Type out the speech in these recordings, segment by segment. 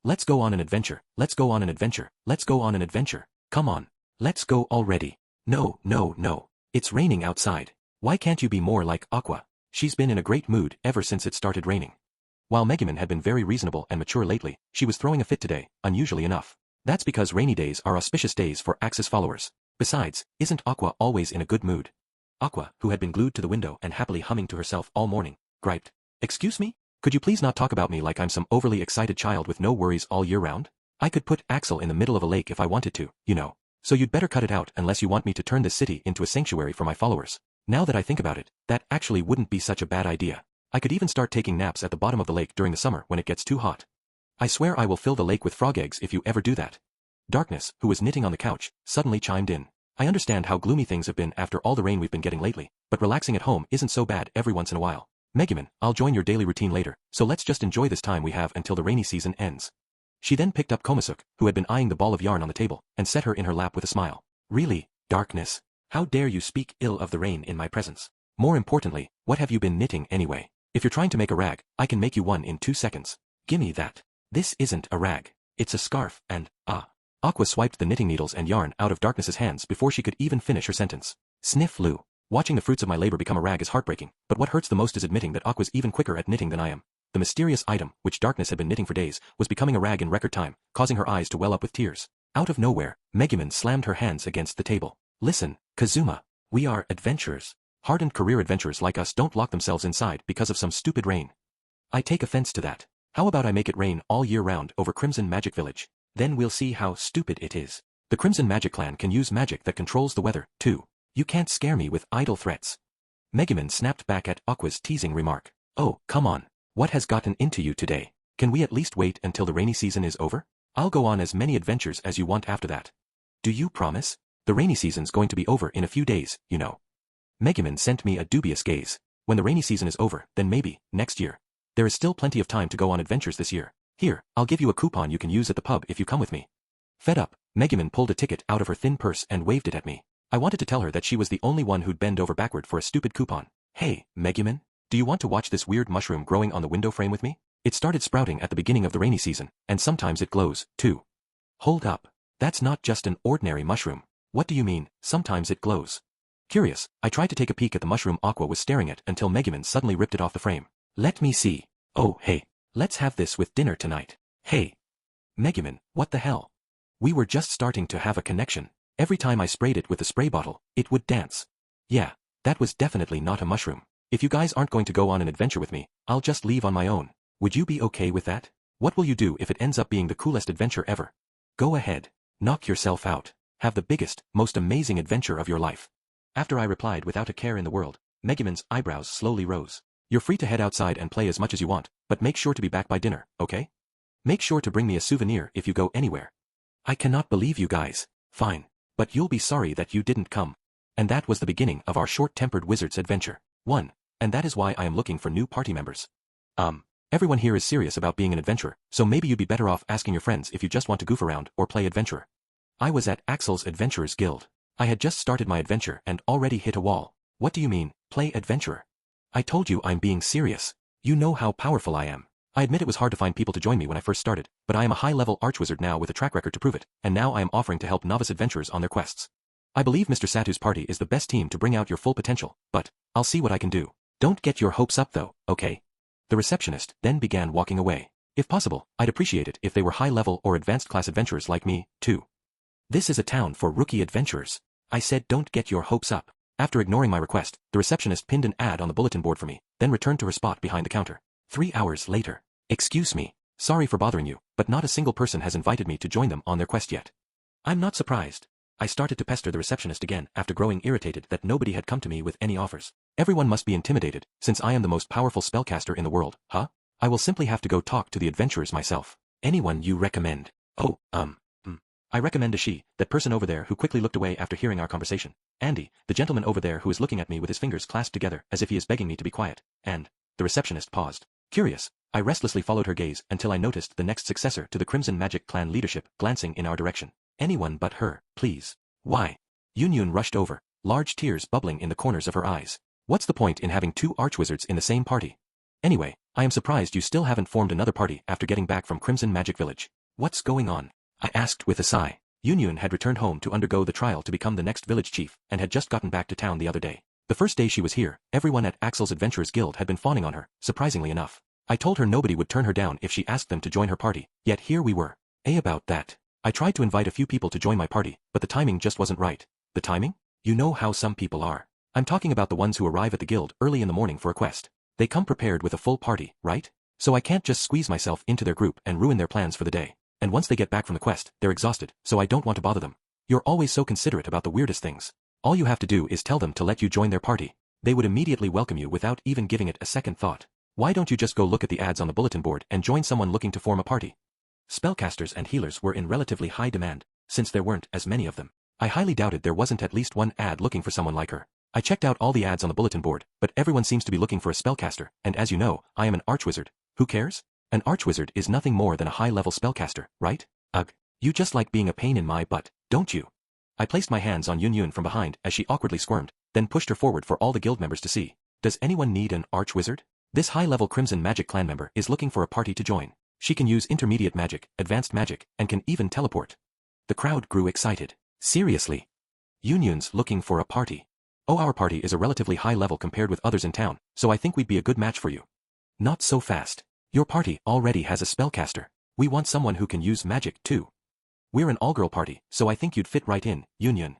Let's go on an adventure, let's go on an adventure, let's go on an adventure. Come on. Let's go already. No, no, no. It's raining outside. Why can't you be more like Aqua? She's been in a great mood ever since it started raining. While Megumin had been very reasonable and mature lately, she was throwing a fit today, unusually enough. That's because rainy days are auspicious days for Axis followers. Besides, isn't Aqua always in a good mood? Aqua, who had been glued to the window and happily humming to herself all morning, griped. Excuse me? Could you please not talk about me like I'm some overly excited child with no worries all year round? I could put Axel in the middle of a lake if I wanted to, you know. So you'd better cut it out unless you want me to turn this city into a sanctuary for my followers. Now that I think about it, that actually wouldn't be such a bad idea. I could even start taking naps at the bottom of the lake during the summer when it gets too hot. I swear I will fill the lake with frog eggs if you ever do that. Darkness, who was knitting on the couch, suddenly chimed in. I understand how gloomy things have been after all the rain we've been getting lately, but relaxing at home isn't so bad every once in a while. Megumin, I'll join your daily routine later, so let's just enjoy this time we have until the rainy season ends. She then picked up KonoSuba, who had been eyeing the ball of yarn on the table, and set her in her lap with a smile. Really, Darkness? How dare you speak ill of the rain in my presence? More importantly, what have you been knitting anyway? If you're trying to make a rag, I can make you one in 2 seconds. Gimme that. This isn't a rag. It's a scarf and, Aqua swiped the knitting needles and yarn out of Darkness's hands before she could even finish her sentence. Sniff Lou. Watching the fruits of my labor become a rag is heartbreaking, but what hurts the most is admitting that Aqua's even quicker at knitting than I am. The mysterious item, which Darkness had been knitting for days, was becoming a rag in record time, causing her eyes to well up with tears. Out of nowhere, Megumin slammed her hands against the table. Listen, Kazuma. We are adventurers. Hardened career adventurers like us don't lock themselves inside because of some stupid rain. I take offense to that. How about I make it rain all year round over Crimson Magic Village? Then we'll see how stupid it is. The Crimson Magic Clan can use magic that controls the weather, too. You can't scare me with idle threats. Megumin snapped back at Aqua's teasing remark. Oh, come on. What has gotten into you today? Can we at least wait until the rainy season is over? I'll go on as many adventures as you want after that. Do you promise? The rainy season's going to be over in a few days, you know. Megumin sent me a dubious gaze. When the rainy season is over, then maybe, next year. There is still plenty of time to go on adventures this year. Here, I'll give you a coupon you can use at the pub if you come with me. Fed up, Megumin pulled a ticket out of her thin purse and waved it at me. I wanted to tell her that she was the only one who'd bend over backward for a stupid coupon. Hey, Megumin, do you want to watch this weird mushroom growing on the window frame with me? It started sprouting at the beginning of the rainy season, and sometimes it glows, too. Hold up. That's not just an ordinary mushroom. What do you mean, sometimes it glows? Curious, I tried to take a peek at the mushroom Aqua was staring at until Megumin suddenly ripped it off the frame. Let me see. Oh, hey. Let's have this with dinner tonight. Hey. Megumin, what the hell? We were just starting to have a connection. Every time I sprayed it with the spray bottle, it would dance. Yeah, that was definitely not a mushroom. If you guys aren't going to go on an adventure with me, I'll just leave on my own. Would you be okay with that? What will you do if it ends up being the coolest adventure ever? Go ahead. Knock yourself out. Have the biggest, most amazing adventure of your life. After I replied without a care in the world, Megumin's eyebrows slowly rose. You're free to head outside and play as much as you want, but make sure to be back by dinner, okay? Make sure to bring me a souvenir if you go anywhere. I cannot believe you guys. Fine. But you'll be sorry that you didn't come. And that was the beginning of our short-tempered wizard's adventure. 1. And that is why I am looking for new party members. Everyone here is serious about being an adventurer, so maybe you'd be better off asking your friends if you just want to goof around or play adventurer. I was at Axel's Adventurers Guild. I had just started my adventure and already hit a wall. What do you mean, play adventurer? I told you I'm being serious. You know how powerful I am. I admit it was hard to find people to join me when I first started, but I am a high-level archwizard now with a track record to prove it, and now I am offering to help novice adventurers on their quests. I believe Mr. Satu's party is the best team to bring out your full potential, but I'll see what I can do. Don't get your hopes up though, okay? The receptionist then began walking away. If possible, I'd appreciate it if they were high-level or advanced-class adventurers like me, too. This is a town for rookie adventurers. I said don't get your hopes up. After ignoring my request, the receptionist pinned an ad on the bulletin board for me, then returned to her spot behind the counter. 3 hours later. Excuse me. Sorry for bothering you, but not a single person has invited me to join them on their quest yet. I'm not surprised. I started to pester the receptionist again after growing irritated that nobody had come to me with any offers. Everyone must be intimidated, since I am the most powerful spellcaster in the world, huh? I will simply have to go talk to the adventurers myself. Anyone you recommend? Oh, I recommend a she, that person over there who quickly looked away after hearing our conversation. Andy, the gentleman over there who is looking at me with his fingers clasped together as if he is begging me to be quiet. And, the receptionist paused. Curious, I restlessly followed her gaze until I noticed the next successor to the Crimson Magic Clan leadership glancing in our direction. Anyone but her, please. Why? Yun rushed over, large tears bubbling in the corners of her eyes. What's the point in having 2 archwizards in the same party? Anyway, I am surprised you still haven't formed another party after getting back from Crimson Magic Village. What's going on? I asked with a sigh. Yunyun had returned home to undergo the trial to become the next village chief and had just gotten back to town the other day. The first day she was here, everyone at Axel's Adventurers Guild had been fawning on her, surprisingly enough. I told her nobody would turn her down if she asked them to join her party, yet here we were. About that. I tried to invite a few people to join my party, but the timing just wasn't right. The timing? You know how some people are. I'm talking about the ones who arrive at the guild early in the morning for a quest. They come prepared with a full party, right? So I can't just squeeze myself into their group and ruin their plans for the day. And once they get back from the quest, they're exhausted, so I don't want to bother them. You're always so considerate about the weirdest things. All you have to do is tell them to let you join their party. They would immediately welcome you without even giving it a second thought. Why don't you just go look at the ads on the bulletin board and join someone looking to form a party? Spellcasters and healers were in relatively high demand, since there weren't as many of them. I highly doubted there wasn't at least one ad looking for someone like her. I checked out all the ads on the bulletin board, but everyone seems to be looking for a spellcaster, and as you know, I am an archwizard. Who cares? An archwizard is nothing more than a high-level spellcaster, right? Ugh. You just like being a pain in my butt, don't you? I placed my hands on Yunyun from behind as she awkwardly squirmed, then pushed her forward for all the guild members to see. Does anyone need an archwizard? This high-level Crimson Magic clan member is looking for a party to join. She can use intermediate magic, advanced magic, and can even teleport. The crowd grew excited. Seriously? Yunyun's looking for a party. Oh, our party is a relatively high level compared with others in town, so I think we'd be a good match for you. Not so fast. Your party already has a spellcaster. We want someone who can use magic too. We're an all-girl party, so I think you'd fit right in, Yunyun.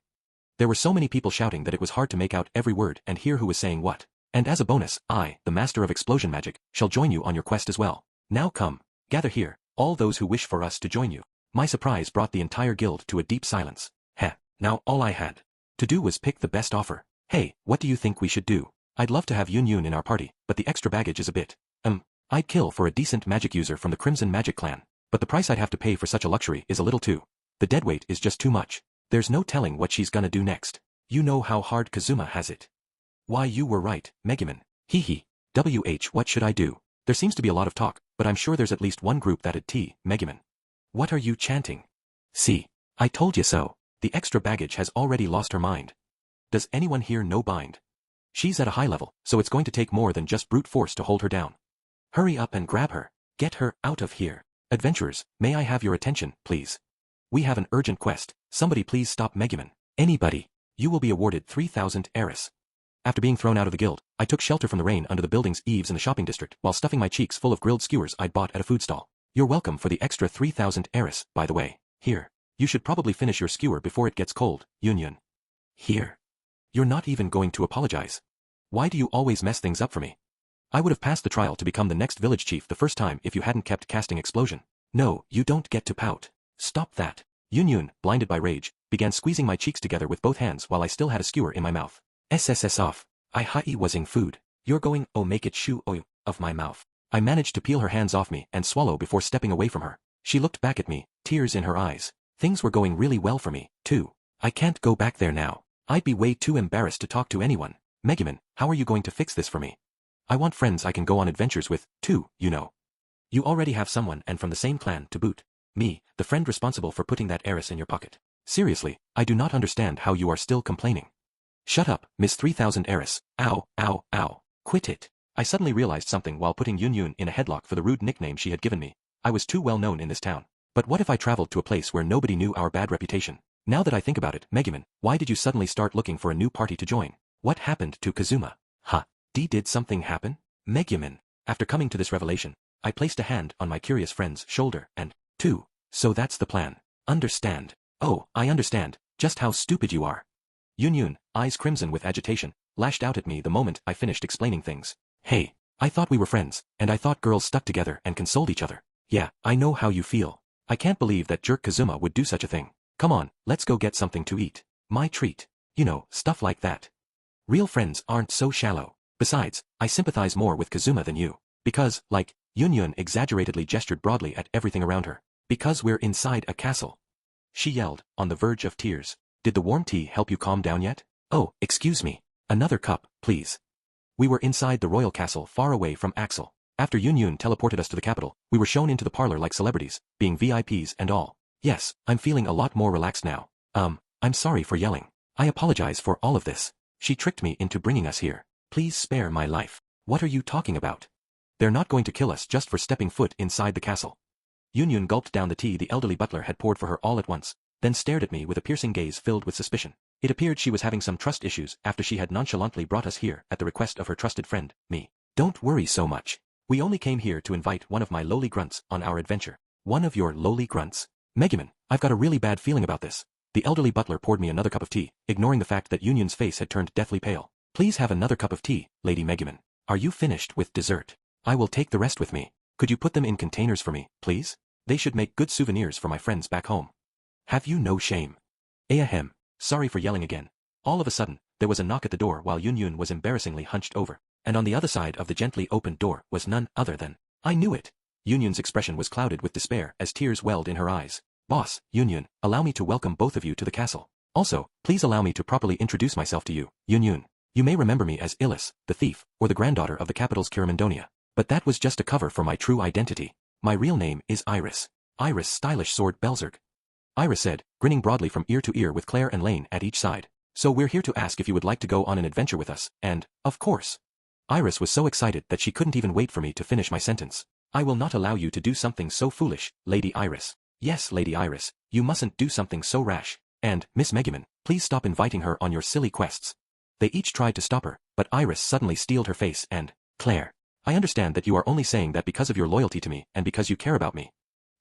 There were so many people shouting that it was hard to make out every word and hear who was saying what. And as a bonus, I, the master of explosion magic, shall join you on your quest as well. Now come, gather here, all those who wish for us to join you. My surprise brought the entire guild to a deep silence. Heh, now all I had to do was pick the best offer. Hey, what do you think we should do? I'd love to have Yunyun in our party, but the extra baggage is a bit, I'd kill for a decent magic user from the Crimson Magic clan, but the price I'd have to pay for such a luxury is a little too. The deadweight is just too much. There's no telling what she's gonna do next. You know how hard Kazuma has it. Why, you were right, Megumin. Hee. What should I do? There seems to be a lot of talk, but I'm sure there's at least one group that'd Megumin. What are you chanting? See, I told you so. The extra baggage has already lost her mind. Does anyone here know bind? She's at a high level, so it's going to take more than just brute force to hold her down. Hurry up and grab her. Get her out of here. Adventurers, may I have your attention, please? We have an urgent quest. Somebody please stop Megumin. Anybody. You will be awarded 3,000 Eris. After being thrown out of the guild, I took shelter from the rain under the building's eaves in the shopping district while stuffing my cheeks full of grilled skewers I'd bought at a food stall. You're welcome for the extra 3,000 Eris, by the way. Here. You should probably finish your skewer before it gets cold, Yunyun. Here. You're not even going to apologize. Why do you always mess things up for me? I would have passed the trial to become the next village chief the first time if you hadn't kept casting explosion. No, you don't get to pout. Stop that. Yunyun, blinded by rage, began squeezing my cheeks together with both hands while I still had a skewer in my mouth. SSS off. I wasing food. You're going, oh make it shoo oh of my mouth. I managed to peel her hands off me and swallow before stepping away from her. She looked back at me, tears in her eyes. Things were going really well for me, too. I can't go back there now. I'd be way too embarrassed to talk to anyone. Megumin, how are you going to fix this for me? I want friends I can go on adventures with, too, you know. You already have someone and from the same clan to boot. Me, the friend responsible for putting that heiress in your pocket. Seriously, I do not understand how you are still complaining. Shut up, Miss 3000 heiress. Ow. Quit it. I suddenly realized something while putting Yunyun in a headlock for the rude nickname she had given me. I was too well known in this town. But what if I traveled to a place where nobody knew our bad reputation? Now that I think about it, Megumin, why did you suddenly start looking for a new party to join? What happened to Kazuma? Did something happen? Megumin. After coming to this revelation, I placed a hand on my curious friend's shoulder and, so that's the plan. Understand. Oh, I understand, just how stupid you are. Yunyun, eyes crimson with agitation, lashed out at me the moment I finished explaining things. Hey, I thought we were friends, and I thought girls stuck together and consoled each other. Yeah, I know how you feel. I can't believe that jerk Kazuma would do such a thing. Come on, let's go get something to eat. My treat. You know, stuff like that. Real friends aren't so shallow. Besides, I sympathize more with Kazuma than you. Because, like, Yunyun exaggeratedly gestured broadly at everything around her. Because we're inside a castle. She yelled, on the verge of tears. Did the warm tea help you calm down yet? Oh, excuse me. Another cup, please. We were inside the royal castle far away from Axel. After Yunyun teleported us to the capital, we were shown into the parlor like celebrities, being VIPs and all. Yes, I'm feeling a lot more relaxed now. I'm sorry for yelling. I apologize for all of this. She tricked me into bringing us here. Please spare my life. What are you talking about? They're not going to kill us just for stepping foot inside the castle. Yun gulped down the tea the elderly butler had poured for her all at once, then stared at me with a piercing gaze filled with suspicion. It appeared she was having some trust issues after she had nonchalantly brought us here at the request of her trusted friend, me. Don't worry so much. We only came here to invite one of my lowly grunts on our adventure. One of your lowly grunts? Megumin, I've got a really bad feeling about this. The elderly butler poured me another cup of tea, ignoring the fact that Yun's face had turned deathly pale. Please have another cup of tea, Lady Megumin. Are you finished with dessert? I will take the rest with me. Could you put them in containers for me, please? They should make good souvenirs for my friends back home. Have you no shame? Ahem. Sorry for yelling again. All of a sudden, there was a knock at the door while Yun was embarrassingly hunched over, and on the other side of the gently opened door was none other than... I knew it. Yun's expression was clouded with despair as tears welled in her eyes. Boss, Yun, allow me to welcome both of you to the castle. Also, please allow me to properly introduce myself to you, Yun. You may remember me as Illis, the thief, or the granddaughter of the capital's Kirimandonia. But that was just a cover for my true identity. My real name is Iris. Iris Stylish Sword Belzerg. Iris said, grinning broadly from ear to ear with Claire and Lane at each side. So we're here to ask if you would like to go on an adventure with us, and, of course. Iris was so excited that she couldn't even wait for me to finish my sentence. I will not allow you to do something so foolish, Lady Iris. Yes, Lady Iris, you mustn't do something so rash. And, Miss Megumin, please stop inviting her on your silly quests. They each tried to stop her, but Iris suddenly steeled her face and, Claire, I understand that you are only saying that because of your loyalty to me and because you care about me.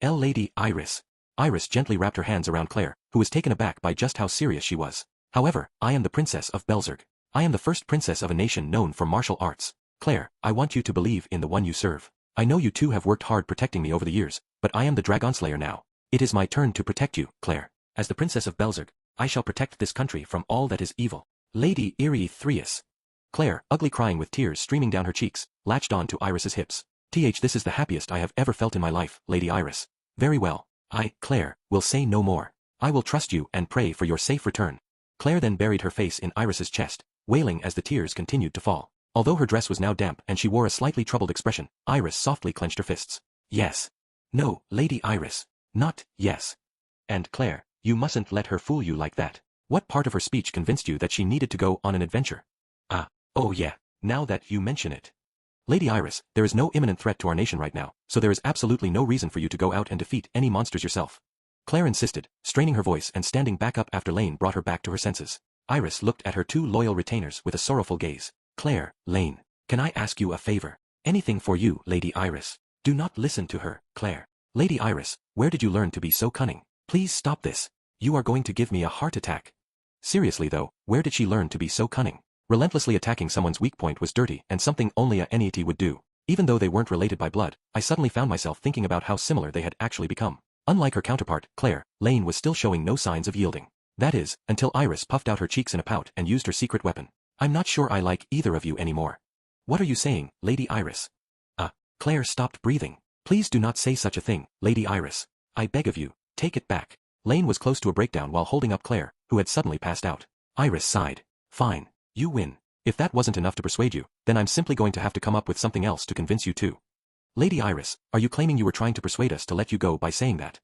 Lady Iris. Iris gently wrapped her hands around Claire, who was taken aback by just how serious she was. However, I am the Princess of Belzerg. I am the first princess of a nation known for martial arts. Claire, I want you to believe in the one you serve. I know you two have worked hard protecting me over the years, but I am the Dragon Slayer now. It is my turn to protect you, Claire. As the Princess of Belzerg, I shall protect this country from all that is evil. Lady Erythreus. Claire, ugly crying with tears streaming down her cheeks, latched on to Iris's hips. This is the happiest I have ever felt in my life, Lady Iris. Very well. I, Claire, will say no more. I will trust you and pray for your safe return. Claire then buried her face in Iris's chest, wailing as the tears continued to fall. Although her dress was now damp and she wore a slightly troubled expression, Iris softly clenched her fists. Yes. No, Lady Iris. Not, yes. And Claire, you mustn't let her fool you like that. What part of her speech convinced you that she needed to go on an adventure? Oh yeah, now that you mention it. Lady Iris, there is no imminent threat to our nation right now, so there is absolutely no reason for you to go out and defeat any monsters yourself. Claire insisted, straining her voice and standing back up after Lane brought her back to her senses. Iris looked at her two loyal retainers with a sorrowful gaze. Claire, Lane, can I ask you a favor? Anything for you, Lady Iris. Do not listen to her, Claire. Lady Iris, where did you learn to be so cunning? Please stop this. You are going to give me a heart attack. Seriously though, where did she learn to be so cunning? Relentlessly attacking someone's weak point was dirty and something only a NET would do. Even though they weren't related by blood, I suddenly found myself thinking about how similar they had actually become. Unlike her counterpart, Claire, Lane was still showing no signs of yielding. That is, until Iris puffed out her cheeks in a pout and used her secret weapon. I'm not sure I like either of you anymore. What are you saying, Lady Iris? Claire stopped breathing. Please do not say such a thing, Lady Iris. I beg of you, take it back. Lane was close to a breakdown while holding up Claire, who had suddenly passed out. Iris sighed. Fine. You win. If that wasn't enough to persuade you, then I'm simply going to have to come up with something else to convince you too. Lady Iris, are you claiming you were trying to persuade us to let you go by saying that?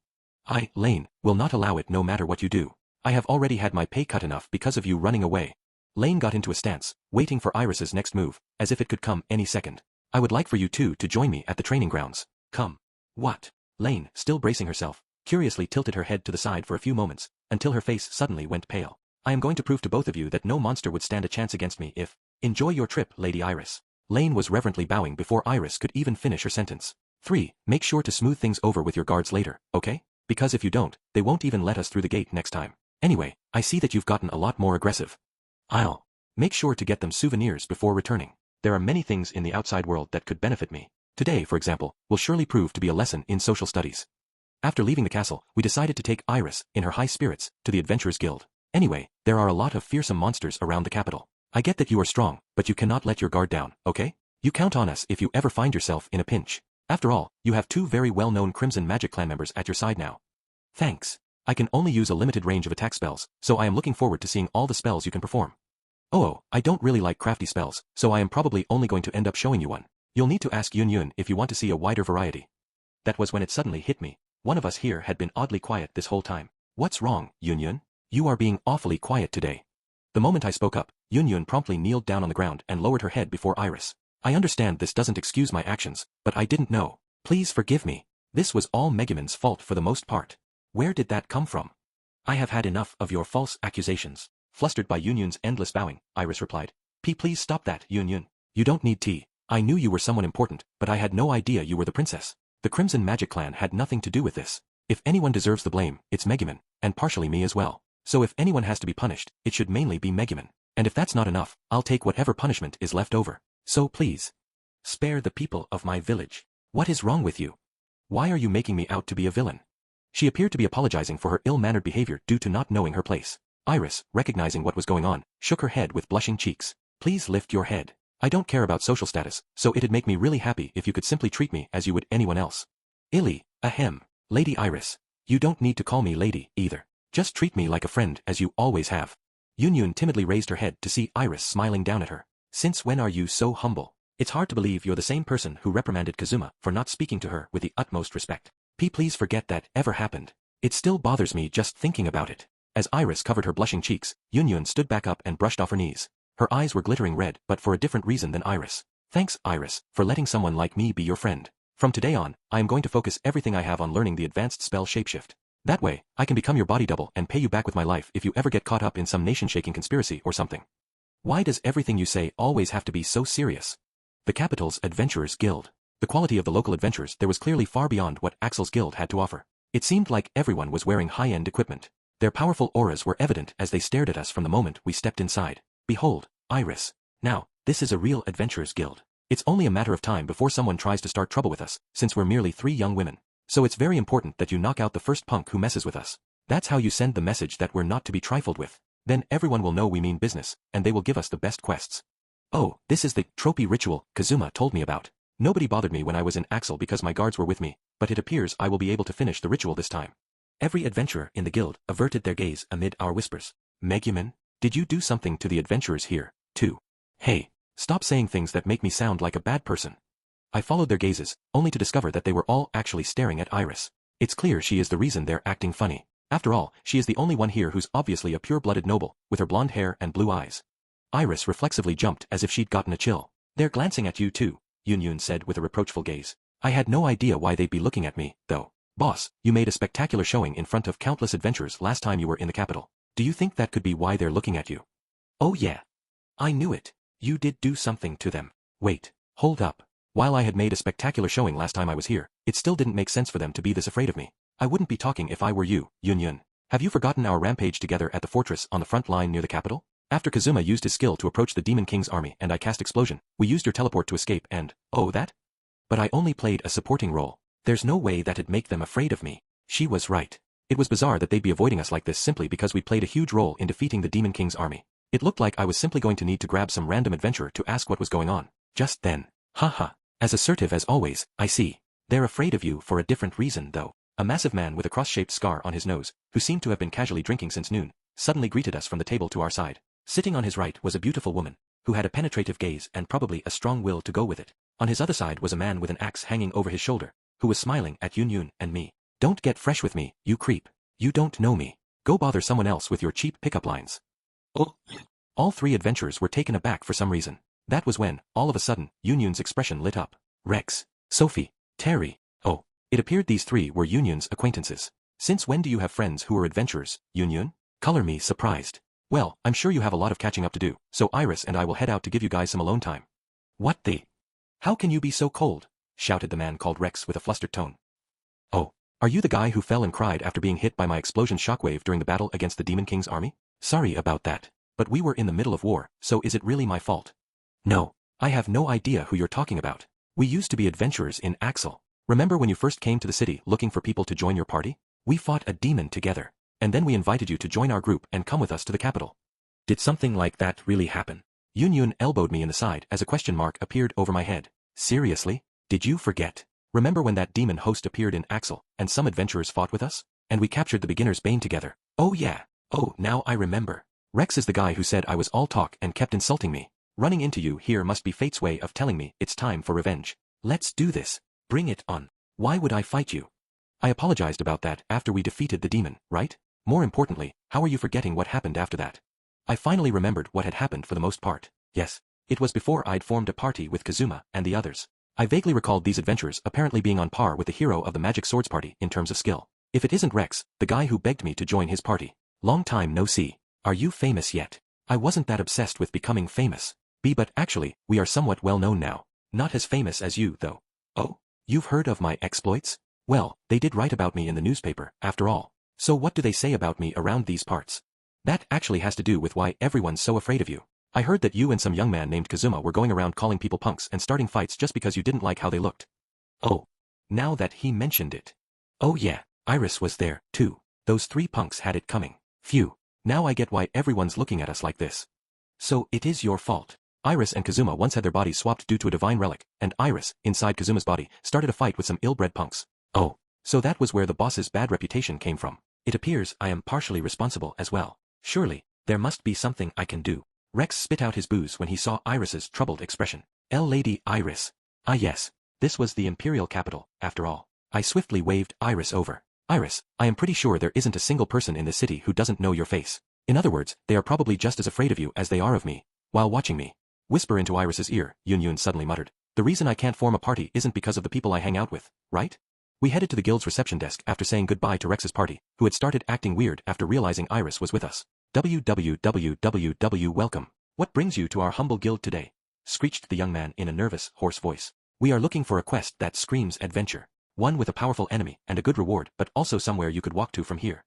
I, Lane, will not allow it no matter what you do. I have already had my pay cut enough because of you running away. Lane got into a stance, waiting for Iris's next move, as if it could come any second. I would like for you two to join me at the training grounds. Come. What? Lane, still bracing herself, curiously tilted her head to the side for a few moments, until her face suddenly went pale. I am going to prove to both of you that no monster would stand a chance against me if... Enjoy your trip, Lady Iris. Lane was reverently bowing before Iris could even finish her sentence. 3. Make sure to smooth things over with your guards later, okay? Because if you don't, they won't even let us through the gate next time. Anyway, I see that you've gotten a lot more aggressive. I'll make sure to get them souvenirs before returning. There are many things in the outside world that could benefit me. Today, for example, will surely prove to be a lesson in social studies. After leaving the castle, we decided to take Iris, in her high spirits, to the Adventurers Guild. Anyway, there are a lot of fearsome monsters around the capital. I get that you are strong, but you cannot let your guard down, okay? You count on us if you ever find yourself in a pinch. After all, you have two very well-known Crimson Magic Clan members at your side now. Thanks. I can only use a limited range of attack spells, so I am looking forward to seeing all the spells you can perform. Oh, I don't really like crafty spells, so I am probably only going to end up showing you one. You'll need to ask Yun if you want to see a wider variety. That was when it suddenly hit me. One of us here had been oddly quiet this whole time. What's wrong, Yun? You are being awfully quiet today. The moment I spoke up, Yun promptly kneeled down on the ground and lowered her head before Iris. I understand this doesn't excuse my actions, but I didn't know. Please forgive me. This was all Megumin's fault for the most part. Where did that come from? I have had enough of your false accusations. Flustered by Yunyun's endless bowing, Iris replied. Please stop that, Yunyun. You don't need tea. I knew you were someone important, but I had no idea you were the princess. The Crimson Magic Clan had nothing to do with this. If anyone deserves the blame, it's Megumin, and partially me as well. So if anyone has to be punished, it should mainly be Megumin. And if that's not enough, I'll take whatever punishment is left over. So please, spare the people of my village. What is wrong with you? Why are you making me out to be a villain? She appeared to be apologizing for her ill-mannered behavior due to not knowing her place. Iris, recognizing what was going on, shook her head with blushing cheeks. Please lift your head. I don't care about social status, so it'd make me really happy if you could simply treat me as you would anyone else. Illy, ahem. Lady Iris. You don't need to call me lady, either. Just treat me like a friend as you always have. Yunyun timidly raised her head to see Iris smiling down at her. Since when are you so humble? It's hard to believe you're the same person who reprimanded Kazuma for not speaking to her with the utmost respect. Please forget that ever happened. It still bothers me just thinking about it. As Iris covered her blushing cheeks, Yunyun stood back up and brushed off her knees. Her eyes were glittering red, but for a different reason than Iris. Thanks, Iris, for letting someone like me be your friend. From today on, I am going to focus everything I have on learning the advanced spell Shapeshift. That way, I can become your body double and pay you back with my life if you ever get caught up in some nation-shaking conspiracy or something. Why does everything you say always have to be so serious? The capital's Adventurers Guild. The quality of the local adventures there was clearly far beyond what Axel's guild had to offer. It seemed like everyone was wearing high-end equipment. Their powerful auras were evident as they stared at us from the moment we stepped inside. Behold, Iris. Now, this is a real Adventurers Guild. It's only a matter of time before someone tries to start trouble with us, since we're merely 3 young women. So it's very important that you knock out the first punk who messes with us. That's how you send the message that we're not to be trifled with. Then everyone will know we mean business, and they will give us the best quests. Oh, this is the trophy ritual Kazuma told me about. Nobody bothered me when I was in Axel because my guards were with me, but it appears I will be able to finish the ritual this time. Every adventurer in the guild averted their gaze amid our whispers. Megumin, did you do something to the adventurers here, too? Hey, stop saying things that make me sound like a bad person. I followed their gazes, only to discover that they were all actually staring at Iris. It's clear she is the reason they're acting funny. After all, she is the only one here who's obviously a pure-blooded noble, with her blonde hair and blue eyes. Iris reflexively jumped as if she'd gotten a chill. They're glancing at you too, Yunyun said with a reproachful gaze. I had no idea why they'd be looking at me, though. Boss, you made a spectacular showing in front of countless adventurers last time you were in the capital. Do you think that could be why they're looking at you? Oh yeah. I knew it. You did do something to them. Wait, hold up. While I had made a spectacular showing last time I was here, it still didn't make sense for them to be this afraid of me. I wouldn't be talking if I were you, Yunyun. Have you forgotten our rampage together at the fortress on the front line near the capital? After Kazuma used his skill to approach the Demon King's army and I cast Explosion, we used your teleport to escape and, oh that? But I only played a supporting role. There's no way that'd make them afraid of me. She was right. It was bizarre that they'd be avoiding us like this simply because we played a huge role in defeating the Demon King's army. It looked like I was simply going to need to grab some random adventurer to ask what was going on. Just then. Haha. As assertive as always, I see. They're afraid of you for a different reason though. A massive man with a cross-shaped scar on his nose, who seemed to have been casually drinking since noon, suddenly greeted us from the table to our side. Sitting on his right was a beautiful woman, who had a penetrative gaze and probably a strong will to go with it. On his other side was a man with an axe hanging over his shoulder, who was smiling at Yunyun and me. Don't get fresh with me, you creep. You don't know me. Go bother someone else with your cheap pickup lines. Oh. All 3 adventurers were taken aback for some reason. That was when, all of a sudden, Yunyun's expression lit up. Rex, Sophie, Terry. Oh, it appeared these 3 were Yunyun's acquaintances. Since when do you have friends who are adventurers, Yunyun? Color me surprised. Well, I'm sure you have a lot of catching up to do, so Iris and I will head out to give you guys some alone time. What the? How can you be so cold? Shouted the man called Rex with a flustered tone. Oh, are you the guy who fell and cried after being hit by my explosion shockwave during the battle against the Demon King's army? Sorry about that. But we were in the middle of war, so is it really my fault? No, I have no idea who you're talking about. We used to be adventurers in Axel. Remember when you first came to the city looking for people to join your party? We fought a demon together, and then we invited you to join our group and come with us to the capital. Did something like that really happen? Yunyun elbowed me in the side as a question mark appeared over my head. Seriously? Did you forget? Remember when that demon host appeared in Axel, and some adventurers fought with us? And we captured the beginner's bane together. Oh yeah. Oh, now I remember. Rex is the guy who said I was all talk and kept insulting me. Running into you here must be fate's way of telling me it's time for revenge. Let's do this. Bring it on. Why would I fight you? I apologized about that after we defeated the demon, right? More importantly, how are you forgetting what happened after that? I finally remembered what had happened for the most part. Yes, It was before I'd formed a party with Kazuma and the others. I vaguely recalled these adventurers apparently being on par with the hero of the Magic Swords party in terms of skill. If it isn't Rex, the guy who begged me to join his party. Long time no see. Are you famous yet? I wasn't that obsessed with becoming famous. But actually, we are somewhat well known now. Not as famous as you, though. Oh? You've heard of my exploits? Well, they did write about me in the newspaper, after all. So what do they say about me around these parts? That actually has to do with why everyone's so afraid of you. I heard that you and some young man named Kazuma were going around calling people punks and starting fights just because you didn't like how they looked. Oh. Now that he mentioned it. Oh yeah, Iris was there, too. Those 3 punks had it coming. Phew. Now I get why everyone's looking at us like this. So it is your fault. Iris and Kazuma once had their bodies swapped due to a divine relic, and Iris, inside Kazuma's body, started a fight with some ill-bred punks. Oh. So that was where the boss's bad reputation came from. It appears I am partially responsible as well. Surely, there must be something I can do. Rex spit out his booze when he saw Iris's troubled expression. Lady Iris. Ah yes, this was the imperial capital, after all. I swiftly waved Iris over. Iris, I am pretty sure there isn't a single person in this city who doesn't know your face. In other words, they are probably just as afraid of you as they are of me. While watching me. Whisper into Iris's ear, Yun suddenly muttered. The reason I can't form a party isn't because of the people I hang out with, right? We headed to the guild's reception desk after saying goodbye to Rex's party, who had started acting weird after realizing Iris was with us. Welcome. What brings you to our humble guild today? Screeched the young man in a nervous, hoarse voice. We are looking for a quest that screams adventure. One with a powerful enemy and a good reward, but also somewhere you could walk to from here.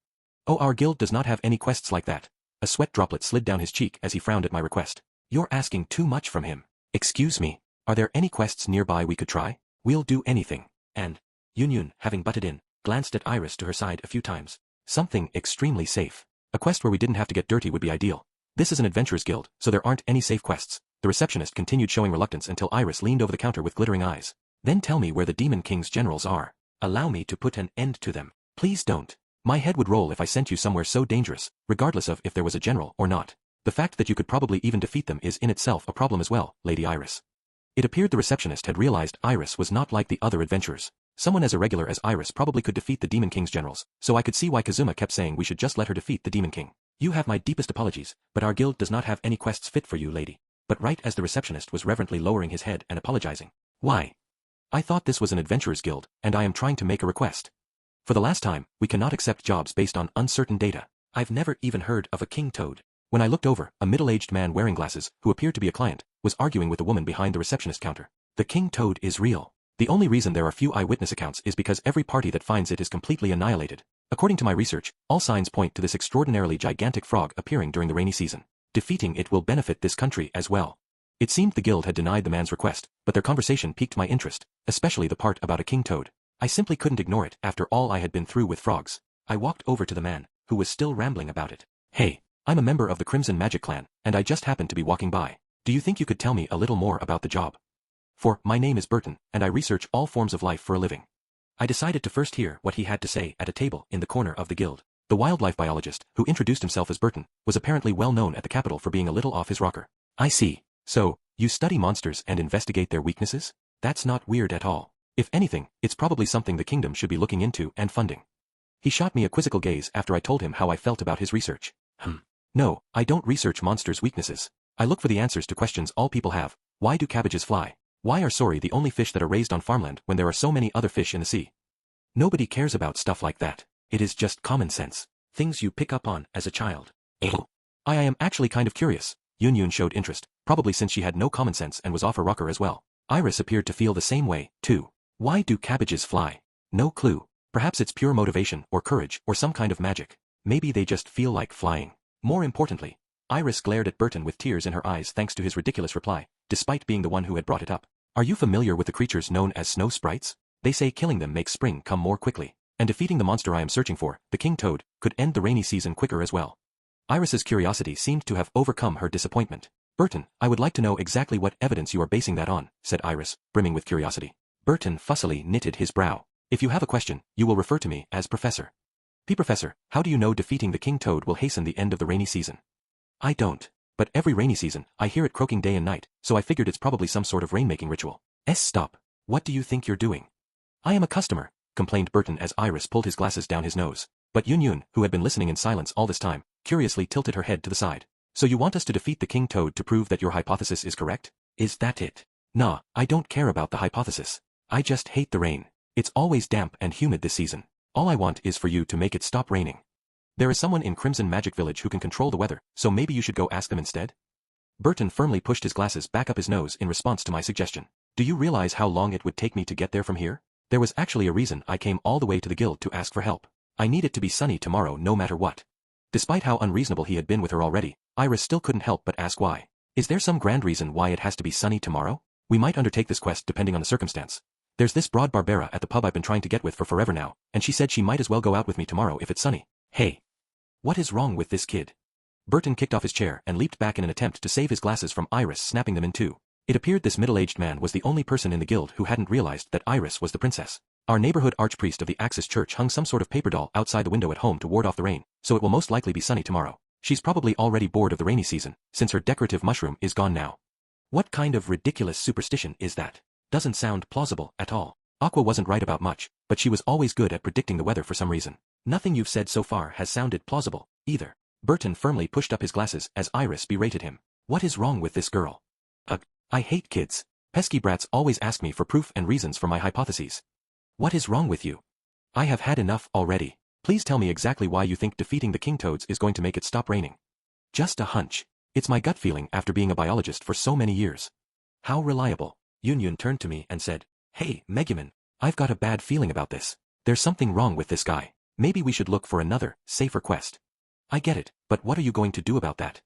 Oh, our guild does not have any quests like that. A sweat droplet slid down his cheek as he frowned at my request. You're asking too much from him. Excuse me, are there any quests nearby we could try? We'll do anything. And Yun, having butted in, glanced at Iris to her side a few times. Something extremely safe. A quest where we didn't have to get dirty would be ideal. This is an adventurers guild, so there aren't any safe quests. The receptionist continued showing reluctance until Iris leaned over the counter with glittering eyes. Then tell me where the Demon King's generals are. Allow me to put an end to them. Please don't. My head would roll if I sent you somewhere so dangerous, regardless of if there was a general or not. The fact that you could probably even defeat them is in itself a problem as well, Lady Iris. It appeared the receptionist had realized Iris was not like the other adventurers. Someone as irregular as Iris probably could defeat the Demon King's generals, so I could see why Kazuma kept saying we should just let her defeat the Demon King. You have my deepest apologies, but our guild does not have any quests fit for you, lady. But right as the receptionist was reverently lowering his head and apologizing. Why? I thought this was an adventurers guild, and I am trying to make a request. For the last time, we cannot accept jobs based on uncertain data. I've never even heard of a king toad. When I looked over, a middle-aged man wearing glasses, who appeared to be a client, was arguing with a woman behind the receptionist counter. The king toad is real. The only reason there are few eyewitness accounts is because every party that finds it is completely annihilated. According to my research, all signs point to this extraordinarily gigantic frog appearing during the rainy season. Defeating it will benefit this country as well. It seemed the guild had denied the man's request, but their conversation piqued my interest, especially the part about a king toad. I simply couldn't ignore it after all I had been through with frogs. I walked over to the man, who was still rambling about it. Hey, I'm a member of the Crimson Magic Clan, and I just happened to be walking by. Do you think you could tell me a little more about the job? For, my name is Burton, and I research all forms of life for a living. I decided to first hear what he had to say at a table in the corner of the guild. The wildlife biologist, who introduced himself as Burton, was apparently well known at the capital for being a little off his rocker. I see. So, you study monsters and investigate their weaknesses? That's not weird at all. If anything, it's probably something the kingdom should be looking into and funding. He shot me a quizzical gaze after I told him how I felt about his research. No, I don't research monsters' weaknesses. I look for the answers to questions all people have. Why do cabbages fly? Why are sorry the only fish that are raised on farmland when there are so many other fish in the sea? Nobody cares about stuff like that. It is just common sense. Things you pick up on as a child. I am actually kind of curious. Yun showed interest, probably since she had no common sense and was off her rocker as well. Iris appeared to feel the same way, too. Why do cabbages fly? No clue. Perhaps it's pure motivation or courage or some kind of magic. Maybe they just feel like flying. More importantly, Iris glared at Burton with tears in her eyes thanks to his ridiculous reply, despite being the one who had brought it up. Are you familiar with the creatures known as snow sprites? They say killing them makes spring come more quickly, and defeating the monster I am searching for, the king toad, could end the rainy season quicker as well. Iris's curiosity seemed to have overcome her disappointment. Burton, I would like to know exactly what evidence you are basing that on, said Iris, brimming with curiosity. Burton fussily knitted his brow. If you have a question, you will refer to me as Professor. Professor, how do you know defeating the king toad will hasten the end of the rainy season? I don't. But every rainy season, I hear it croaking day and night, so I figured it's probably some sort of rainmaking ritual. Stop. What do you think you're doing? I am a customer, complained Burton as Iris pulled his glasses down his nose. But Yun, who had been listening in silence all this time, curiously tilted her head to the side. So you want us to defeat the King Toad to prove that your hypothesis is correct? Is that it? Nah, I don't care about the hypothesis. I just hate the rain. It's always damp and humid this season. All I want is for you to make it stop raining. There is someone in Crimson Magic Village who can control the weather, so maybe you should go ask them instead? Burton firmly pushed his glasses back up his nose in response to my suggestion. Do you realize how long it would take me to get there from here? There was actually a reason I came all the way to the guild to ask for help. I need it to be sunny tomorrow no matter what. Despite how unreasonable he had been with her already, Iris still couldn't help but ask why. Is there some grand reason why it has to be sunny tomorrow? We might undertake this quest depending on the circumstance. There's this broad Barbera at the pub I've been trying to get with for forever now, and she said she might as well go out with me tomorrow if it's sunny. Hey. What is wrong with this kid? Burton kicked off his chair and leaped back in an attempt to save his glasses from Iris snapping them in two. It appeared this middle-aged man was the only person in the guild who hadn't realized that Iris was the princess. Our neighborhood archpriest of the Axis Church hung some sort of paper doll outside the window at home to ward off the rain, so it will most likely be sunny tomorrow. She's probably already bored of the rainy season, since her decorative mushroom is gone now. What kind of ridiculous superstition is that? Doesn't sound plausible at all. Aqua wasn't right about much, but she was always good at predicting the weather for some reason. Nothing you've said so far has sounded plausible, either. Burton firmly pushed up his glasses as Iris berated him. What is wrong with this girl? Ugh, I hate kids. Pesky brats always ask me for proof and reasons for my hypotheses. What is wrong with you? I have had enough already. Please tell me exactly why you think defeating the King Toads is going to make it stop raining. Just a hunch. It's my gut feeling after being a biologist for so many years. How reliable. Yun turned to me and said, Hey, Megumin, I've got a bad feeling about this. There's something wrong with this guy. Maybe we should look for another, safer quest. I get it, but what are you going to do about that?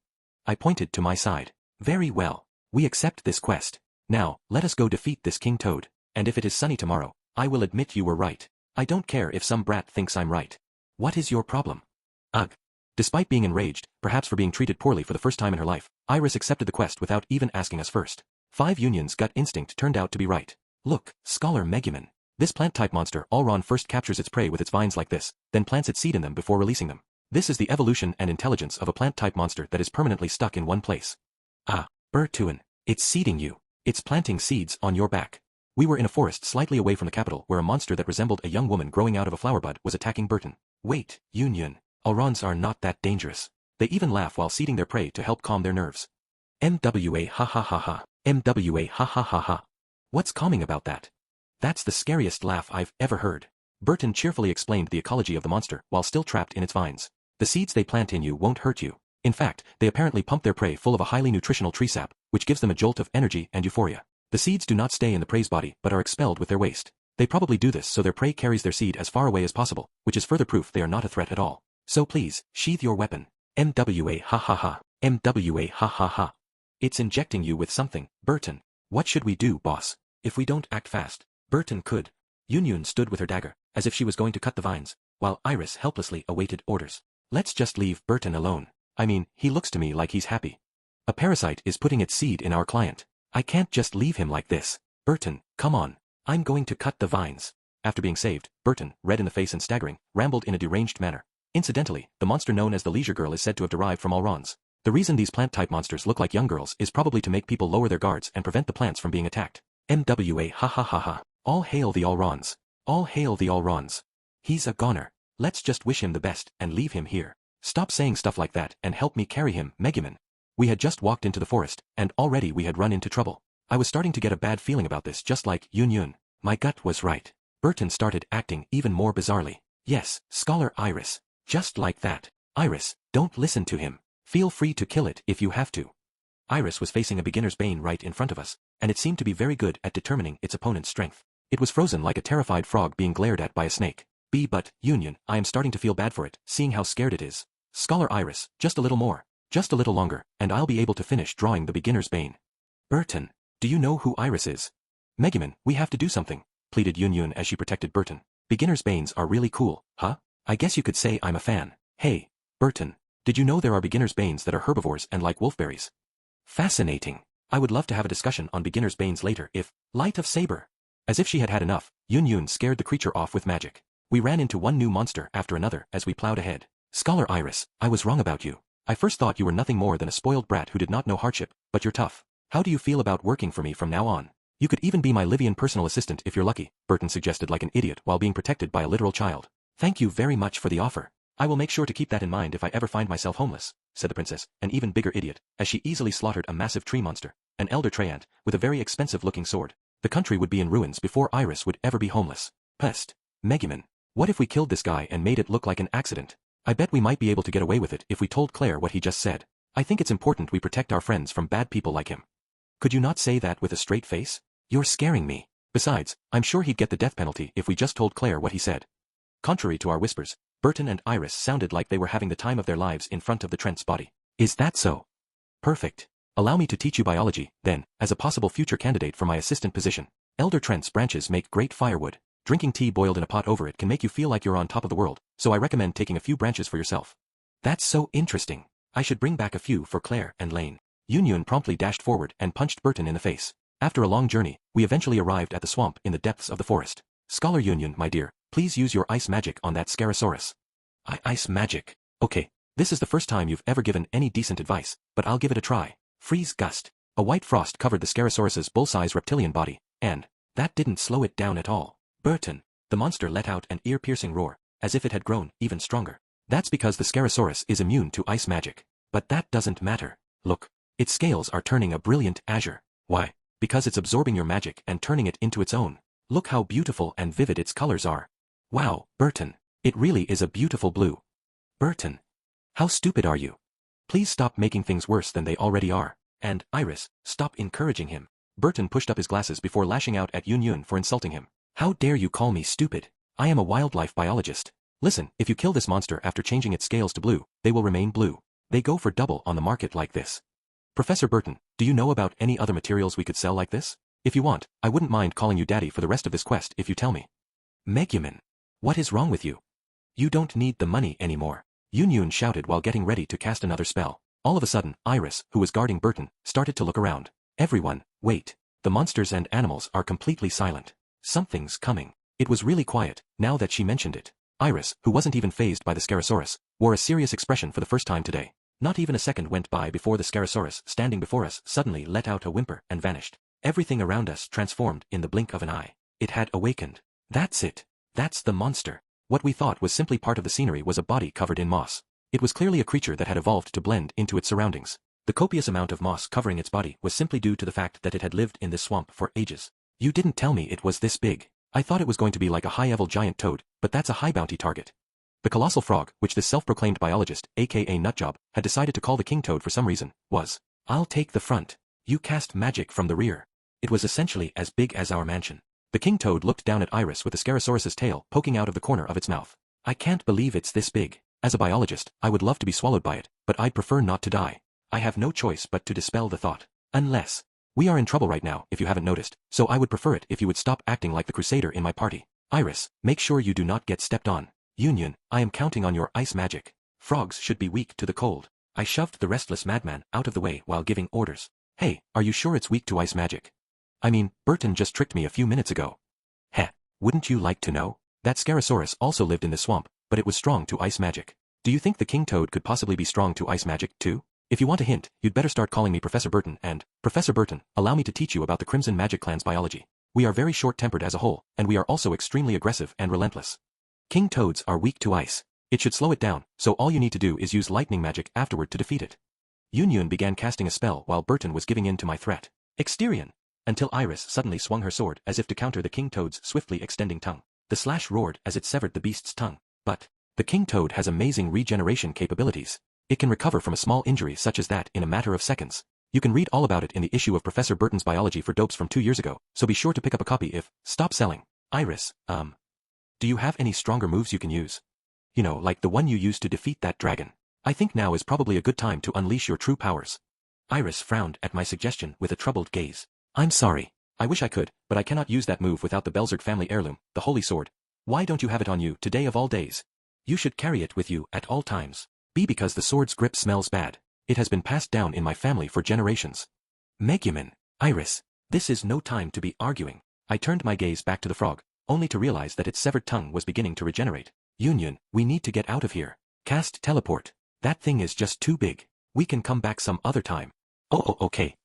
I pointed to my side. Very well. We accept this quest. Now, let us go defeat this King Toad. And if it is sunny tomorrow, I will admit you were right. I don't care if some brat thinks I'm right. What is your problem? Ugh. Despite being enraged, perhaps for being treated poorly for the first time in her life, Iris accepted the quest without even asking us first. 5 Union's gut instinct turned out to be right. Look, Scholar Megumin. This plant-type monster Allron first captures its prey with its vines like this, then plants its seed in them before releasing them. This is the evolution and intelligence of a plant-type monster that is permanently stuck in one place. Ah, Burtuan, it's seeding you. It's planting seeds on your back. We were in a forest slightly away from the capital where a monster that resembled a young woman growing out of a flower bud was attacking Burton. Wait, Union. Allrons are not that dangerous. They even laugh while seeding their prey to help calm their nerves. MWA ha ha ha ha. MWA ha ha ha ha. What's calming about that? That's the scariest laugh I've ever heard. Burton cheerfully explained the ecology of the monster while still trapped in its vines. The seeds they plant in you won't hurt you. In fact, they apparently pump their prey full of a highly nutritional tree sap, which gives them a jolt of energy and euphoria. The seeds do not stay in the prey's body but are expelled with their waste. They probably do this so their prey carries their seed as far away as possible, which is further proof they are not a threat at all. So please, sheath your weapon. MWA ha ha ha. MWA ha ha ha. It's injecting you with something, Burton. What should we do, boss? If we don't act fast, Burton could. Yun stood with her dagger, as if she was going to cut the vines, while Iris helplessly awaited orders. Let's just leave Burton alone. I mean, he looks to me like he's happy. A parasite is putting its seed in our client. I can't just leave him like this. Burton, come on. I'm going to cut the vines. After being saved, Burton, red in the face and staggering, rambled in a deranged manner. Incidentally, the monster known as the Leisure Girl is said to have derived from Allrons. The reason these plant-type monsters look like young girls is probably to make people lower their guards and prevent the plants from being attacked. MWA ha ha ha ha. All hail the Allrons. All hail the Allrons. He's a goner. Let's just wish him the best and leave him here. Stop saying stuff like that and help me carry him, Megumin. We had just walked into the forest, and already we had run into trouble. I was starting to get a bad feeling about this just like Yun. My gut was right. Burton started acting even more bizarrely. Yes, Scholar Iris. Just like that. Iris, don't listen to him. Feel free to kill it if you have to. Iris was facing a beginner's bane right in front of us, and it seemed to be very good at determining its opponent's strength. It was frozen like a terrified frog being glared at by a snake. But, Union, I am starting to feel bad for it, seeing how scared it is. Scholar Iris, just a little more. Just a little longer, and I'll be able to finish drawing the beginner's bane. Burton, do you know who Iris is? Megumin, we have to do something, pleaded Yun as she protected Burton. Beginner's banes are really cool, huh? I guess you could say I'm a fan. Hey, Burton, did you know there are beginner's banes that are herbivores and like wolfberries? Fascinating. I would love to have a discussion on beginner's banes later if, Light of Saber. As if she had had enough, Yun scared the creature off with magic. We ran into one new monster after another as we plowed ahead. Scholar Iris, I was wrong about you. I first thought you were nothing more than a spoiled brat who did not know hardship, but you're tough. How do you feel about working for me from now on? You could even be my Livian personal assistant if you're lucky, Burton suggested like an idiot while being protected by a literal child. Thank you very much for the offer. I will make sure to keep that in mind if I ever find myself homeless, said the princess, an even bigger idiot, as she easily slaughtered a massive tree monster, an elder treant, with a very expensive-looking sword. The country would be in ruins before Iris would ever be homeless. Pest. Megumin. What if we killed this guy and made it look like an accident? I bet we might be able to get away with it if we told Claire what he just said. I think it's important we protect our friends from bad people like him. Could you not say that with a straight face? You're scaring me. Besides, I'm sure he'd get the death penalty if we just told Claire what he said. Contrary to our whispers, Burton and Iris sounded like they were having the time of their lives in front of the Trent's body. Is that so? Perfect. Allow me to teach you biology, then, as a possible future candidate for my assistant position. Elder Trent's branches make great firewood. Drinking tea boiled in a pot over it can make you feel like you're on top of the world, so I recommend taking a few branches for yourself. That's so interesting. I should bring back a few for Claire and Lane. Yun promptly dashed forward and punched Burton in the face. After a long journey, we eventually arrived at the swamp in the depths of the forest. Scholar Yun, my dear, please use your ice magic on that Scarosaurus. Ice magic. Okay, this is the first time you've ever given any decent advice, but I'll give it a try. Freeze gust. A white frost covered the Scarosaurus's bull-size reptilian body, and that didn't slow it down at all. Burton. The monster let out an ear-piercing roar, as if it had grown even stronger. That's because the Scarosaurus is immune to ice magic. But that doesn't matter. Look. Its scales are turning a brilliant azure. Why? Because it's absorbing your magic and turning it into its own. Look how beautiful and vivid its colors are. Wow, Burton. It really is a beautiful blue. Burton. How stupid are you? Please stop making things worse than they already are. And, Iris, stop encouraging him. Burton pushed up his glasses before lashing out at Yun for insulting him. How dare you call me stupid? I am a wildlife biologist. Listen, if you kill this monster after changing its scales to blue, they will remain blue. They go for double on the market like this. Professor Burton, do you know about any other materials we could sell like this? If you want, I wouldn't mind calling you Daddy for the rest of this quest if you tell me. Megumin. What is wrong with you? You don't need the money anymore. Yun shouted while getting ready to cast another spell. All of a sudden, Iris, who was guarding Burton, started to look around. Everyone, wait. The monsters and animals are completely silent. Something's coming. It was really quiet, now that she mentioned it. Iris, who wasn't even fazed by the Scarosaurus, wore a serious expression for the first time today. Not even a second went by before the Scarosaurus standing before us suddenly let out a whimper and vanished. Everything around us transformed in the blink of an eye. It had awakened. That's it. That's the monster. What we thought was simply part of the scenery was a body covered in moss. It was clearly a creature that had evolved to blend into its surroundings. The copious amount of moss covering its body was simply due to the fact that it had lived in this swamp for ages. You didn't tell me it was this big. I thought it was going to be like a high-level giant toad, but that's a high-bounty target. The colossal frog, which this self-proclaimed biologist, aka Nutjob, had decided to call the king toad for some reason, was, I'll take the front. You cast magic from the rear. It was essentially as big as our mansion. The king toad looked down at Iris with the Scarosaurus's tail poking out of the corner of its mouth. I can't believe it's this big. As a biologist, I would love to be swallowed by it, but I'd prefer not to die. I have no choice but to dispel the thought. Unless. We are in trouble right now, if you haven't noticed, so I would prefer it if you would stop acting like the crusader in my party. Iris, make sure you do not get stepped on. Yun, I am counting on your ice magic. Frogs should be weak to the cold. I shoved the restless madman out of the way while giving orders. Hey, are you sure it's weak to ice magic? I mean, Burton just tricked me a few minutes ago. Heh, wouldn't you like to know? That Scarosaurus also lived in this swamp, but it was strong to ice magic. Do you think the king toad could possibly be strong to ice magic, too? If you want a hint, you'd better start calling me Professor Burton and, Professor Burton, allow me to teach you about the Crimson Magic Clan's biology. We are very short-tempered as a whole, and we are also extremely aggressive and relentless. King toads are weak to ice. It should slow it down, so all you need to do is use lightning magic afterward to defeat it. Yun began casting a spell while Burton was giving in to my threat. Exterion! Until Iris suddenly swung her sword as if to counter the king toad's swiftly extending tongue. The slash roared as it severed the beast's tongue. But the king toad has amazing regeneration capabilities. It can recover from a small injury such as that in a matter of seconds. You can read all about it in the issue of Professor Burton's Biology for Dopes from 2 years ago, so be sure to pick up a copy if, stop selling. Iris, do you have any stronger moves you can use? You know, like the one you used to defeat that dragon. I think now is probably a good time to unleash your true powers. Iris frowned at my suggestion with a troubled gaze. I'm sorry. I wish I could, but I cannot use that move without the Belzerg family heirloom, the holy sword. Why don't you have it on you today of all days? You should carry it with you at all times. B because the sword's grip smells bad. It has been passed down in my family for generations. Megumin, Iris, this is no time to be arguing. I turned my gaze back to the frog, only to realize that its severed tongue was beginning to regenerate. Yun, we need to get out of here. Cast teleport. That thing is just too big. We can come back some other time. Oh, okay.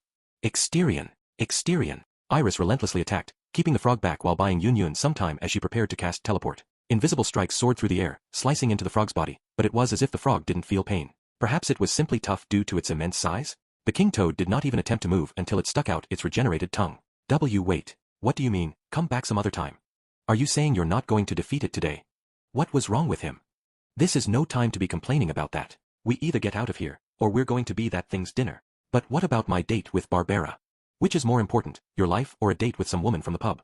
Exterion. Iris relentlessly attacked, keeping the frog back while buying Yun some time as she prepared to cast teleport. Invisible strikes soared through the air, slicing into the frog's body, but it was as if the frog didn't feel pain. Perhaps it was simply tough due to its immense size? The king toad did not even attempt to move until it stuck out its regenerated tongue. Wait. What do you mean, come back some other time? Are you saying you're not going to defeat it today? What was wrong with him? This is no time to be complaining about that. We either get out of here, or we're going to be that thing's dinner. But what about my date with Barbara? Which is more important, your life or a date with some woman from the pub?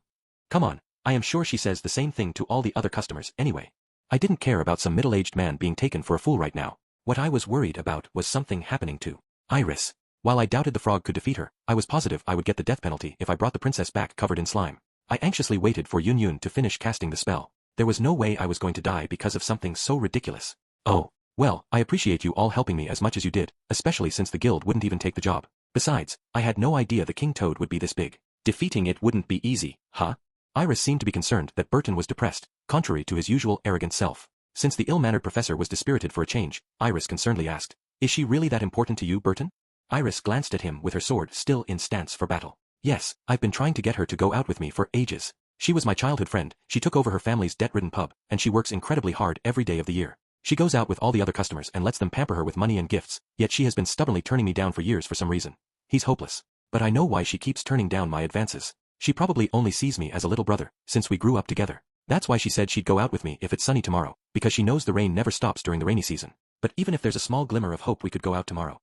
Come on, I am sure she says the same thing to all the other customers anyway. I didn't care about some middle-aged man being taken for a fool right now. What I was worried about was something happening to Iris. While I doubted the frog could defeat her, I was positive I would get the death penalty if I brought the princess back covered in slime. I anxiously waited for Yun Yun to finish casting the spell. There was no way I was going to die because of something so ridiculous. Oh, well, I appreciate you all helping me as much as you did, especially since the guild wouldn't even take the job. Besides, I had no idea the king toad would be this big. Defeating it wouldn't be easy, huh? Iris seemed to be concerned that Burton was depressed, contrary to his usual arrogant self. Since the ill-mannered professor was dispirited for a change, Iris concernedly asked, "Is she really that important to you, Burton?" Iris glanced at him with her sword still in stance for battle. "Yes, I've been trying to get her to go out with me for ages. She was my childhood friend, she took over her family's debt-ridden pub, and she works incredibly hard every day of the year. She goes out with all the other customers and lets them pamper her with money and gifts, yet she has been stubbornly turning me down for years for some reason. He's hopeless. But I know why she keeps turning down my advances. She probably only sees me as a little brother, since we grew up together. That's why she said she'd go out with me if it's sunny tomorrow, because she knows the rain never stops during the rainy season. But even if there's a small glimmer of hope we could go out tomorrow,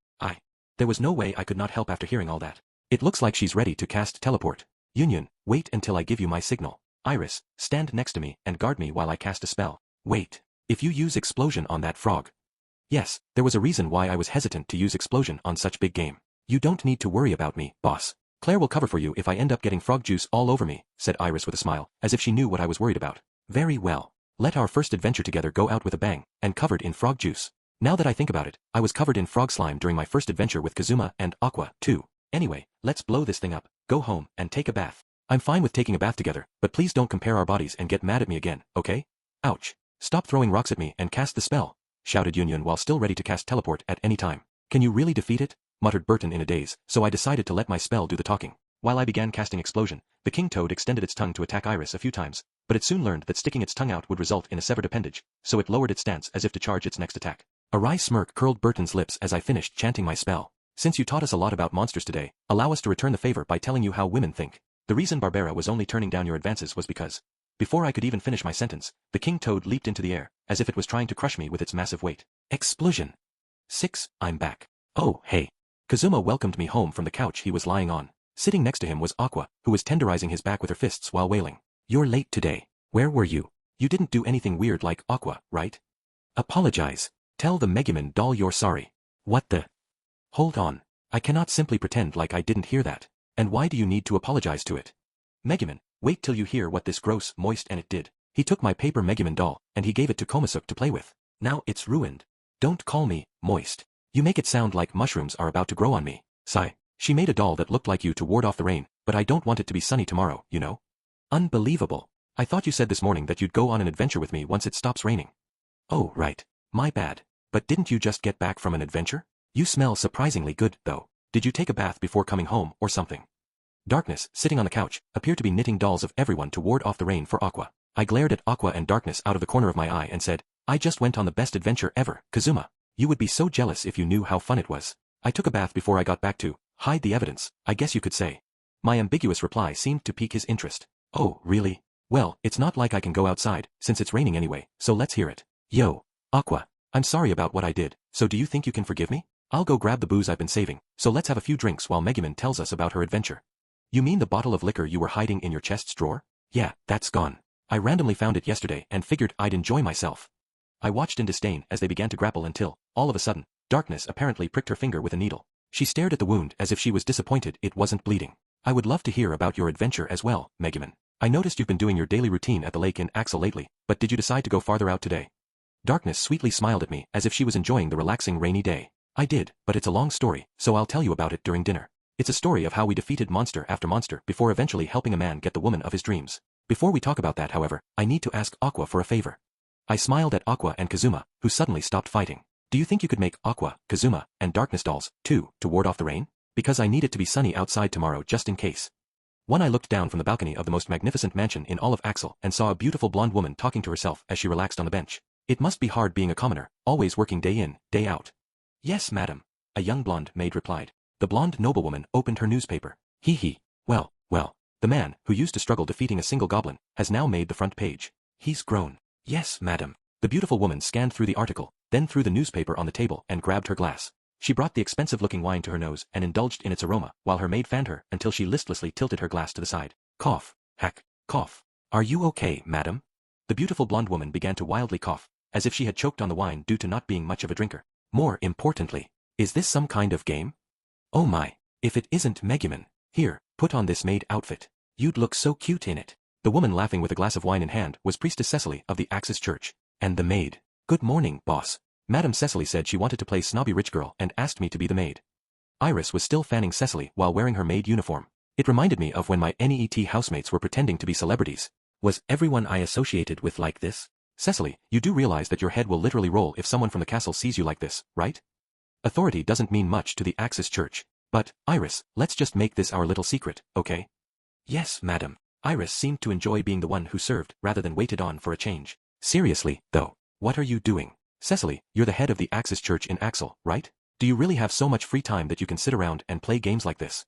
There was no way I could not help after hearing all that. It looks like she's ready to cast teleport. Yun Yun, wait until I give you my signal. Iris, stand next to me and guard me while I cast a spell. Wait, if you use explosion on that frog. Yes, there was a reason why I was hesitant to use explosion on such big game. You don't need to worry about me, boss. Claire will cover for you if I end up getting frog juice all over me, said Iris with a smile, as if she knew what I was worried about. Very well. Let our first adventure together go out with a bang, and covered in frog juice. Now that I think about it, I was covered in frog slime during my first adventure with Kazuma and Aqua, too. Anyway, let's blow this thing up, go home, and take a bath. I'm fine with taking a bath together, but please don't compare our bodies and get mad at me again, okay? Ouch. Stop throwing rocks at me and cast the spell, shouted Yun Yun while still ready to cast teleport at any time. Can you really defeat it? Muttered Burton in a daze, so I decided to let my spell do the talking. While I began casting explosion, the king toad extended its tongue to attack Iris a few times, but it soon learned that sticking its tongue out would result in a severed appendage, so it lowered its stance as if to charge its next attack. A wry smirk curled Burton's lips as I finished chanting my spell. Since you taught us a lot about monsters today, allow us to return the favor by telling you how women think. The reason Barbara was only turning down your advances was because, before I could even finish my sentence, the king toad leaped into the air, as if it was trying to crush me with its massive weight. Explosion. 6. I'm back. Oh, hey. Kazuma welcomed me home from the couch he was lying on. Sitting next to him was Aqua, who was tenderizing his back with her fists while wailing. You're late today. Where were you? You didn't do anything weird like Aqua, right? Apologize. Tell the Megumin doll you're sorry. What the? Hold on. I cannot simply pretend like I didn't hear that. And why do you need to apologize to it? Megumin, wait till you hear what this gross moist and it did. He took my paper Megumin doll, and he gave it to KonoSuba to play with. Now it's ruined. Don't call me moist. You make it sound like mushrooms are about to grow on me. Sigh. She made a doll that looked like you to ward off the rain, but I don't want it to be sunny tomorrow, you know? Unbelievable. I thought you said this morning that you'd go on an adventure with me once it stops raining. Oh, right. My bad. But didn't you just get back from an adventure? You smell surprisingly good, though. Did you take a bath before coming home or something? Darkness, sitting on the couch, appeared to be knitting dolls of everyone to ward off the rain for Aqua. I glared at Aqua and Darkness out of the corner of my eye and said, I just went on the best adventure ever, Kazuma. You would be so jealous if you knew how fun it was. I took a bath before I got back to hide the evidence, I guess you could say. My ambiguous reply seemed to pique his interest. Oh, really? Well, it's not like I can go outside, since it's raining anyway, so let's hear it. Yo, Aqua. I'm sorry about what I did, so do you think you can forgive me? I'll go grab the booze I've been saving, so let's have a few drinks while Megumin tells us about her adventure. You mean the bottle of liquor you were hiding in your chest's drawer? Yeah, that's gone. I randomly found it yesterday and figured I'd enjoy myself. I watched in disdain as they began to grapple until, all of a sudden, Darkness apparently pricked her finger with a needle. She stared at the wound as if she was disappointed it wasn't bleeding. I would love to hear about your adventure as well, Megumin. I noticed you've been doing your daily routine at the lake in Axel lately, but did you decide to go farther out today? Darkness sweetly smiled at me as if she was enjoying the relaxing rainy day. I did, but it's a long story, so I'll tell you about it during dinner. It's a story of how we defeated monster after monster before eventually helping a man get the woman of his dreams. Before we talk about that, however, I need to ask Aqua for a favor. I smiled at Aqua and Kazuma, who suddenly stopped fighting. Do you think you could make Aqua, Kazuma, and Darkness dolls, too, to ward off the rain? Because I need it to be sunny outside tomorrow just in case. One I looked down from the balcony of the most magnificent mansion in all of Axel and saw a beautiful blonde woman talking to herself as she relaxed on the bench. It must be hard being a commoner, always working day in, day out. Yes, madam, a young blonde maid replied. The blonde noblewoman opened her newspaper. Hee hee. Well, well, the man, who used to struggle defeating a single goblin, has now made the front page. He's grown. Yes, madam. The beautiful woman scanned through the article, then threw the newspaper on the table and grabbed her glass. She brought the expensive-looking wine to her nose and indulged in its aroma, while her maid fanned her until she listlessly tilted her glass to the side. Cough. Hack. Cough. Are you okay, madam? The beautiful blonde woman began to wildly cough, as if she had choked on the wine due to not being much of a drinker. More importantly, is this some kind of game? Oh my, if it isn't Megumin. Here, put on this maid outfit. You'd look so cute in it. The woman laughing with a glass of wine in hand was Priestess Cecily of the Axis Church. And the maid. Good morning, boss. Madam Cecily said she wanted to play snobby rich girl and asked me to be the maid. Iris was still fanning Cecily while wearing her maid uniform. It reminded me of when my NEET housemates were pretending to be celebrities. Was everyone I associated with like this? Cecily, you do realize that your head will literally roll if someone from the castle sees you like this, right? Authority doesn't mean much to the Axis Church. But, Iris, let's just make this our little secret, okay? Yes, madam. Iris seemed to enjoy being the one who served rather than waited on for a change. Seriously, though, what are you doing? Cecily, you're the head of the Axis Church in Axel, right? Do you really have so much free time that you can sit around and play games like this?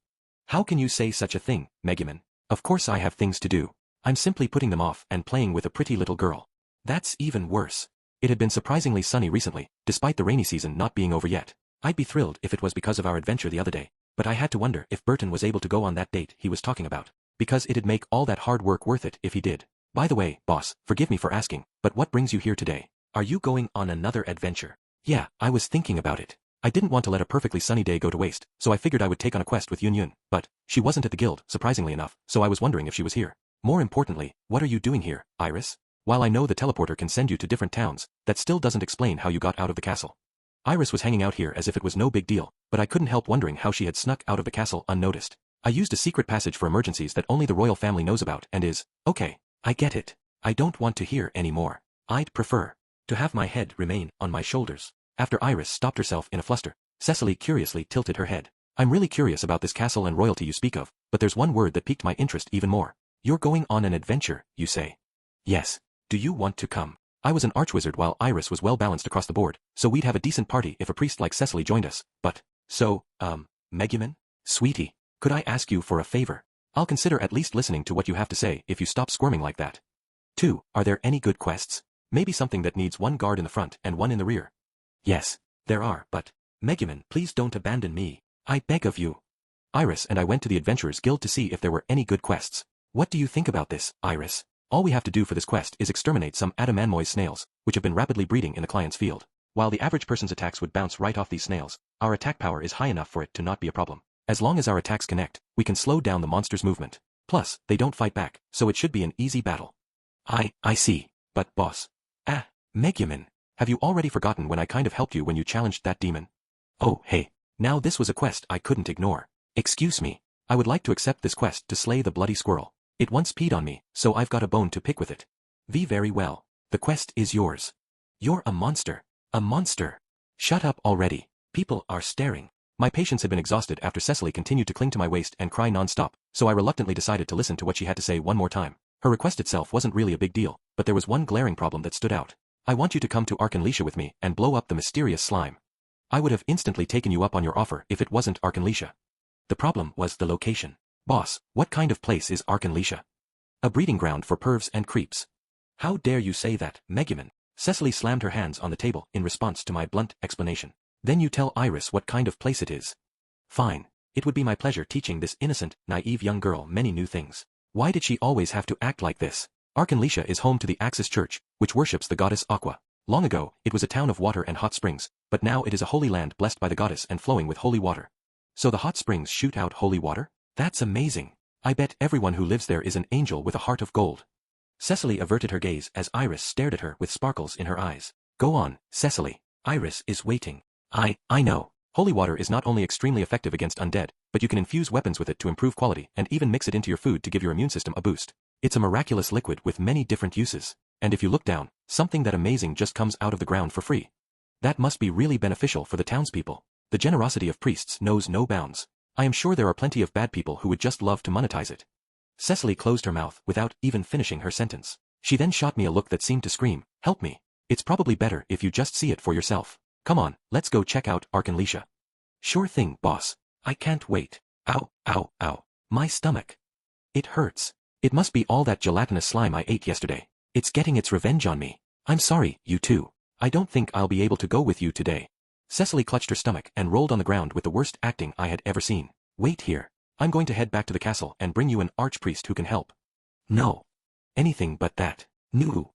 How can you say such a thing, Megumin? Of course I have things to do. I'm simply putting them off and playing with a pretty little girl. That's even worse. It had been surprisingly sunny recently, despite the rainy season not being over yet. I'd be thrilled if it was because of our adventure the other day, but I had to wonder if Burton was able to go on that date he was talking about, because it'd make all that hard work worth it if he did. By the way, boss, forgive me for asking, but what brings you here today? Are you going on another adventure? Yeah, I was thinking about it. I didn't want to let a perfectly sunny day go to waste, so I figured I would take on a quest with Yun Yun, but she wasn't at the guild, surprisingly enough, so I was wondering if she was here. More importantly, what are you doing here, Iris? While I know the teleporter can send you to different towns, that still doesn't explain how you got out of the castle. Iris was hanging out here as if it was no big deal, but I couldn't help wondering how she had snuck out of the castle unnoticed. I used a secret passage for emergencies that only the royal family knows about and is, okay, I get it. I don't want to hear any more. I'd prefer to have my head remain on my shoulders. After Iris stopped herself in a fluster, Cecily curiously tilted her head. I'm really curious about this castle and royalty you speak of, but there's one word that piqued my interest even more. You're going on an adventure, you say? Yes. Do you want to come? I was an archwizard while Iris was well balanced across the board, so we'd have a decent party if a priest like Cecily joined us, but, Megumin? Sweetie, could I ask you for a favor? I'll consider at least listening to what you have to say if you stop squirming like that. 2. Are there any good quests? Maybe something that needs one guard in the front and one in the rear. Yes, there are, but, Megumin, please don't abandon me. I beg of you. Iris and I went to the Adventurers Guild to see if there were any good quests. What do you think about this, Iris? All we have to do for this quest is exterminate some Adamanmoise snails, which have been rapidly breeding in the client's field. While the average person's attacks would bounce right off these snails, our attack power is high enough for it to not be a problem. As long as our attacks connect, we can slow down the monster's movement. Plus, they don't fight back, so it should be an easy battle. I see. But boss. Megumin, have you already forgotten when I kind of helped you when you challenged that demon? Oh, hey. Now this was a quest I couldn't ignore. Excuse me. I would like to accept this quest to slay the bloody squirrel. It once peed on me, so I've got a bone to pick with it. Very well. The quest is yours. You're a monster. A monster. Shut up already. People are staring. My patience had been exhausted after Cecily continued to cling to my waist and cry non-stop, so I reluctantly decided to listen to what she had to say one more time. Her request itself wasn't really a big deal, but there was one glaring problem that stood out. I want you to come to Arkanlisha with me and blow up the mysterious slime. I would have instantly taken you up on your offer if it wasn't Arkanlisha. The problem was the location. Boss, what kind of place is Arkanlisha? A breeding ground for pervs and creeps. How dare you say that, Megumin? Cecily slammed her hands on the table in response to my blunt explanation. Then you tell Iris what kind of place it is. Fine. It would be my pleasure teaching this innocent, naive young girl many new things. Why did she always have to act like this? Arkanlisha is home to the Axis Church, which worships the goddess Aqua. Long ago, it was a town of water and hot springs, but now it is a holy land blessed by the goddess and flowing with holy water. So the hot springs shoot out holy water? That's amazing. I bet everyone who lives there is an angel with a heart of gold. Cecily averted her gaze as Iris stared at her with sparkles in her eyes. Go on, Cecily. Iris is waiting. I know. Holy water is not only extremely effective against undead, but you can infuse weapons with it to improve quality and even mix it into your food to give your immune system a boost. It's a miraculous liquid with many different uses. And if you look down, something that amazing just comes out of the ground for free. That must be really beneficial for the townspeople. The generosity of priests knows no bounds. I am sure there are plenty of bad people who would just love to monetize it. Cecily closed her mouth without even finishing her sentence. She then shot me a look that seemed to scream, help me. It's probably better if you just see it for yourself. Come on, let's go check out Arkanlisha. Sure thing, boss. I can't wait. Ow, ow, ow. My stomach. It hurts. It must be all that gelatinous slime I ate yesterday. It's getting its revenge on me. I'm sorry, you two. I don't think I'll be able to go with you today. Cecily clutched her stomach and rolled on the ground with the worst acting I had ever seen. Wait here. I'm going to head back to the castle and bring you an archpriest who can help. No. Anything but that. No.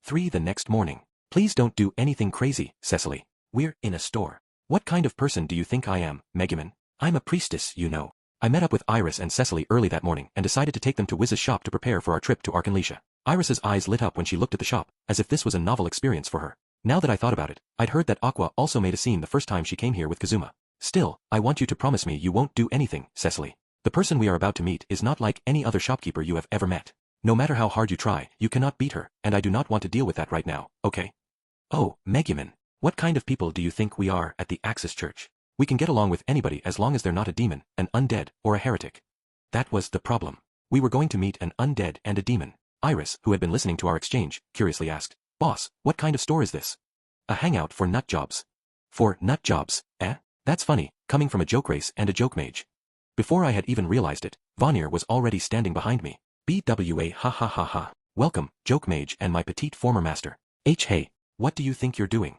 3 the next morning. Please don't do anything crazy, Cecily. We're in a store. What kind of person do you think I am, Megumin? I'm a priestess, you know. I met up with Iris and Cecily early that morning and decided to take them to Wiz's shop to prepare for our trip to Arkanlisha. Iris's eyes lit up when she looked at the shop, as if this was a novel experience for her. Now that I thought about it, I'd heard that Aqua also made a scene the first time she came here with Kazuma. Still, I want you to promise me you won't do anything, Cecily. The person we are about to meet is not like any other shopkeeper you have ever met. No matter how hard you try, you cannot beat her, and I do not want to deal with that right now, okay? Oh, Megumin. What kind of people do you think we are at the Axis Church? We can get along with anybody as long as they're not a demon, an undead, or a heretic. That was the problem. We were going to meet an undead and a demon. Iris, who had been listening to our exchange, curiously asked, Boss, what kind of store is this? A hangout for nut jobs. For nut jobs, eh? That's funny, coming from a joke race and a joke mage. Before I had even realized it, Vanir was already standing behind me. BWA ha ha ha ha. Welcome, joke mage and my petite former master. Hey, what do you think you're doing?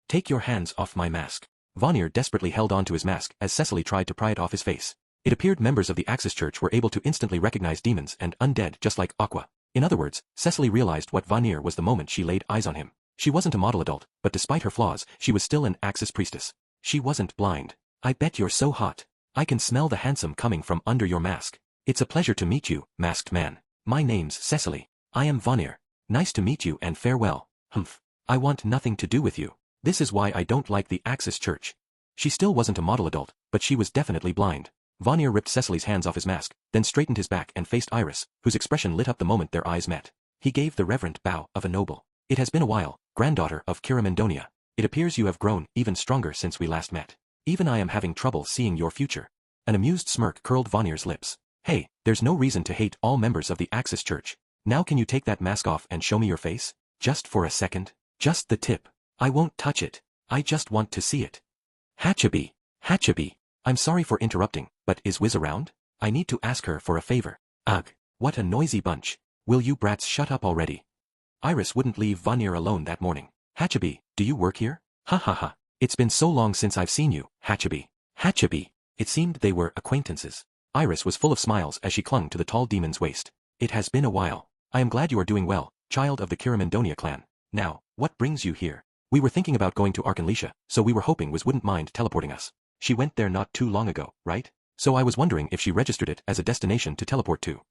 Take your hands off my mask. Vanir desperately held on to his mask as Cecily tried to pry it off his face. It appeared members of the Axis Church were able to instantly recognize demons and undead just like Aqua. In other words, Cecily realized what Vanir was the moment she laid eyes on him. She wasn't a model adult, but despite her flaws, she was still an Axis priestess. She wasn't blind. I bet you're so hot. I can smell the handsome coming from under your mask. It's a pleasure to meet you, masked man. My name's Cecily. I am Vanir. Nice to meet you and farewell. Humph. I want nothing to do with you. This is why I don't like the Axis Church. She still wasn't a model adult, but she was definitely blind. Vanir ripped Cecily's hands off his mask, then straightened his back and faced Iris, whose expression lit up the moment their eyes met. He gave the reverent bow of a noble. It has been a while, granddaughter of Kira Mendonia. It appears you have grown even stronger since we last met. Even I am having trouble seeing your future. An amused smirk curled Vanir's lips. Hey, there's no reason to hate all members of the Axis Church. Now can you take that mask off and show me your face? Just for a second? Just the tip. I won't touch it. I just want to see it. Hatchaby. I'm sorry for interrupting, but is Wiz around? I need to ask her for a favor. Ugh, what a noisy bunch. Will you brats shut up already? Iris wouldn't leave Vanir alone that morning. Hatchaby, do you work here? Ha ha ha. It's been so long since I've seen you, Hatchaby. It seemed they were acquaintances. Iris was full of smiles as she clung to the tall demon's waist. It has been a while. I am glad you are doing well, child of the Kira Mendonia clan. Now, what brings you here? We were thinking about going to Arkanlisha, so we were hoping Wiz wouldn't mind teleporting us. She went there not too long ago, right? So I was wondering if she registered it as a destination to teleport to.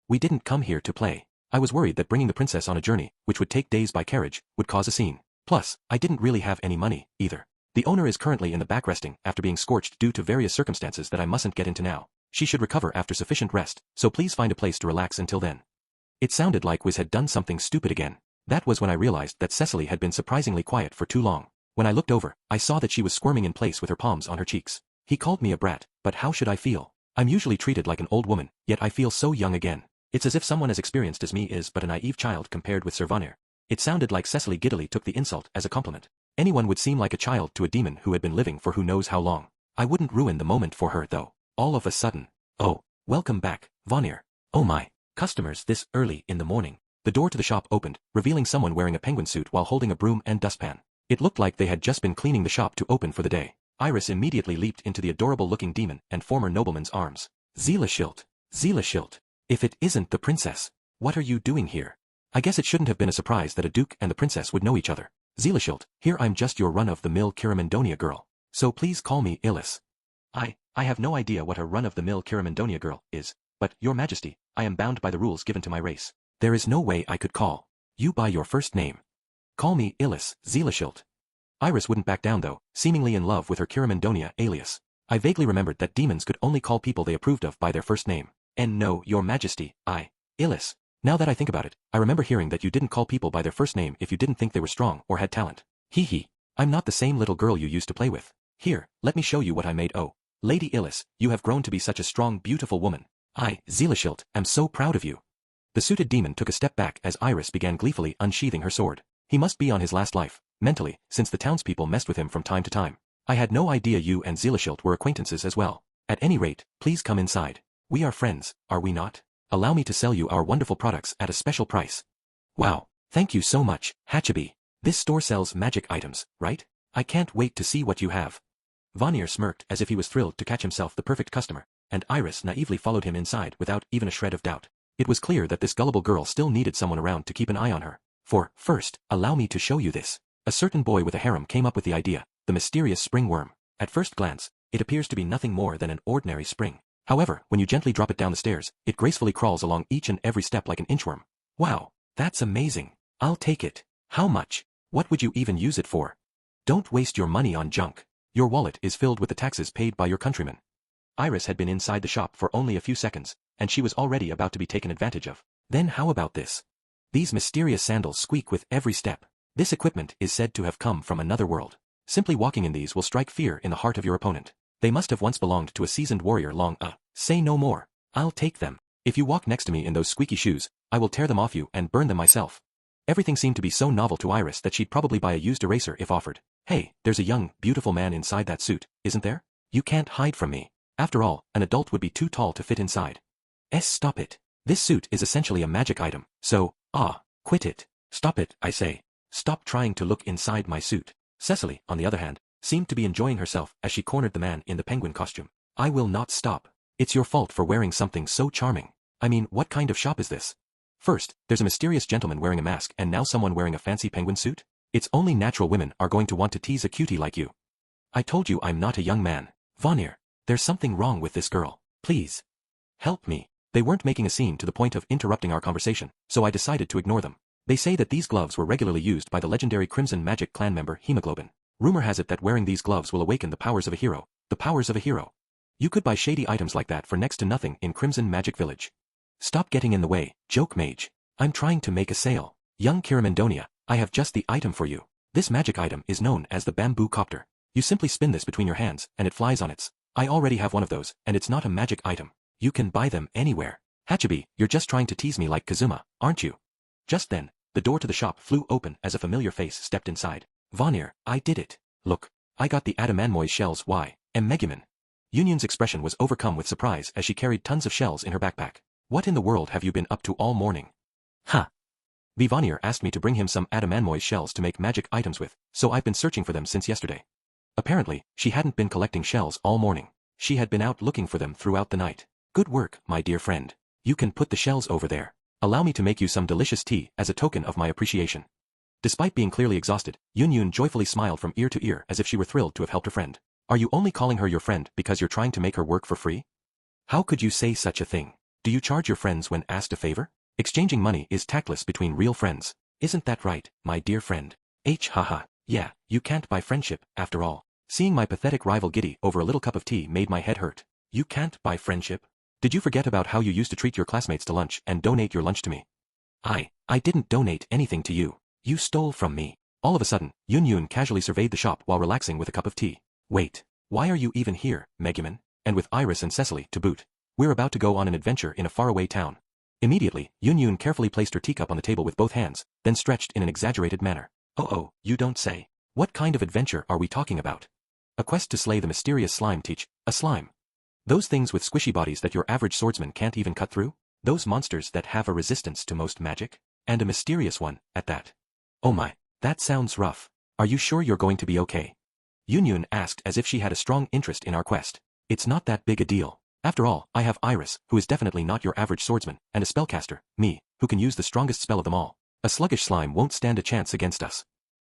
We didn't come here to play. I was worried that bringing the princess on a journey, which would take days by carriage, would cause a scene. Plus, I didn't really have any money, either. The owner is currently in the back resting after being scorched due to various circumstances that I mustn't get into now. She should recover after sufficient rest, so please find a place to relax until then. It sounded like Wiz had done something stupid again. That was when I realized that Cecily had been surprisingly quiet for too long. When I looked over, I saw that she was squirming in place with her palms on her cheeks. He called me a brat, but how should I feel? I'm usually treated like an old woman, yet I feel so young again. It's as if someone as experienced as me is but a naive child compared with Sir Vanir. It sounded like Cecily giddily took the insult as a compliment. Anyone would seem like a child to a demon who had been living for who knows how long. I wouldn't ruin the moment for her though. All of a sudden. Oh, welcome back, Vanir. Oh my. Customers this early in the morning. The door to the shop opened, revealing someone wearing a penguin suit while holding a broom and dustpan. It looked like they had just been cleaning the shop to open for the day. Iris immediately leaped into the adorable-looking demon and former nobleman's arms. Zelashilt. If it isn't the princess, what are you doing here? I guess it shouldn't have been a surprise that a duke and the princess would know each other. Zelashilt, here I'm just your run-of-the-mill Kira Mendonia girl. So please call me Illis. I have no idea what a run-of-the-mill Kira Mendonia girl is, but, your majesty, I am bound by the rules given to my race. There is no way I could call you by your first name. Call me Illis, Zelashilt. Iris wouldn't back down though, seemingly in love with her Kira Mendonia alias. I vaguely remembered that demons could only call people they approved of by their first name. And no, your majesty, Illis. Now that I think about it, I remember hearing that you didn't call people by their first name if you didn't think they were strong or had talent. Hee hee. I'm not the same little girl you used to play with. Here, let me show you what I made. Oh, Lady Illis, you have grown to be such a strong, beautiful woman. I, Zelashilt, am so proud of you. The suited demon took a step back as Iris began gleefully unsheathing her sword. He must be on his last life, mentally, since the townspeople messed with him from time to time. I had no idea you and Zelashilt were acquaintances as well. At any rate, please come inside. We are friends, are we not? Allow me to sell you our wonderful products at a special price. Wow, thank you so much, Hachibi. This store sells magic items, right? I can't wait to see what you have. Vanir smirked as if he was thrilled to catch himself the perfect customer, and Iris naively followed him inside without even a shred of doubt. It was clear that this gullible girl still needed someone around to keep an eye on her. For, first, allow me to show you this. A certain boy with a harem came up with the idea, the mysterious spring worm. At first glance, it appears to be nothing more than an ordinary spring. However, when you gently drop it down the stairs, it gracefully crawls along each and every step like an inchworm. Wow, that's amazing. I'll take it. How much? What would you even use it for? Don't waste your money on junk. Your wallet is filled with the taxes paid by your countrymen. Iris had been inside the shop for only a few seconds, and she was already about to be taken advantage of. Then how about this? These mysterious sandals squeak with every step. This equipment is said to have come from another world. Simply walking in these will strike fear in the heart of your opponent. They must have once belonged to a seasoned warrior long say no more. I'll take them. If you walk next to me in those squeaky shoes, I will tear them off you and burn them myself. Everything seemed to be so novel to Iris that she'd probably buy a used eraser if offered. Hey, there's a young, beautiful man inside that suit, isn't there? You can't hide from me. After all, an adult would be too tall to fit inside. Stop it. This suit is essentially a magic item, so, quit it. Stop it, I say. Stop trying to look inside my suit. Cecily, on the other hand, seemed to be enjoying herself as she cornered the man in the penguin costume. I will not stop. It's your fault for wearing something so charming. I mean, what kind of shop is this? First, there's a mysterious gentleman wearing a mask and now someone wearing a fancy penguin suit? It's only natural women are going to want to tease a cutie like you. I told you I'm not a young man. Vanir, there's something wrong with this girl. Please. Help me. They weren't making a scene to the point of interrupting our conversation, so I decided to ignore them. They say that these gloves were regularly used by the legendary Crimson Magic clan member Hemoglobin. Rumor has it that wearing these gloves will awaken the powers of a hero. The powers of a hero. You could buy shady items like that for next to nothing in Crimson Magic Village. Stop getting in the way, joke mage. I'm trying to make a sale. Young Kirimandonia, I have just the item for you. This magic item is known as the bamboo copter. You simply spin this between your hands, and it flies on its. I already have one of those, and it's not a magic item. You can buy them anywhere. Hachibi, you're just trying to tease me like Kazuma, aren't you? Just then, the door to the shop flew open as a familiar face stepped inside. Vanir, I did it. Look, I got the Adamanmoy shells. Why, Megumin. Union's expression was overcome with surprise as she carried tons of shells in her backpack. What in the world have you been up to all morning? Ha! Vanir asked me to bring him some Adamanmoy shells to make magic items with, so I've been searching for them since yesterday. Apparently, she hadn't been collecting shells all morning. She had been out looking for them throughout the night. Good work, my dear friend. You can put the shells over there. Allow me to make you some delicious tea as a token of my appreciation. Despite being clearly exhausted, Yun joyfully smiled from ear to ear as if she were thrilled to have helped her friend. Are you only calling her your friend because you're trying to make her work for free? How could you say such a thing? Do you charge your friends when asked a favor? Exchanging money is tactless between real friends. Isn't that right, my dear friend? Haha, yeah, you can't buy friendship, after all. Seeing my pathetic rival giddy over a little cup of tea made my head hurt. You can't buy friendship? Did you forget about how you used to treat your classmates to lunch and donate your lunch to me? I didn't donate anything to you. You stole from me. All of a sudden, Yun casually surveyed the shop while relaxing with a cup of tea. Wait, why are you even here, Megumin? And with Iris and Cecily to boot. We're about to go on an adventure in a faraway town. Immediately, Yun carefully placed her teacup on the table with both hands, then stretched in an exaggerated manner. Oh, you don't say. What kind of adventure are we talking about? A quest to slay the mysterious slime teach, a slime. Those things with squishy bodies that your average swordsman can't even cut through? Those monsters that have a resistance to most magic? And a mysterious one, at that. Oh my, that sounds rough. Are you sure you're going to be okay? Yun asked as if she had a strong interest in our quest. It's not that big a deal. After all, I have Iris, who is definitely not your average swordsman, and a spellcaster, me, who can use the strongest spell of them all. A sluggish slime won't stand a chance against us.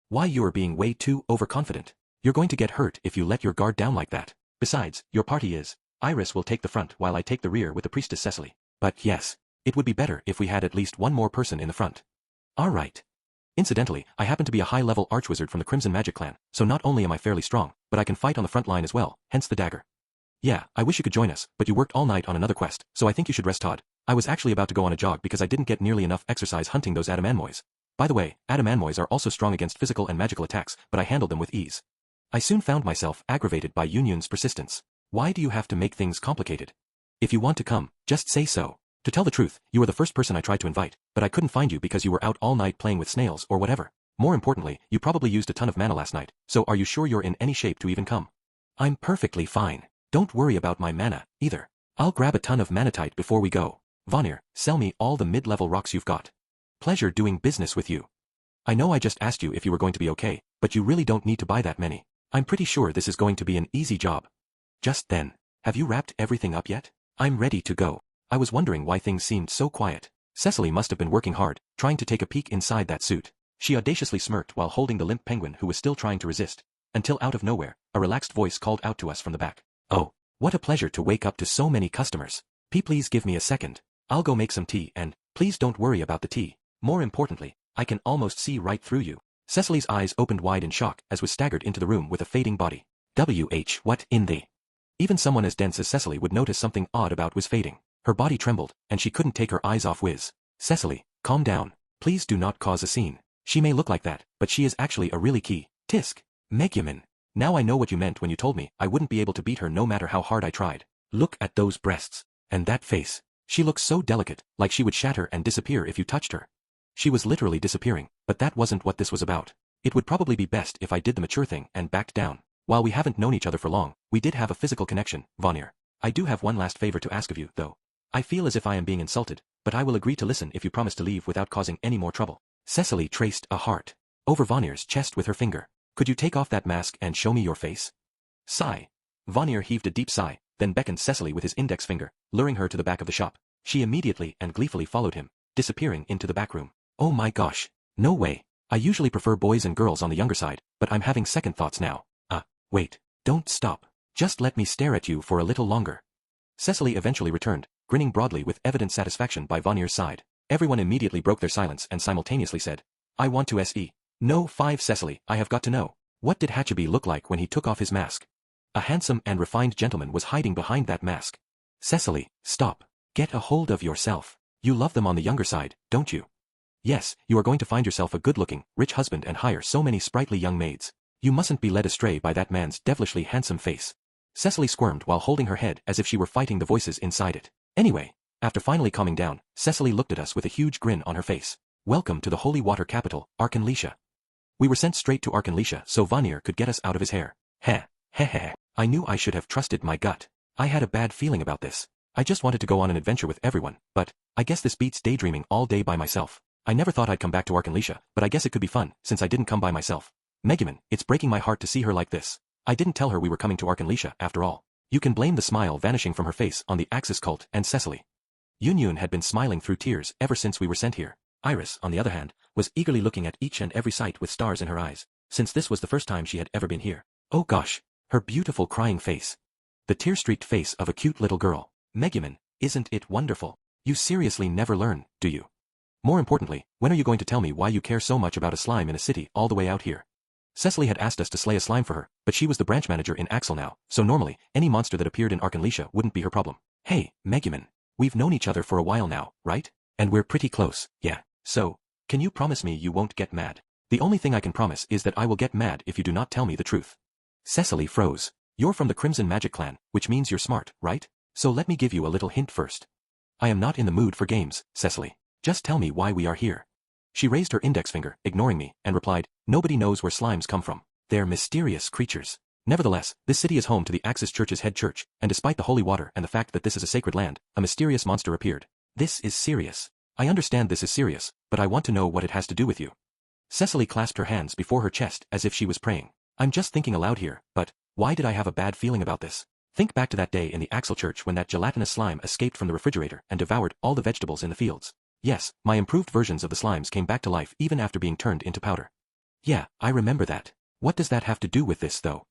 Why, you are being way too overconfident. You're going to get hurt if you let your guard down like that. Besides, your party is. Iris will take the front while I take the rear with the priestess Cecily. But yes, it would be better if we had at least one more person in the front. Alright. Incidentally, I happen to be a high-level archwizard from the Crimson Magic clan, so not only am I fairly strong, but I can fight on the front line as well, hence the dagger. Yeah, I wish you could join us, but you worked all night on another quest, so I think you should rest, Todd. I was actually about to go on a jog because I didn't get nearly enough exercise hunting those Adamanmoys. By the way, Adamanmoys are also strong against physical and magical attacks, but I handled them with ease. I soon found myself aggravated by Yun's persistence. Why do you have to make things complicated? If you want to come, just say so. To tell the truth, you were the first person I tried to invite, but I couldn't find you because you were out all night playing with snails or whatever. More importantly, you probably used a ton of mana last night, so are you sure you're in any shape to even come? I'm perfectly fine. Don't worry about my mana, either. I'll grab a ton of manatite before we go. Vanir, sell me all the mid-level rocks you've got. Pleasure doing business with you. I know I just asked you if you were going to be okay, but you really don't need to buy that many. I'm pretty sure this is going to be an easy job. Just then. Have you wrapped everything up yet? I'm ready to go. I was wondering why things seemed so quiet. Cecily must have been working hard, trying to take a peek inside that suit. She audaciously smirked while holding the limp penguin who was still trying to resist, until out of nowhere, a relaxed voice called out to us from the back. Oh, what a pleasure to wake up to so many customers. Please give me a second. I'll go make some tea and, please don't worry about the tea. More importantly, I can almost see right through you. Cecily's eyes opened wide in shock as was staggered into the room with a fading body. What in the... Even someone as dense as Cecily would notice something odd about Wiz fading. Her body trembled, and she couldn't take her eyes off Wiz. Cecily, calm down. Please do not cause a scene. She may look like that, but she is actually a really key. Tisk. Megumin. Now I know what you meant when you told me I wouldn't be able to beat her no matter how hard I tried. Look at those breasts. And that face. She looks so delicate, like she would shatter and disappear if you touched her. She was literally disappearing, but that wasn't what this was about. It would probably be best if I did the mature thing and backed down. While we haven't known each other for long, we did have a physical connection, Vanir. I do have one last favor to ask of you, though. I feel as if I am being insulted, but I will agree to listen if you promise to leave without causing any more trouble. Cecily traced a heart over Vanir's chest with her finger. Could you take off that mask and show me your face? Sigh. Vanir heaved a deep sigh, then beckoned Cecily with his index finger, luring her to the back of the shop. She immediately and gleefully followed him, disappearing into the back room. Oh my gosh. No way. I usually prefer boys and girls on the younger side, but I'm having second thoughts now. Wait. Don't stop. Just let me stare at you for a little longer. Cecily eventually returned, grinning broadly with evident satisfaction by Vanir's side. Everyone immediately broke their silence and simultaneously said, I want to se. No, 5 Cecily, I have got to know. What did Hachibi look like when he took off his mask? A handsome and refined gentleman was hiding behind that mask. Cecily, stop. Get a hold of yourself. You love them on the younger side, don't you? Yes, you are going to find yourself a good-looking, rich husband and hire so many sprightly young maids. You mustn't be led astray by that man's devilishly handsome face. Cecily squirmed while holding her head as if she were fighting the voices inside it. Anyway, after finally calming down, Cecily looked at us with a huge grin on her face. Welcome to the holy water capital, Arkanlisha. We were sent straight to Arkanlisha so Vanir could get us out of his hair. Heh. I knew I should have trusted my gut. I had a bad feeling about this. I just wanted to go on an adventure with everyone, but I guess this beats daydreaming all day by myself. I never thought I'd come back to Arkanlisha, but I guess it could be fun, since I didn't come by myself. Megumin, it's breaking my heart to see her like this. I didn't tell her we were coming to Arkanlisha after all. You can blame the smile vanishing from her face on the Axis cult and Cecily. Yunyun had been smiling through tears ever since we were sent here. Iris, on the other hand, was eagerly looking at each and every sight with stars in her eyes, since this was the first time she had ever been here. Oh gosh, her beautiful crying face. The tear-streaked face of a cute little girl. Megumin, isn't it wonderful? You seriously never learn, do you? More importantly, when are you going to tell me why you care so much about a slime in a city all the way out here? Cecily had asked us to slay a slime for her, but she was the branch manager in Axel now, so normally, any monster that appeared in Arkanlisha wouldn't be her problem. Hey, Megumin, we've known each other for a while now, right? And we're pretty close, yeah. So, can you promise me you won't get mad? The only thing I can promise is that I will get mad if you do not tell me the truth. Cecily froze. You're from the Crimson Magic Clan, which means you're smart, right? So let me give you a little hint first. I am not in the mood for games, Cecily. Just tell me why we are here. She raised her index finger, ignoring me, and replied, nobody knows where slimes come from. They're mysterious creatures. Nevertheless, this city is home to the Axis Church's head church, and despite the holy water and the fact that this is a sacred land, a mysterious monster appeared. This is serious. I understand this is serious, but I want to know what it has to do with you. Cecily clasped her hands before her chest as if she was praying. I'm just thinking aloud here, but why did I have a bad feeling about this? Think back to that day in the Axel Church when that gelatinous slime escaped from the refrigerator and devoured all the vegetables in the fields. Yes, my improved versions of the slimes came back to life even after being turned into powder. Yeah, I remember that. What does that have to do with this, though?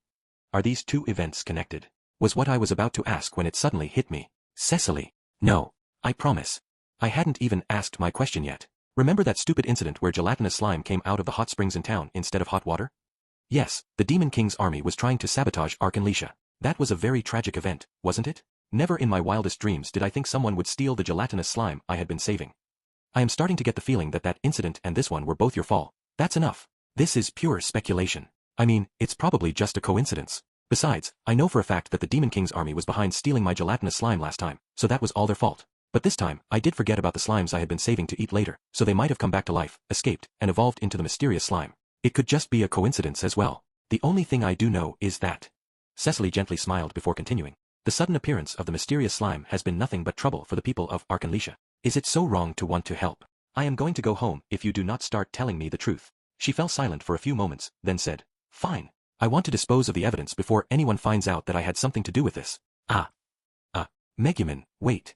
Are these two events connected? Was what I was about to ask when it suddenly hit me. Cecily. No. I promise. I hadn't even asked my question yet. Remember that stupid incident where gelatinous slime came out of the hot springs in town instead of hot water? Yes, the Demon King's army was trying to sabotage Arkanlisha. That was a very tragic event, wasn't it? Never in my wildest dreams did I think someone would steal the gelatinous slime I had been saving. I am starting to get the feeling that that incident and this one were both your fault. That's enough. This is pure speculation. I mean, it's probably just a coincidence. Besides, I know for a fact that the Demon King's army was behind stealing my gelatinous slime last time, so that was all their fault. But this time, I did forget about the slimes I had been saving to eat later, so they might have come back to life, escaped, and evolved into the mysterious slime. It could just be a coincidence as well. The only thing I do know is that. Cecily gently smiled before continuing. The sudden appearance of the mysterious slime has been nothing but trouble for the people of Arkanlisha. Is it so wrong to want to help? I am going to go home if you do not start telling me the truth. She fell silent for a few moments, then said, Fine. I want to dispose of the evidence before anyone finds out that I had something to do with this. Megumin, wait.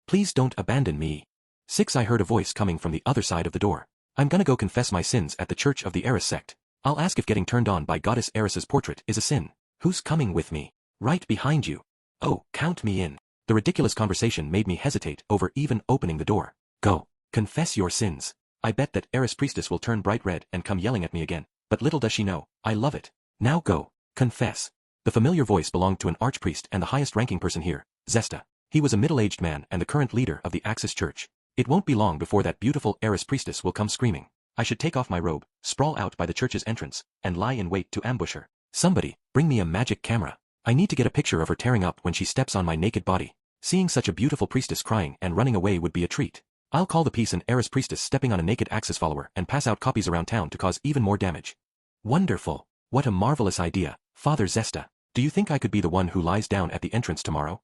Please don't abandon me. 6. I heard a voice coming from the other side of the door. I'm gonna go confess my sins at the Church of the Eris sect. I'll ask if getting turned on by Goddess Eris's portrait is a sin. Who's coming with me? Right behind you. Oh, count me in. The ridiculous conversation made me hesitate over even opening the door. Go. Confess your sins. I bet that Eris priestess will turn bright red and come yelling at me again, but little does she know, I love it. Now go. Confess. The familiar voice belonged to an archpriest and the highest-ranking person here, Zesta. He was a middle-aged man and the current leader of the Axis Church. It won't be long before that beautiful Eris priestess will come screaming. I should take off my robe, sprawl out by the church's entrance, and lie in wait to ambush her. Somebody, bring me a magic camera. I need to get a picture of her tearing up when she steps on my naked body. Seeing such a beautiful priestess crying and running away would be a treat. I'll call the piece an Eris priestess stepping on a naked Axis follower and pass out copies around town to cause even more damage. Wonderful. What a marvelous idea, Father Zesta. Do you think I could be the one who lies down at the entrance tomorrow?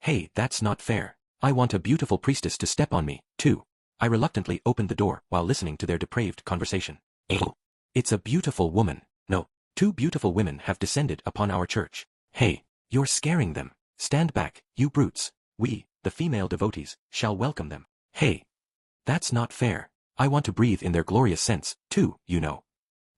Hey, that's not fair. I want a beautiful priestess to step on me, too. I reluctantly opened the door while listening to their depraved conversation. Oh. It's a beautiful woman. No, 2 beautiful women have descended upon our church. Hey, you're scaring them. Stand back, you brutes. We, the female devotees, shall welcome them. Hey. That's not fair. I want to breathe in their glorious scents, too, you know.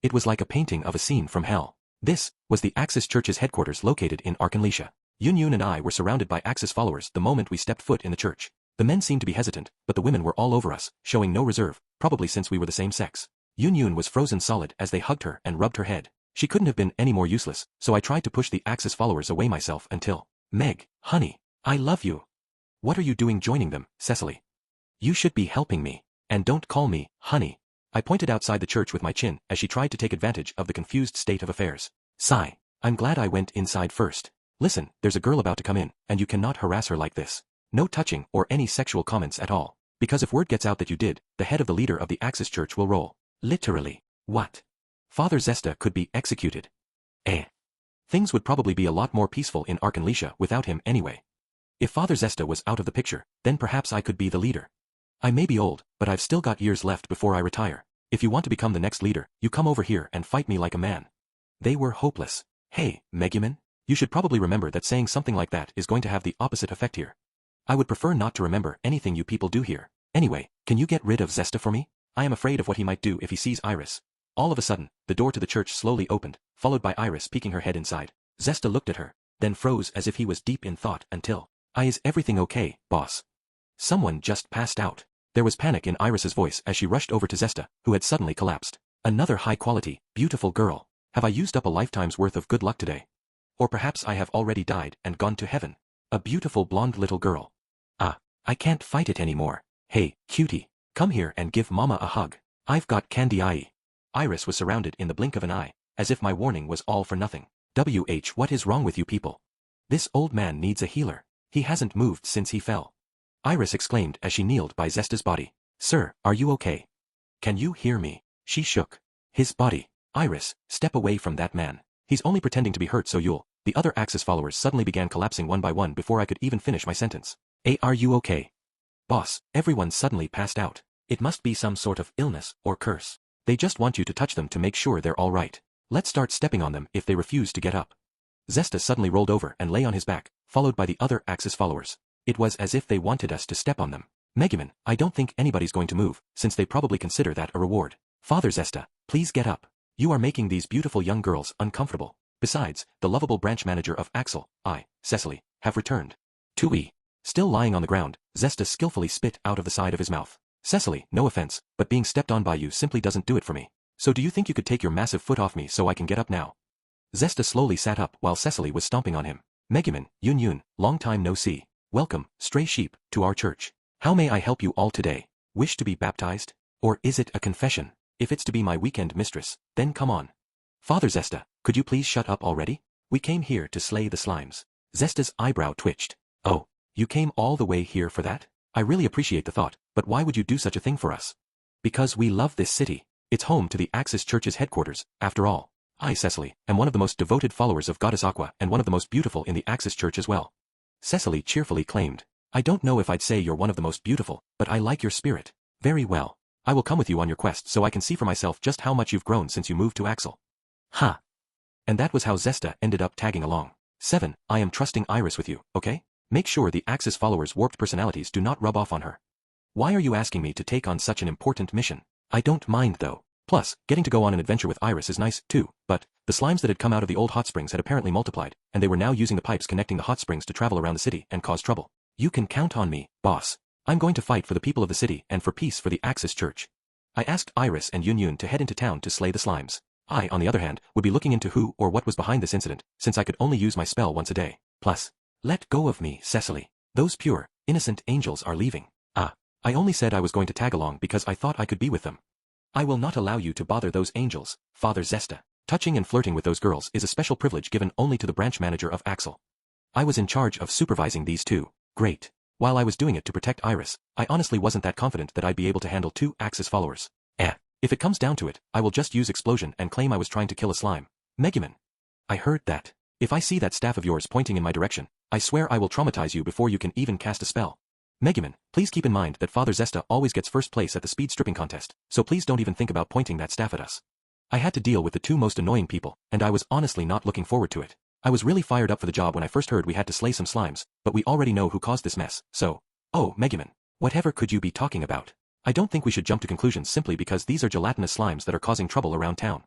It was like a painting of a scene from hell. This was the Axis Church's headquarters located in Arkanlisha. Yun and I were surrounded by Axis followers the moment we stepped foot in the church. The men seemed to be hesitant, but the women were all over us, showing no reserve, probably since we were the same sex. Yun was frozen solid as they hugged her and rubbed her head. She couldn't have been any more useless, so I tried to push the Axis followers away myself until, Meg, honey, I love you. What are you doing joining them, Cecily? You should be helping me, and don't call me, honey. I pointed outside the church with my chin as she tried to take advantage of the confused state of affairs. Sigh. I'm glad I went inside first. Listen, there's a girl about to come in, and you cannot harass her like this. No touching or any sexual comments at all. Because if word gets out that you did, the head of the leader of the Axis Church will roll. Literally. What? Father Zesta could be executed. Things would probably be a lot more peaceful in Arkanlisha without him anyway. If Father Zesta was out of the picture, then perhaps I could be the leader. I may be old, but I've still got years left before I retire. If you want to become the next leader, you come over here and fight me like a man. They were hopeless. Hey, Megumin, you should probably remember that saying something like that is going to have the opposite effect here. I would prefer not to remember anything you people do here. Anyway, can you get rid of Zesta for me? I am afraid of what he might do if he sees Iris. All of a sudden, the door to the church slowly opened, followed by Iris peeking her head inside. Zesta looked at her, then froze as if he was deep in thought until, Is everything okay, boss? Someone just passed out. There was panic in Iris's voice as she rushed over to Zesta, who had suddenly collapsed. Another high-quality, beautiful girl. Have I used up a lifetime's worth of good luck today? Or perhaps I have already died and gone to heaven. A beautiful blonde little girl. I can't fight it anymore. Hey, cutie, come here and give mama a hug. I've got candy eye. Iris was surrounded in the blink of an eye, as if my warning was all for nothing. What is wrong with you people? This old man needs a healer. He hasn't moved since he fell. Iris exclaimed as she kneeled by Zesta's body. Sir, are you okay? Can you hear me? She shook. His body. Iris, step away from that man. He's only pretending to be hurt so you'll. The other Axis followers suddenly began collapsing one by one before I could even finish my sentence. Are you okay? Boss, everyone suddenly passed out. It must be some sort of illness or curse. They just want you to touch them to make sure they're all right. Let's start stepping on them if they refuse to get up. Zesta suddenly rolled over and lay on his back, followed by the other Axis followers. It was as if they wanted us to step on them. Megumin, I don't think anybody's going to move, since they probably consider that a reward. Father Zesta, please get up. You are making these beautiful young girls uncomfortable. Besides, the lovable branch manager of Axel, Cecily, have returned. Tui. Still lying on the ground, Zesta skillfully spit out of the side of his mouth. Cecily, no offense, but being stepped on by you simply doesn't do it for me. So do you think you could take your massive foot off me so I can get up now? Zesta slowly sat up while Cecily was stomping on him. Megumin, Yun, long time no see. Welcome, stray sheep, to our church. How may I help you all today? Wish to be baptized? Or is it a confession? If it's to be my weekend mistress, then come on. Father Zesta, could you please shut up already? We came here to slay the slimes. Zesta's eyebrow twitched. Oh, you came all the way here for that? I really appreciate the thought, but why would you do such a thing for us? Because we love this city. It's home to the Axis Church's headquarters, after all. I, Cecily, am one of the most devoted followers of Goddess Aqua and one of the most beautiful in the Axis Church as well. Cecily cheerfully claimed. I don't know if I'd say you're one of the most beautiful, but I like your spirit. Very well. I will come with you on your quest so I can see for myself just how much you've grown since you moved to Axel. Ha! And that was how Zesta ended up tagging along. 7. I am trusting Iris with you, okay? Make sure the Axis followers' warped personalities do not rub off on her. Why are you asking me to take on such an important mission? I don't mind though. Plus, getting to go on an adventure with Iris is nice, too, but the slimes that had come out of the old hot springs had apparently multiplied, and they were now using the pipes connecting the hot springs to travel around the city and cause trouble. You can count on me, boss. I'm going to fight for the people of the city and for peace for the Axis Church. I asked Iris and Yun to head into town to slay the slimes. I, on the other hand, would be looking into who or what was behind this incident, since I could only use my spell once a day. Plus, let go of me, Cecily. Those pure, innocent angels are leaving. I only said I was going to tag along because I thought I could be with them. I will not allow you to bother those angels, Father Zesta. Touching and flirting with those girls is a special privilege given only to the branch manager of Axel. I was in charge of supervising these two. Great. While I was doing it to protect Iris, I honestly wasn't that confident that I'd be able to handle 2 Axis followers. If it comes down to it, I will just use explosion and claim I was trying to kill a slime. Megumin. I heard that. If I see that staff of yours pointing in my direction, I swear I will traumatize you before you can even cast a spell. Megumin, please keep in mind that Father Zesta always gets first place at the speed stripping contest, so please don't even think about pointing that staff at us. I had to deal with the 2 most annoying people, and I was honestly not looking forward to it. I was really fired up for the job when I first heard we had to slay some slimes, but we already know who caused this mess, so... Oh, Megumin. Whatever could you be talking about? I don't think we should jump to conclusions simply because these are gelatinous slimes that are causing trouble around town.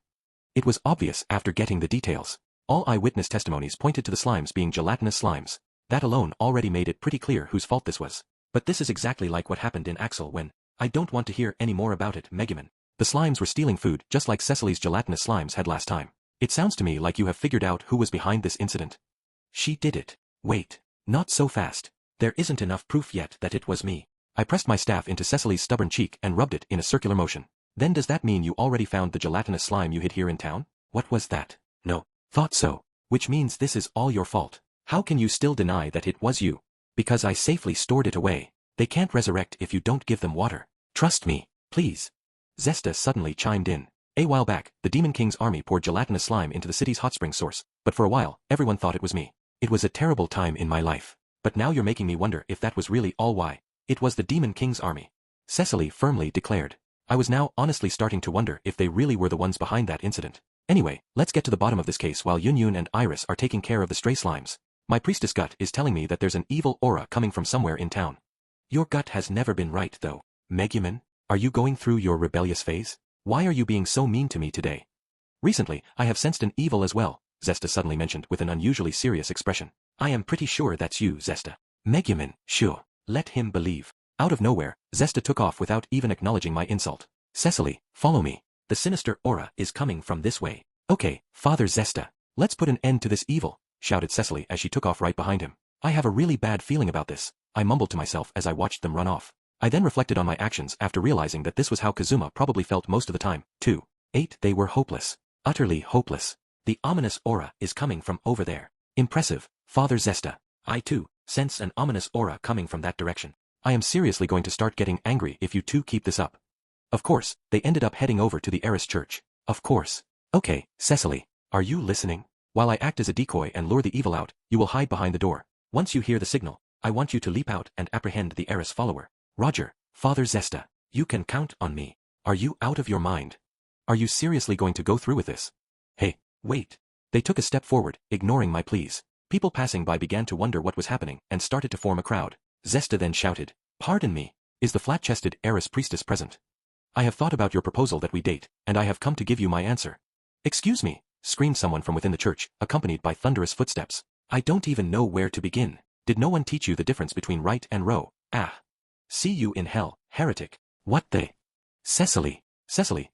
It was obvious after getting the details. All eyewitness testimonies pointed to the slimes being gelatinous slimes. That alone already made it pretty clear whose fault this was. But this is exactly like what happened in Axel when... I don't want to hear any more about it, Megumin. The slimes were stealing food just like Cecily's gelatinous slimes had last time. It sounds to me like you have figured out who was behind this incident. She did it. Wait. Not so fast. There isn't enough proof yet that it was me. I pressed my staff into Cecily's stubborn cheek and rubbed it in a circular motion. Then does that mean you already found the gelatinous slime you hid here in town? What was that? No. Thought so. Which means this is all your fault. How can you still deny that it was you? Because I safely stored it away. They can't resurrect if you don't give them water. Trust me, please. Zesta suddenly chimed in. A while back, the Demon King's army poured gelatinous slime into the city's hot spring source, but for a while, everyone thought it was me. It was a terrible time in my life. But now you're making me wonder if that was really all why. It was the Demon King's army. Cecily firmly declared. I was now honestly starting to wonder if they really were the ones behind that incident. Anyway, let's get to the bottom of this case while Yun and Iris are taking care of the stray slimes. My priestess gut is telling me that there's an evil aura coming from somewhere in town. Your gut has never been right though. Megumin, are you going through your rebellious phase? Why are you being so mean to me today? Recently, I have sensed an evil as well, Zesta suddenly mentioned with an unusually serious expression. I am pretty sure that's you, Zesta. Megumin, sure. Let him believe. Out of nowhere, Zesta took off without even acknowledging my insult. Cecily, follow me. The sinister aura is coming from this way. Okay, Father Zesta. Let's put an end to this evil, shouted Cecily as she took off right behind him. I have a really bad feeling about this, I mumbled to myself as I watched them run off. I then reflected on my actions after realizing that this was how Kazuma probably felt most of the time, too. 8. They were hopeless. Utterly hopeless. The ominous aura is coming from over there. Impressive, Father Zesta. I too sense an ominous aura coming from that direction. I am seriously going to start getting angry if you two keep this up. Of course, they ended up heading over to the Eris Church. Of course. Okay, Cecily, are you listening? While I act as a decoy and lure the evil out, you will hide behind the door. Once you hear the signal, I want you to leap out and apprehend the Eris follower. Roger, Father Zesta. You can count on me. Are you out of your mind? Are you seriously going to go through with this? Hey, wait. They took a step forward, ignoring my pleas. People passing by began to wonder what was happening and started to form a crowd. Zesta then shouted, Pardon me, is the flat-chested Eris priestess present? I have thought about your proposal that we date, and I have come to give you my answer. Excuse me, screamed someone from within the church, accompanied by thunderous footsteps. I don't even know where to begin. Did no one teach you the difference between right and wrong? Ah. See you in hell, heretic. What the? Cecily,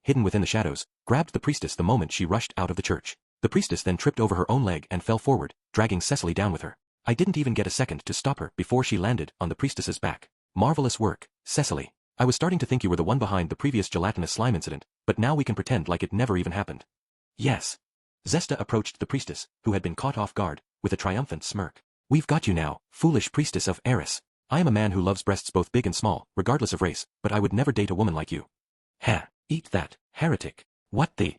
hidden within the shadows, grabbed the priestess the moment she rushed out of the church. The priestess then tripped over her own leg and fell forward, dragging Cecily down with her. I didn't even get a second to stop her before she landed on the priestess's back. Marvelous work, Cecily. I was starting to think you were the one behind the previous gelatinous slime incident, but now we can pretend like it never even happened. Yes. Zesta approached the priestess, who had been caught off guard, with a triumphant smirk. We've got you now, foolish priestess of Eris. I am a man who loves breasts both big and small, regardless of race, but I would never date a woman like you. Ha! Eat that, heretic. What the?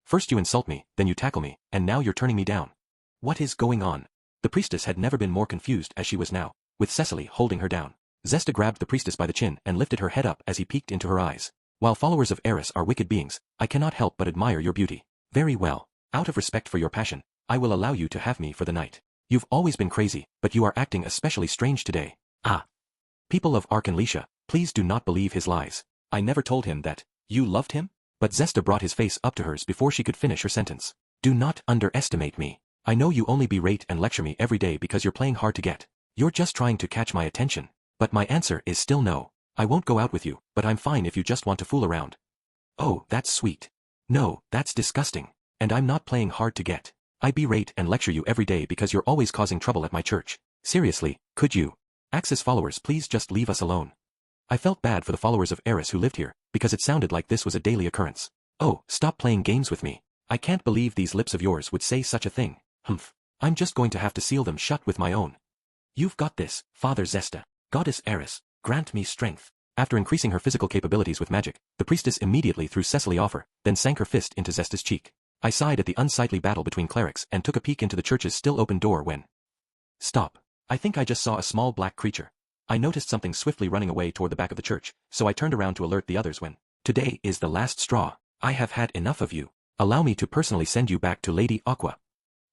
First you insult me, then you tackle me, and now you're turning me down. What is going on? The priestess had never been more confused as she was now, with Cecily holding her down. Zesta grabbed the priestess by the chin and lifted her head up as he peeked into her eyes. While followers of Eris are wicked beings, I cannot help but admire your beauty. Very well. Out of respect for your passion, I will allow you to have me for the night. You've always been crazy, but you are acting especially strange today. Ah. People of Arkanlesia, please do not believe his lies. I never told him that. You loved him? But Zesta brought his face up to hers before she could finish her sentence. Do not underestimate me. I know you only berate and lecture me every day because you're playing hard to get. You're just trying to catch my attention. But my answer is still no. I won't go out with you, but I'm fine if you just want to fool around. Oh, that's sweet. No, that's disgusting. And I'm not playing hard to get. I berate and lecture you every day because you're always causing trouble at my church. Seriously, could you? Axis followers, please just leave us alone. I felt bad for the followers of Eris who lived here, because it sounded like this was a daily occurrence. Oh, stop playing games with me. I can't believe these lips of yours would say such a thing. Humph. I'm just going to have to seal them shut with my own. You've got this, Father Zesta. Goddess Eris, grant me strength. After increasing her physical capabilities with magic, the priestess immediately threw Cecily off her, then sank her fist into Zesta's cheek. I sighed at the unsightly battle between clerics and took a peek into the church's still open door when... Stop. I think I just saw a small black creature. I noticed something swiftly running away toward the back of the church, so I turned around to alert the others when... Today is the last straw. I have had enough of you. Allow me to personally send you back to Lady Aqua.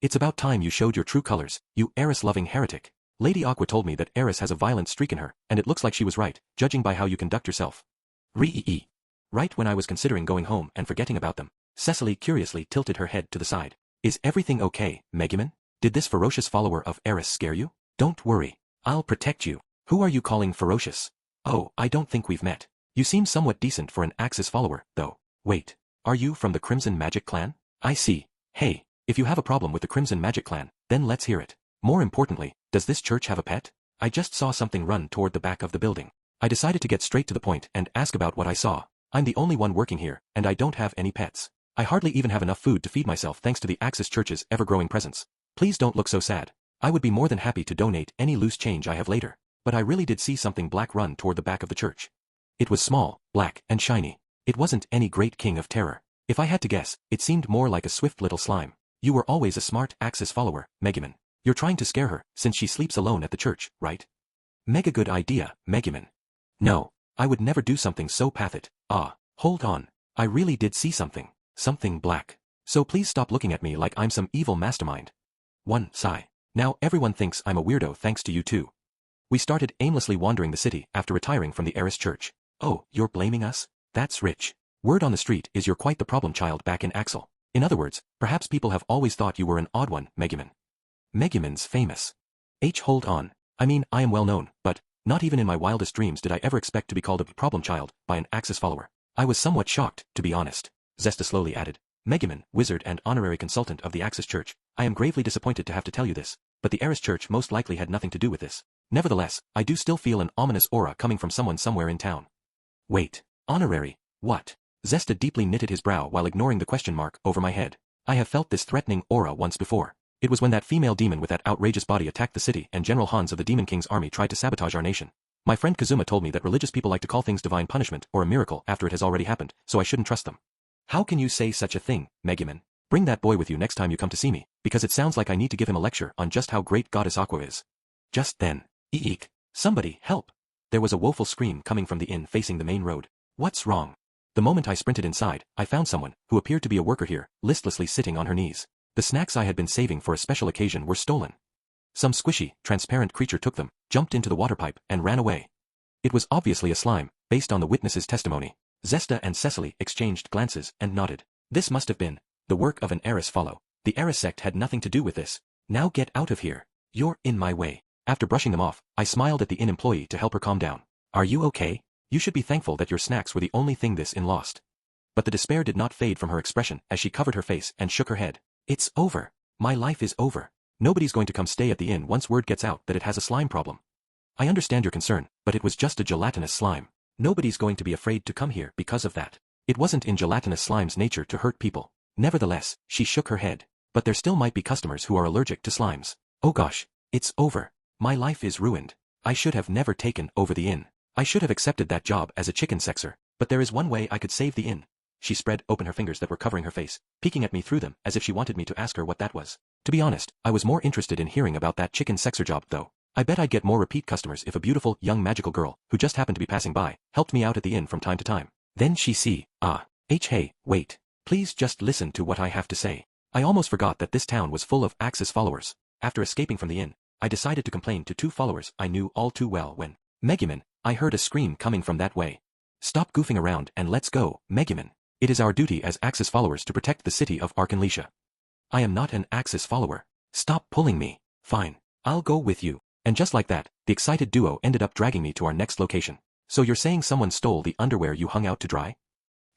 It's about time you showed your true colors, you Eris-loving heretic. Lady Aqua told me that Eris has a violent streak in her, and it looks like she was right, judging by how you conduct yourself. Ree-ee. Right when I was considering going home and forgetting about them, Cecily curiously tilted her head to the side. Is everything okay, Megumin? Did this ferocious follower of Eris scare you? Don't worry. I'll protect you. Who are you calling ferocious? Oh, I don't think we've met. You seem somewhat decent for an Axis follower, though. Wait. Are you from the Crimson Magic Clan? I see. Hey, if you have a problem with the Crimson Magic Clan, then let's hear it. More importantly, does this church have a pet? I just saw something run toward the back of the building. I decided to get straight to the point and ask about what I saw. I'm the only one working here, and I don't have any pets. I hardly even have enough food to feed myself thanks to the Axis Church's ever-growing presence. Please don't look so sad. I would be more than happy to donate any loose change I have later. But I really did see something black run toward the back of the church. It was small, black, and shiny. It wasn't any great king of terror. If I had to guess, it seemed more like a swift little slime. You were always a smart Axis follower, Megumin. You're trying to scare her, since she sleeps alone at the church, right? Mega good idea, Megumin. No, I would never do something so pathetic. Ah, hold on. I really did see something. Something black. So please stop looking at me like I'm some evil mastermind. One sigh. Now everyone thinks I'm a weirdo thanks to you too. We started aimlessly wandering the city after retiring from the Eris Church. Oh, you're blaming us? That's rich. Word on the street is you're quite the problem child back in Axel. In other words, perhaps people have always thought you were an odd one, Megumin. Megumin's famous. Hold on. I mean, I am well known, but not even in my wildest dreams did I ever expect to be called a problem child by an Axis follower. I was somewhat shocked, to be honest. Zesta slowly added. Megumin, wizard and honorary consultant of the Axis Church, I am gravely disappointed to have to tell you this, but the Eris Church most likely had nothing to do with this. Nevertheless, I do still feel an ominous aura coming from someone somewhere in town. Wait, honorary, what? Zesta deeply knitted his brow while ignoring the question mark over my head. I have felt this threatening aura once before. It was when that female demon with that outrageous body attacked the city and General Hans of the Demon King's army tried to sabotage our nation. My friend Kazuma told me that religious people like to call things divine punishment or a miracle after it has already happened, so I shouldn't trust them. How can you say such a thing, Megumin? Bring that boy with you next time you come to see me, because it sounds like I need to give him a lecture on just how great Goddess Aqua is. Just then, eek, somebody help. There was a woeful scream coming from the inn facing the main road. What's wrong? The moment I sprinted inside, I found someone, who appeared to be a worker here, listlessly sitting on her knees. The snacks I had been saving for a special occasion were stolen. Some squishy, transparent creature took them, jumped into the water pipe, and ran away. It was obviously a slime, based on the witness's testimony. Zesta and Cecily exchanged glances and nodded. This must have been the work of an Eris follow. The Eris sect had nothing to do with this. Now get out of here. You're in my way. After brushing them off, I smiled at the inn employee to help her calm down. Are you okay? You should be thankful that your snacks were the only thing this inn lost. But the despair did not fade from her expression as she covered her face and shook her head. It's over. My life is over. Nobody's going to come stay at the inn once word gets out that it has a slime problem. I understand your concern, but it was just a gelatinous slime. Nobody's going to be afraid to come here because of that. It wasn't in gelatinous slime's nature to hurt people. Nevertheless, she shook her head. But there still might be customers who are allergic to slimes. Oh gosh, it's over. My life is ruined. I should have never taken over the inn. I should have accepted that job as a chicken sexer, but there is one way I could save the inn. She spread open her fingers that were covering her face, peeking at me through them as if she wanted me to ask her what that was. To be honest, I was more interested in hearing about that chicken sexer job though. I bet I'd get more repeat customers if a beautiful, young magical girl, who just happened to be passing by, helped me out at the inn from time to time. Then hey, wait. Please just listen to what I have to say. I almost forgot that this town was full of Axis followers. After escaping from the inn, I decided to complain to two followers I knew all too well when, Megumin, I heard a scream coming from that way. Stop goofing around and let's go, Megumin. It is our duty as Axis followers to protect the city of Arkanlisha. I am not an Axis follower. Stop pulling me. Fine. I'll go with you. And just like that, the excited duo ended up dragging me to our next location. So you're saying someone stole the underwear you hung out to dry?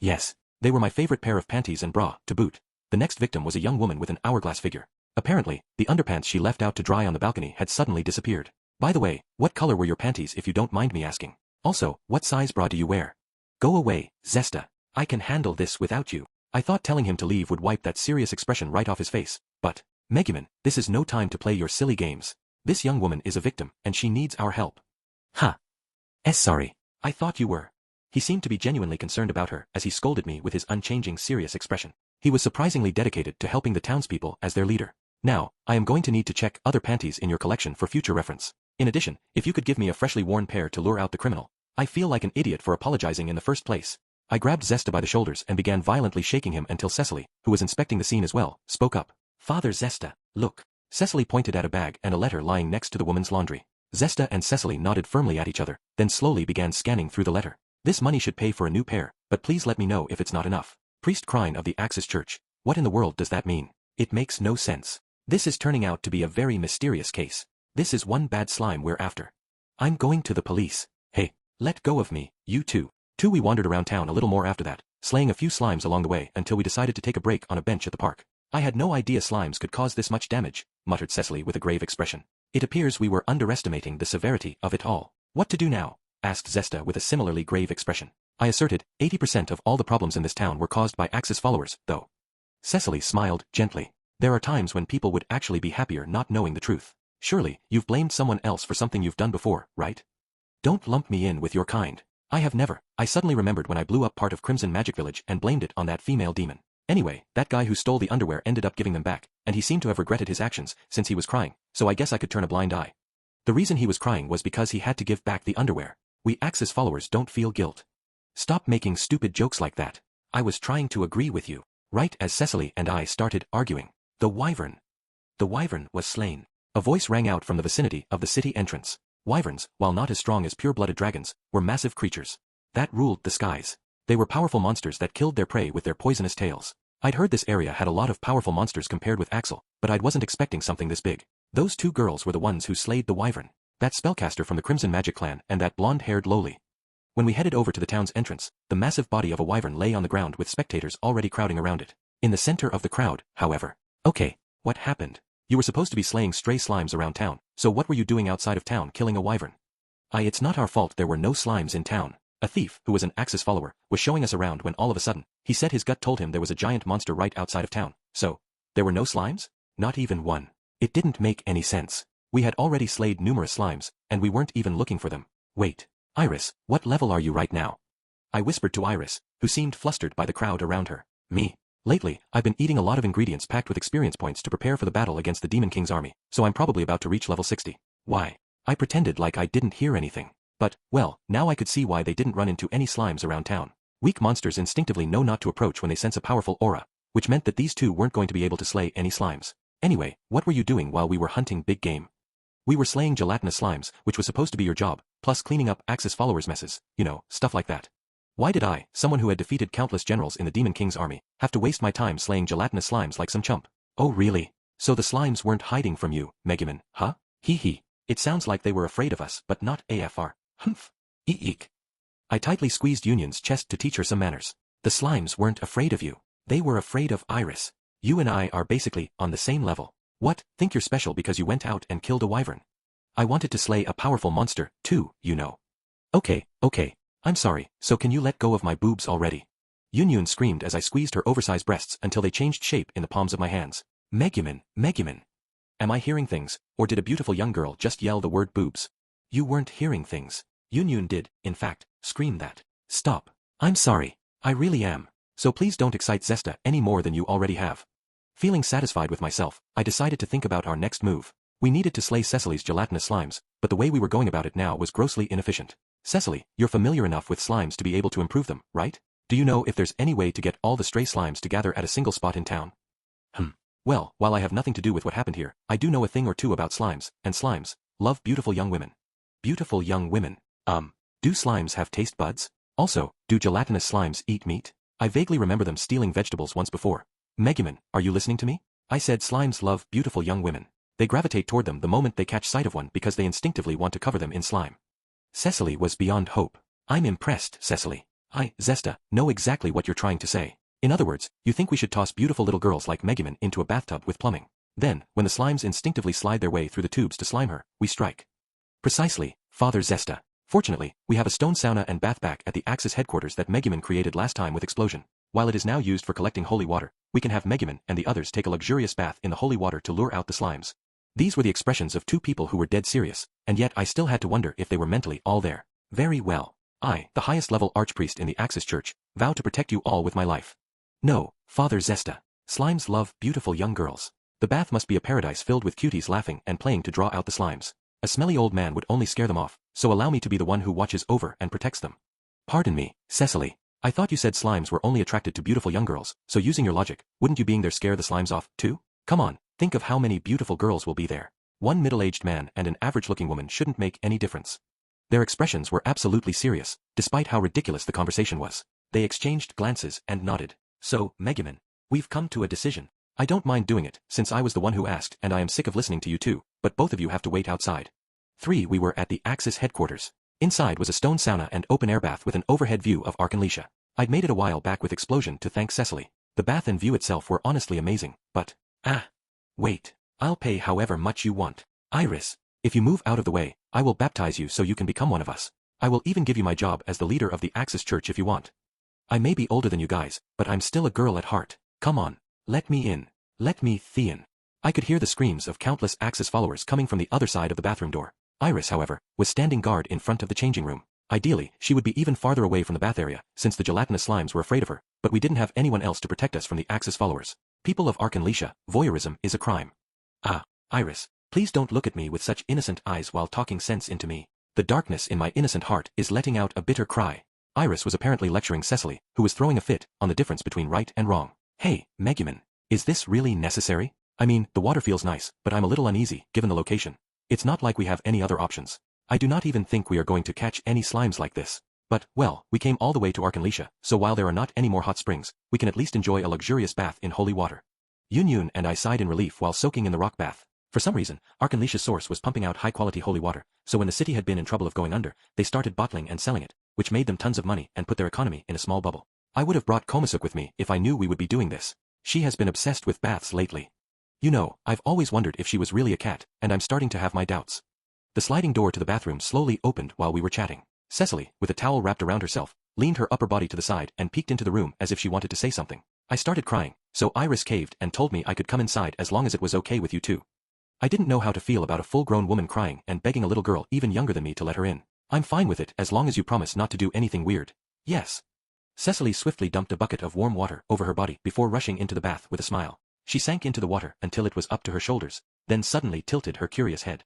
Yes. They were my favorite pair of panties and bra, to boot. The next victim was a young woman with an hourglass figure. Apparently, the underpants she left out to dry on the balcony had suddenly disappeared. By the way, what color were your panties if you don't mind me asking? Also, what size bra do you wear? Go away, Zesta. I can handle this without you. I thought telling him to leave would wipe that serious expression right off his face, but, Megumin, this is no time to play your silly games. This young woman is a victim, and she needs our help. Sorry. I thought you were. He seemed to be genuinely concerned about her as he scolded me with his unchanging serious expression. He was surprisingly dedicated to helping the townspeople as their leader. Now, I am going to need to check other panties in your collection for future reference. In addition, if you could give me a freshly worn pair to lure out the criminal. I feel like an idiot for apologizing in the first place. I grabbed Zesta by the shoulders and began violently shaking him until Cecily, who was inspecting the scene as well, spoke up. Father Zesta, look. Cecily pointed at a bag and a letter lying next to the woman's laundry. Zesta and Cecily nodded firmly at each other, then slowly began scanning through the letter. This money should pay for a new pair, but please let me know if it's not enough. Priest Crine of the Axis Church. What in the world does that mean? It makes no sense. This is turning out to be a very mysterious case. This is one bad slime we're after. I'm going to the police. Hey, let go of me, you two. We wandered around town a little more after that, slaying a few slimes along the way until we decided to take a break on a bench at the park. I had no idea slimes could cause this much damage, muttered Cecily with a grave expression. It appears we were underestimating the severity of it all. What to do now? Asked Zesta with a similarly grave expression. I asserted, 80% of all the problems in this town were caused by Axis followers, though. Cecily smiled gently. There are times when people would actually be happier not knowing the truth. Surely, you've blamed someone else for something you've done before, right? Don't lump me in with your kind. I have never. I suddenly remembered when I blew up part of Crimson Magic Village and blamed it on that female demon. Anyway, that guy who stole the underwear ended up giving them back, and he seemed to have regretted his actions since he was crying, so I guess I could turn a blind eye. The reason he was crying was because he had to give back the underwear. We Axis followers don't feel guilt. Stop making stupid jokes like that. I was trying to agree with you. Right as Cecily and I started arguing. The wyvern. The wyvern was slain. A voice rang out from the vicinity of the city entrance. Wyverns, while not as strong as pure-blooded dragons, were massive creatures that ruled the skies. They were powerful monsters that killed their prey with their poisonous tails. I'd heard this area had a lot of powerful monsters compared with Axel, but I wasn't expecting something this big. Those two girls were the ones who slayed the wyvern. That spellcaster from the Crimson Magic Clan and that blonde-haired lowly. When we headed over to the town's entrance, the massive body of a wyvern lay on the ground with spectators already crowding around it. In the center of the crowd, however. Okay, what happened? You were supposed to be slaying stray slimes around town, so what were you doing outside of town killing a wyvern? It's not our fault there were no slimes in town. A thief, who was an Axis follower, was showing us around when all of a sudden, he said his gut told him there was a giant monster right outside of town. So, there were no slimes? Not even one. It didn't make any sense. We had already slayed numerous slimes, and we weren't even looking for them. Wait, Iris, what level are you right now? I whispered to Iris, who seemed flustered by the crowd around her. Me. Lately, I've been eating a lot of ingredients packed with experience points to prepare for the battle against the Demon King's army, so I'm probably about to reach level 60. Why? I pretended like I didn't hear anything. But, well, now I could see why they didn't run into any slimes around town. Weak monsters instinctively know not to approach when they sense a powerful aura, which meant that these two weren't going to be able to slay any slimes. Anyway, what were you doing while we were hunting big game? We were slaying gelatinous slimes, which was supposed to be your job, plus cleaning up Axis followers' messes, stuff like that. Why did I, someone who had defeated countless generals in the Demon King's army, have to waste my time slaying gelatinous slimes like some chump? Oh really? So the slimes weren't hiding from you, Megumin, huh? Hee hee. It sounds like they were afraid of us, but not AFR. Humph. Eek. I tightly squeezed Union's chest to teach her some manners. The slimes weren't afraid of you. They were afraid of Iris. You and I are basically on the same level. What, think you're special because you went out and killed a wyvern? I wanted to slay a powerful monster, too, Okay, I'm sorry, so can you let go of my boobs already? Union screamed as I squeezed her oversized breasts until they changed shape in the palms of my hands. Megumin. Am I hearing things, or did a beautiful young girl just yell the word boobs? You weren't hearing things. Yun did, in fact, scream that. Stop. I'm sorry. I really am. So please don't excite Zesta any more than you already have. Feeling satisfied with myself, I decided to think about our next move. We needed to slay Cecily's gelatinous slimes, but the way we were going about it now was grossly inefficient. Cecily, you're familiar enough with slimes to be able to improve them, right? Do you know if there's any way to get all the stray slimes to gather at a single spot in town? Well, while I have nothing to do with what happened here, I do know a thing or two about slimes, and slimes love beautiful young women. Beautiful young women. Do slimes have taste buds? Also, do gelatinous slimes eat meat? I vaguely remember them stealing vegetables once before. Megumin, are you listening to me? I said slimes love beautiful young women. They gravitate toward them the moment they catch sight of one because they instinctively want to cover them in slime. Cecily was beyond hope. I'm impressed, Cecily. Zesta, know exactly what you're trying to say. In other words, you think we should toss beautiful little girls like Megumin into a bathtub with plumbing. Then, when the slimes instinctively slide their way through the tubes to slime her, we strike. Precisely, Father Zesta. Fortunately, we have a stone sauna and bath back at the Axis headquarters that Megumin created last time with Explosion. While it is now used for collecting holy water, we can have Megumin and the others take a luxurious bath in the holy water to lure out the slimes. These were the expressions of two people who were dead serious, and yet I still had to wonder if they were mentally all there. Very well. I, the highest-level archpriest in the Axis Church, vow to protect you all with my life. No, Father Zesta. Slimes love beautiful young girls. The bath must be a paradise filled with cuties laughing and playing to draw out the slimes. A smelly old man would only scare them off, so allow me to be the one who watches over and protects them. Pardon me, Cecily. I thought you said slimes were only attracted to beautiful young girls, so using your logic, wouldn't you being there scare the slimes off, too? Come on, think of how many beautiful girls will be there. One middle-aged man and an average-looking woman shouldn't make any difference. Their expressions were absolutely serious, despite how ridiculous the conversation was. They exchanged glances and nodded. So, Megumin, we've come to a decision. I don't mind doing it, since I was the one who asked and I am sick of listening to you too, but both of you have to wait outside. 3. We were at the Axis headquarters. Inside was a stone sauna and open-air bath with an overhead view of Arkanlisha. I'd made it a while back with Explosion to thank Cecily. The bath and view itself were honestly amazing, but... Wait. I'll pay however much you want. Iris, if you move out of the way, I will baptize you so you can become one of us. I will even give you my job as the leader of the Axis Church if you want. I may be older than you guys, but I'm still a girl at heart. Come on. Let me in. Let me in. I could hear the screams of countless Axis followers coming from the other side of the bathroom door. Iris, however, was standing guard in front of the changing room. Ideally, she would be even farther away from the bath area, since the gelatinous slimes were afraid of her, but we didn't have anyone else to protect us from the Axis followers. People of Arkanlisha, voyeurism is a crime. Iris, please don't look at me with such innocent eyes while talking sense into me. The darkness in my innocent heart is letting out a bitter cry. Iris was apparently lecturing Cecily, who was throwing a fit, on the difference between right and wrong. Hey, Megumin, is this really necessary? I mean, the water feels nice, but I'm a little uneasy, given the location. It's not like we have any other options. I do not even think we are going to catch any slimes like this. But, well, we came all the way to Arkanlisha, so while there are not any more hot springs, we can at least enjoy a luxurious bath in holy water. Yun and I sighed in relief while soaking in the rock bath. For some reason, Arkanlisha's source was pumping out high-quality holy water, so when the city had been in trouble of going under, they started bottling and selling it, which made them tons of money and put their economy in a small bubble. I would have brought KonoSuba with me if I knew we would be doing this. She has been obsessed with baths lately. You know, I've always wondered if she was really a cat, and I'm starting to have my doubts. The sliding door to the bathroom slowly opened while we were chatting. Cecily, with a towel wrapped around herself, leaned her upper body to the side and peeked into the room as if she wanted to say something. I started crying, so Iris caved and told me I could come inside as long as it was okay with you too. I didn't know how to feel about a full-grown woman crying and begging a little girl even younger than me to let her in. I'm fine with it as long as you promise not to do anything weird. Yes. Cecily swiftly dumped a bucket of warm water over her body before rushing into the bath with a smile. She sank into the water until it was up to her shoulders, then suddenly tilted her curious head.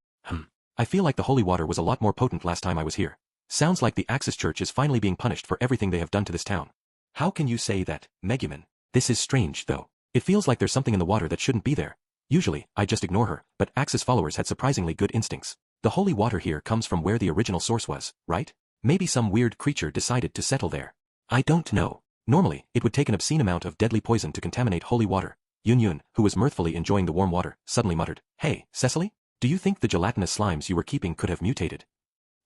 I feel like the holy water was a lot more potent last time I was here. Sounds like the Axis Church is finally being punished for everything they have done to this town. How can you say that, Megumin? This is strange, though. It feels like there's something in the water that shouldn't be there. Usually, I just ignore her, but Axis followers had surprisingly good instincts. The holy water here comes from where the original source was, right? Maybe some weird creature decided to settle there. I don't know. Normally, it would take an obscene amount of deadly poison to contaminate holy water. Yun, who was mirthfully enjoying the warm water, suddenly muttered, "Hey, Cecily? Do you think the gelatinous slimes you were keeping could have mutated?"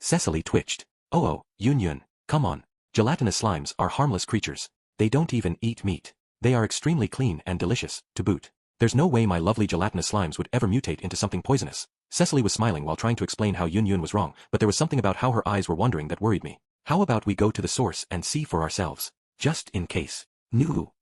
Cecily twitched. Oh, Yun, come on. Gelatinous slimes are harmless creatures. They don't even eat meat. They are extremely clean and delicious, to boot. There's no way my lovely gelatinous slimes would ever mutate into something poisonous. Cecily was smiling while trying to explain how Yun was wrong, but there was something about how her eyes were wandering that worried me. How about we go to the source and see for ourselves? Just in case. No.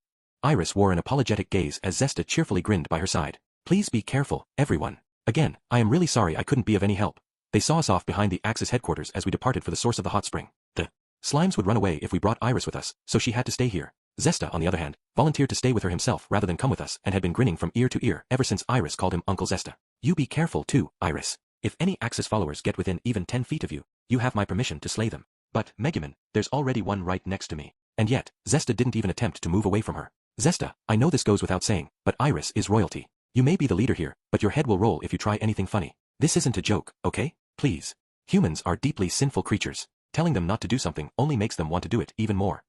Iris wore an apologetic gaze as Zesta cheerfully grinned by her side. Please be careful, everyone. Again, I am really sorry I couldn't be of any help. They saw us off behind the Axis headquarters as we departed for the source of the hot spring. The slimes would run away if we brought Iris with us, so she had to stay here. Zesta, on the other hand, volunteered to stay with her himself rather than come with us and had been grinning from ear to ear ever since Iris called him Uncle Zesta. You be careful too, Iris. If any Axis followers get within even 10 feet of you, you have my permission to slay them. But, Megumin, there's already one right next to me. And yet, Zesta didn't even attempt to move away from her. Zesta, I know this goes without saying, but Iris is royalty. You may be the leader here, but your head will roll if you try anything funny. This isn't a joke, okay? Please. Humans are deeply sinful creatures. Telling them not to do something only makes them want to do it even more.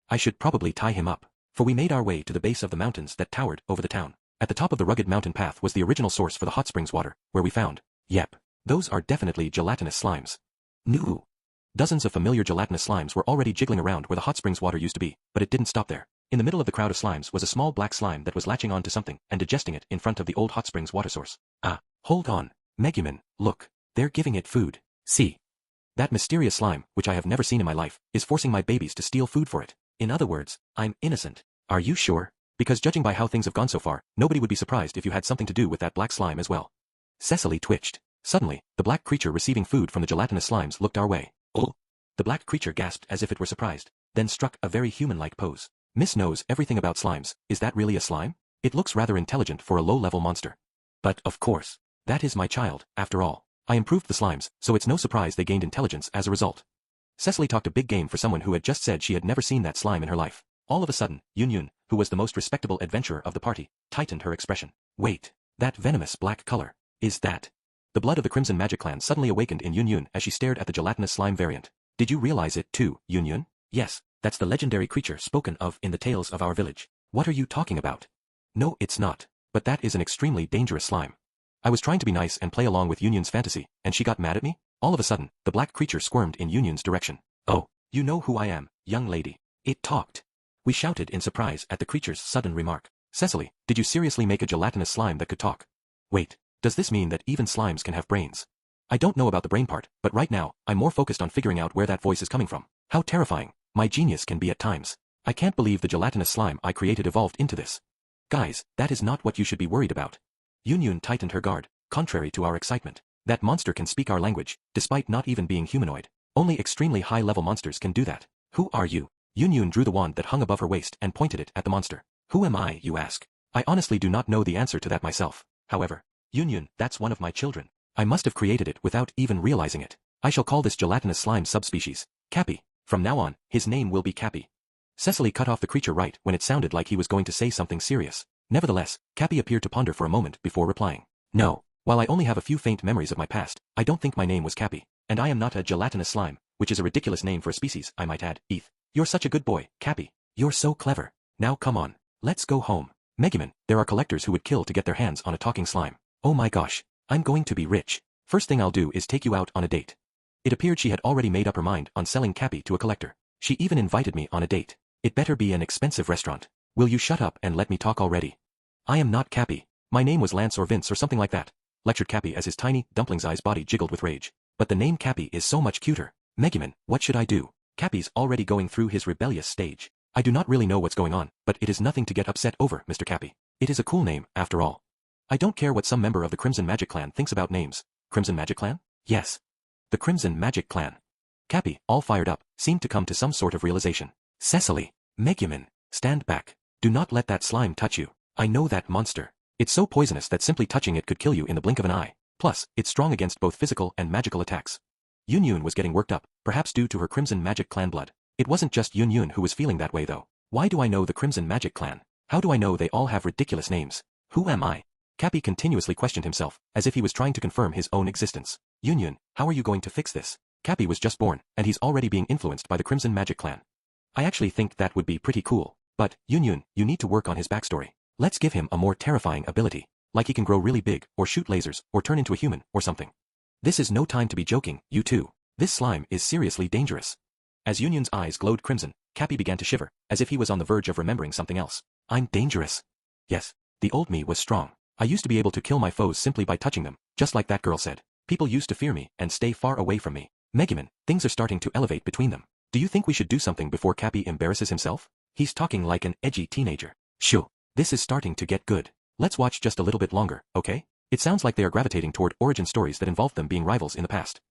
I should probably tie him up. For we made our way to the base of the mountains that towered over the town. At the top of the rugged mountain path was the original source for the hot springs water, where we found, yep, those are definitely gelatinous slimes. No. Dozens of familiar gelatinous slimes were already jiggling around where the hot springs water used to be, but it didn't stop there. In the middle of the crowd of slimes was a small black slime that was latching on to something and digesting it in front of the old hot springs water source. Ah, hold on. Megumin, look. They're giving it food. See. That mysterious slime, which I have never seen in my life, is forcing my babies to steal food for it. In other words, I'm innocent. Are you sure? Because judging by how things have gone so far, nobody would be surprised if you had something to do with that black slime as well. Cecily twitched. Suddenly, the black creature receiving food from the gelatinous slimes looked our way. Oh! The black creature gasped as if it were surprised, then struck a very human-like pose. Miss knows everything about slimes. Is that really a slime? It looks rather intelligent for a low-level monster. But, of course, that is my child, after all. I improved the slimes, so it's no surprise they gained intelligence as a result. Cecily talked a big game for someone who had just said she had never seen that slime in her life. All of a sudden, Yun, who was the most respectable adventurer of the party, tightened her expression. Wait, that venomous black color. Is that? The blood of the Crimson Magic Clan suddenly awakened in Yun as she stared at the gelatinous slime variant. Did you realize it too, Yun? Yes, that's the legendary creature spoken of in the tales of our village. What are you talking about? No, it's not, but that is an extremely dangerous slime. I was trying to be nice and play along with Yun's fantasy, and she got mad at me? All of a sudden, the black creature squirmed in Yun's direction. Oh, you know who I am, young lady. It talked. We shouted in surprise at the creature's sudden remark. Cecily, did you seriously make a gelatinous slime that could talk? Wait, does this mean that even slimes can have brains? I don't know about the brain part, but right now, I'm more focused on figuring out where that voice is coming from. How terrifying my genius can be at times. I can't believe the gelatinous slime I created evolved into this. Guys, that is not what you should be worried about. Yun tightened her guard, contrary to our excitement. That monster can speak our language, despite not even being humanoid. Only extremely high-level monsters can do that. Who are you? Yun drew the wand that hung above her waist and pointed it at the monster. Who am I, you ask? I honestly do not know the answer to that myself. However, Yun, that's one of my children. I must have created it without even realizing it. I shall call this gelatinous slime subspecies Cappy. From now on, his name will be Cappy. Cecily cut off the creature right when it sounded like he was going to say something serious. Nevertheless, Cappy appeared to ponder for a moment before replying. No, while I only have a few faint memories of my past, I don't think my name was Cappy. And I am not a gelatinous slime, which is a ridiculous name for a species, I might add. Eth. You're such a good boy, Cappy. You're so clever. Now come on. Let's go home. Megumin, there are collectors who would kill to get their hands on a talking slime. Oh my gosh. I'm going to be rich. First thing I'll do is take you out on a date. It appeared she had already made up her mind on selling Cappy to a collector. She even invited me on a date. It better be an expensive restaurant. Will you shut up and let me talk already? I am not Cappy. My name was Lance or Vince or something like that, lectured Cappy as his tiny, dumpling's-eyes body jiggled with rage. But the name Cappy is so much cuter. Megumin, what should I do? Cappy's already going through his rebellious stage. I do not really know what's going on, but it is nothing to get upset over, Mr. Cappy. It is a cool name, after all. I don't care what some member of the Crimson Magic Clan thinks about names. Crimson Magic Clan? Yes. The Crimson Magic Clan. Cappy, all fired up, seemed to come to some sort of realization. Cecily, Megumin, stand back. Do not let that slime touch you. I know that monster. It's so poisonous that simply touching it could kill you in the blink of an eye. Plus, it's strong against both physical and magical attacks. Yun was getting worked up, perhaps due to her Crimson Magic Clan blood. It wasn't just Yun who was feeling that way though. Why do I know the Crimson Magic Clan? How do I know they all have ridiculous names? Who am I? Cappy continuously questioned himself, as if he was trying to confirm his own existence. Yun, how are you going to fix this? Cappy was just born, and he's already being influenced by the Crimson Magic Clan. I actually think that would be pretty cool. But, Yun, you need to work on his backstory. Let's give him a more terrifying ability. Like he can grow really big, or shoot lasers, or turn into a human, or something. This is no time to be joking, you two. This slime is seriously dangerous. As Yun's eyes glowed crimson, Cappy began to shiver, as if he was on the verge of remembering something else. I'm dangerous. Yes, the old me was strong. I used to be able to kill my foes simply by touching them, just like that girl said. People used to fear me and stay far away from me. Megumin, things are starting to elevate between them. Do you think we should do something before Cappy embarrasses himself? He's talking like an edgy teenager. Shoo. This is starting to get good. Let's watch just a little bit longer, okay? It sounds like they are gravitating toward origin stories that involved them being rivals in the past.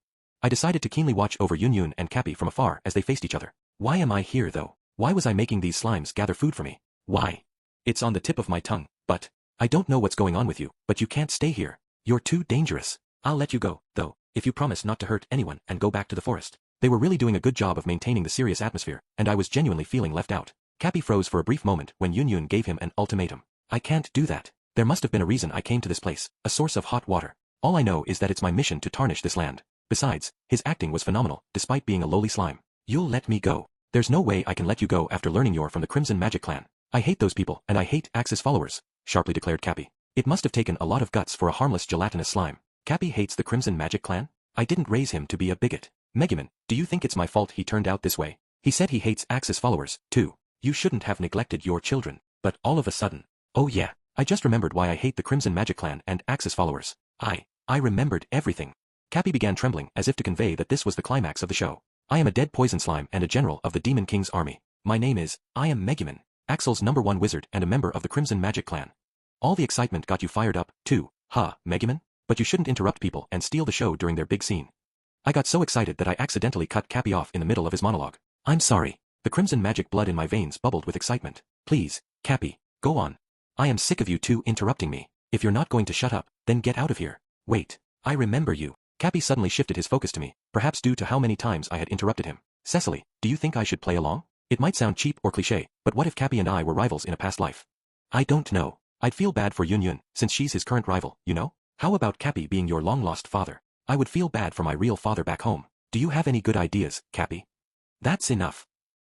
I decided to keenly watch over Yun and Cappy from afar as they faced each other. Why am I here though? Why was I making these slimes gather food for me? Why? It's on the tip of my tongue, but I don't know what's going on with you, but you can't stay here. You're too dangerous. I'll let you go, though, if you promise not to hurt anyone and go back to the forest. They were really doing a good job of maintaining the serious atmosphere, and I was genuinely feeling left out. Cappy froze for a brief moment when Yun gave him an ultimatum. I can't do that. There must have been a reason I came to this place, a source of hot water. All I know is that it's my mission to tarnish this land. Besides, his acting was phenomenal, despite being a lowly slime. You'll let me go. There's no way I can let you go after learning you're from the Crimson Magic Clan. I hate those people, and I hate Axis followers, sharply declared Cappy. It must have taken a lot of guts for a harmless gelatinous slime. Cappy hates the Crimson Magic Clan? I didn't raise him to be a bigot. Megumin, do you think it's my fault he turned out this way? He said he hates Axis followers, too. You shouldn't have neglected your children. But all of a sudden, oh yeah, I just remembered why I hate the Crimson Magic Clan and Axis followers. I remembered everything. Cappy began trembling as if to convey that this was the climax of the show. I am a dead poison slime and a general of the Demon King's army. My name is, I am Megumin, Axel's #1 wizard and a member of the Crimson Magic Clan. All the excitement got you fired up, too, huh, Megumin? But you shouldn't interrupt people and steal the show during their big scene. I got so excited that I accidentally cut Cappy off in the middle of his monologue. I'm sorry. The crimson magic blood in my veins bubbled with excitement. Please, Cappy, go on. I am sick of you two interrupting me. If you're not going to shut up, then get out of here. Wait, I remember you. Cappy suddenly shifted his focus to me, perhaps due to how many times I had interrupted him. Cecily, do you think I should play along? It might sound cheap or cliché, but what if Cappy and I were rivals in a past life? I don't know. I'd feel bad for Yun, since she's his current rival, you know? How about Cappy being your long-lost father? I would feel bad for my real father back home. Do you have any good ideas, Cappy? That's enough.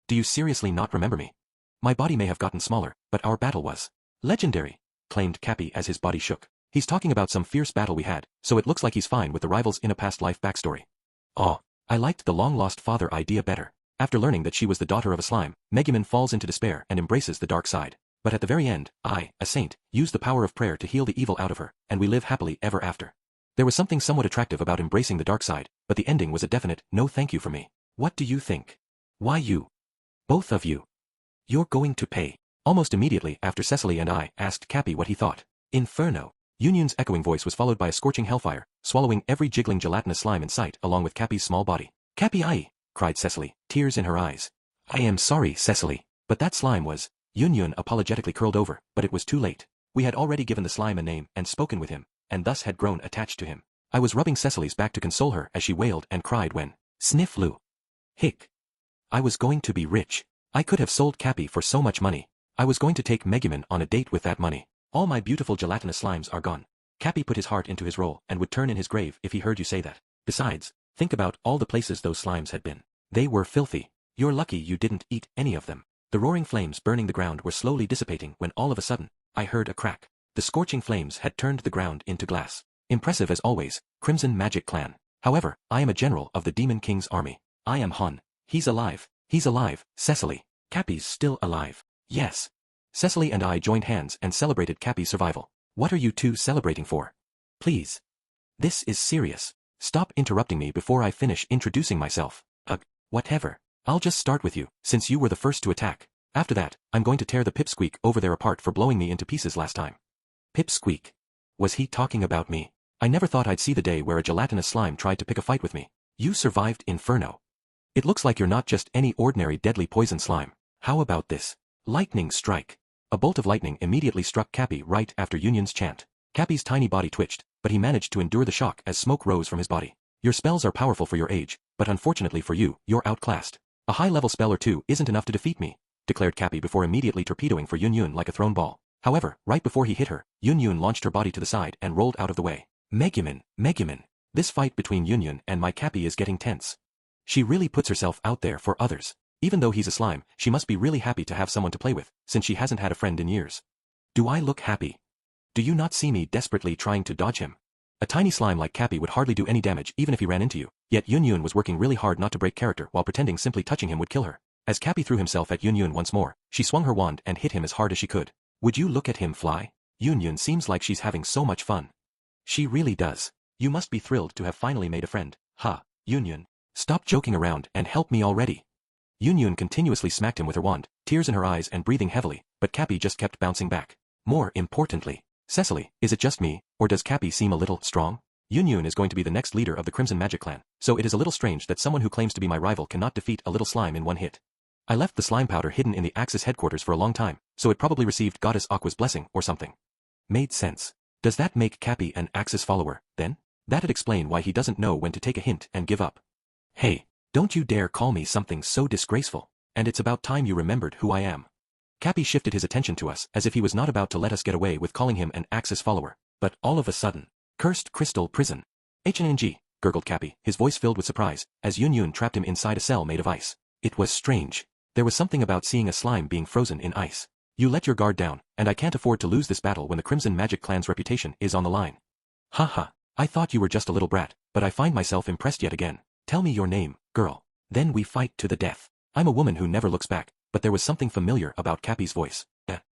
Do you seriously not remember me? My body may have gotten smaller, but our battle was legendary, claimed Cappy as his body shook. He's talking about some fierce battle we had, so it looks like he's fine with the rivals in a past life backstory. Oh, I liked the long-lost father idea better. After learning that she was the daughter of a slime, Megumin falls into despair and embraces the dark side. But at the very end, I, a saint, used the power of prayer to heal the evil out of her, and we live happily ever after. There was something somewhat attractive about embracing the dark side, but the ending was a definite, no thank you for me. What do you think? Why you? Both of you. You're going to pay. Almost immediately after Cecily and I asked Cappy what he thought. Inferno. Yun's echoing voice was followed by a scorching hellfire, swallowing every jiggling gelatinous slime in sight along with Cappy's small body. Cappy I, cried Cecily, tears in her eyes. I am sorry, Cecily, but that slime was... Yun apologetically curled over, but it was too late. We had already given the slime a name and spoken with him, and thus had grown attached to him. I was rubbing Cecily's back to console her as she wailed and cried when... Sniff flew. Hick. I was going to be rich. I could have sold Cappy for so much money. I was going to take Megumin on a date with that money. All my beautiful gelatinous slimes are gone. Cappy put his heart into his role and would turn in his grave if he heard you say that. Besides, think about all the places those slimes had been. They were filthy. You're lucky you didn't eat any of them. The roaring flames burning the ground were slowly dissipating when all of a sudden, I heard a crack. The scorching flames had turned the ground into glass. Impressive as always, Crimson Magic Clan. However, I am a general of the Demon King's army. I am Han. He's alive. He's alive. Cecily. Cappy's still alive. Yes. Cecily and I joined hands and celebrated Cappy's survival. What are you two celebrating for? Please. This is serious. Stop interrupting me before I finish introducing myself. Whatever. I'll just start with you, since you were the first to attack. After that, I'm going to tear the Pipsqueak over there apart for blowing me into pieces last time. Pipsqueak. Was he talking about me? I never thought I'd see the day where a gelatinous slime tried to pick a fight with me. You survived Inferno. It looks like you're not just any ordinary deadly poison slime. How about this? Lightning strike. A bolt of lightning immediately struck Cappy right after Yun's chant. Cappy's tiny body twitched, but he managed to endure the shock as smoke rose from his body. Your spells are powerful for your age, but unfortunately for you, you're outclassed. A high-level spell or two isn't enough to defeat me, declared Cappy before immediately torpedoing for Yun like a thrown ball. However, right before he hit her, Yun launched her body to the side and rolled out of the way. Megumin. This fight between Yun and my Cappy is getting tense. She really puts herself out there for others. Even though he's a slime, she must be really happy to have someone to play with, since she hasn't had a friend in years. Do I look happy? Do you not see me desperately trying to dodge him? A tiny slime like Cappy would hardly do any damage even if he ran into you, yet Yun was working really hard not to break character while pretending simply touching him would kill her. As Cappy threw himself at Yun once more, she swung her wand and hit him as hard as she could. Would you look at him fly? Yun seems like she's having so much fun. She really does. You must be thrilled to have finally made a friend. Ha, Yun. Stop joking around and help me already. Yun continuously smacked him with her wand, tears in her eyes and breathing heavily, but Cappy just kept bouncing back. More importantly, Cecily, is it just me, or does Cappy seem a little strong? Yun is going to be the next leader of the Crimson Magic Clan, so it is a little strange that someone who claims to be my rival cannot defeat a little slime in one hit. I left the slime powder hidden in the Axis headquarters for a long time, so it probably received Goddess Aqua's blessing or something. Made sense. Does that make Cappy an Axis follower, then? That'd explain why he doesn't know when to take a hint and give up. Hey, don't you dare call me something so disgraceful, and it's about time you remembered who I am. Cappy shifted his attention to us as if he was not about to let us get away with calling him an Axis follower, but all of a sudden, cursed crystal prison. HNNG, gurgled Cappy, his voice filled with surprise, as Yun trapped him inside a cell made of ice. It was strange. There was something about seeing a slime being frozen in ice. You let your guard down, and I can't afford to lose this battle when the Crimson Magic Clan's reputation is on the line. Haha, I thought you were just a little brat, but I find myself impressed yet again. Tell me your name, girl. Then we fight to the death. I'm a woman who never looks back, but there was something familiar about Cappy's voice.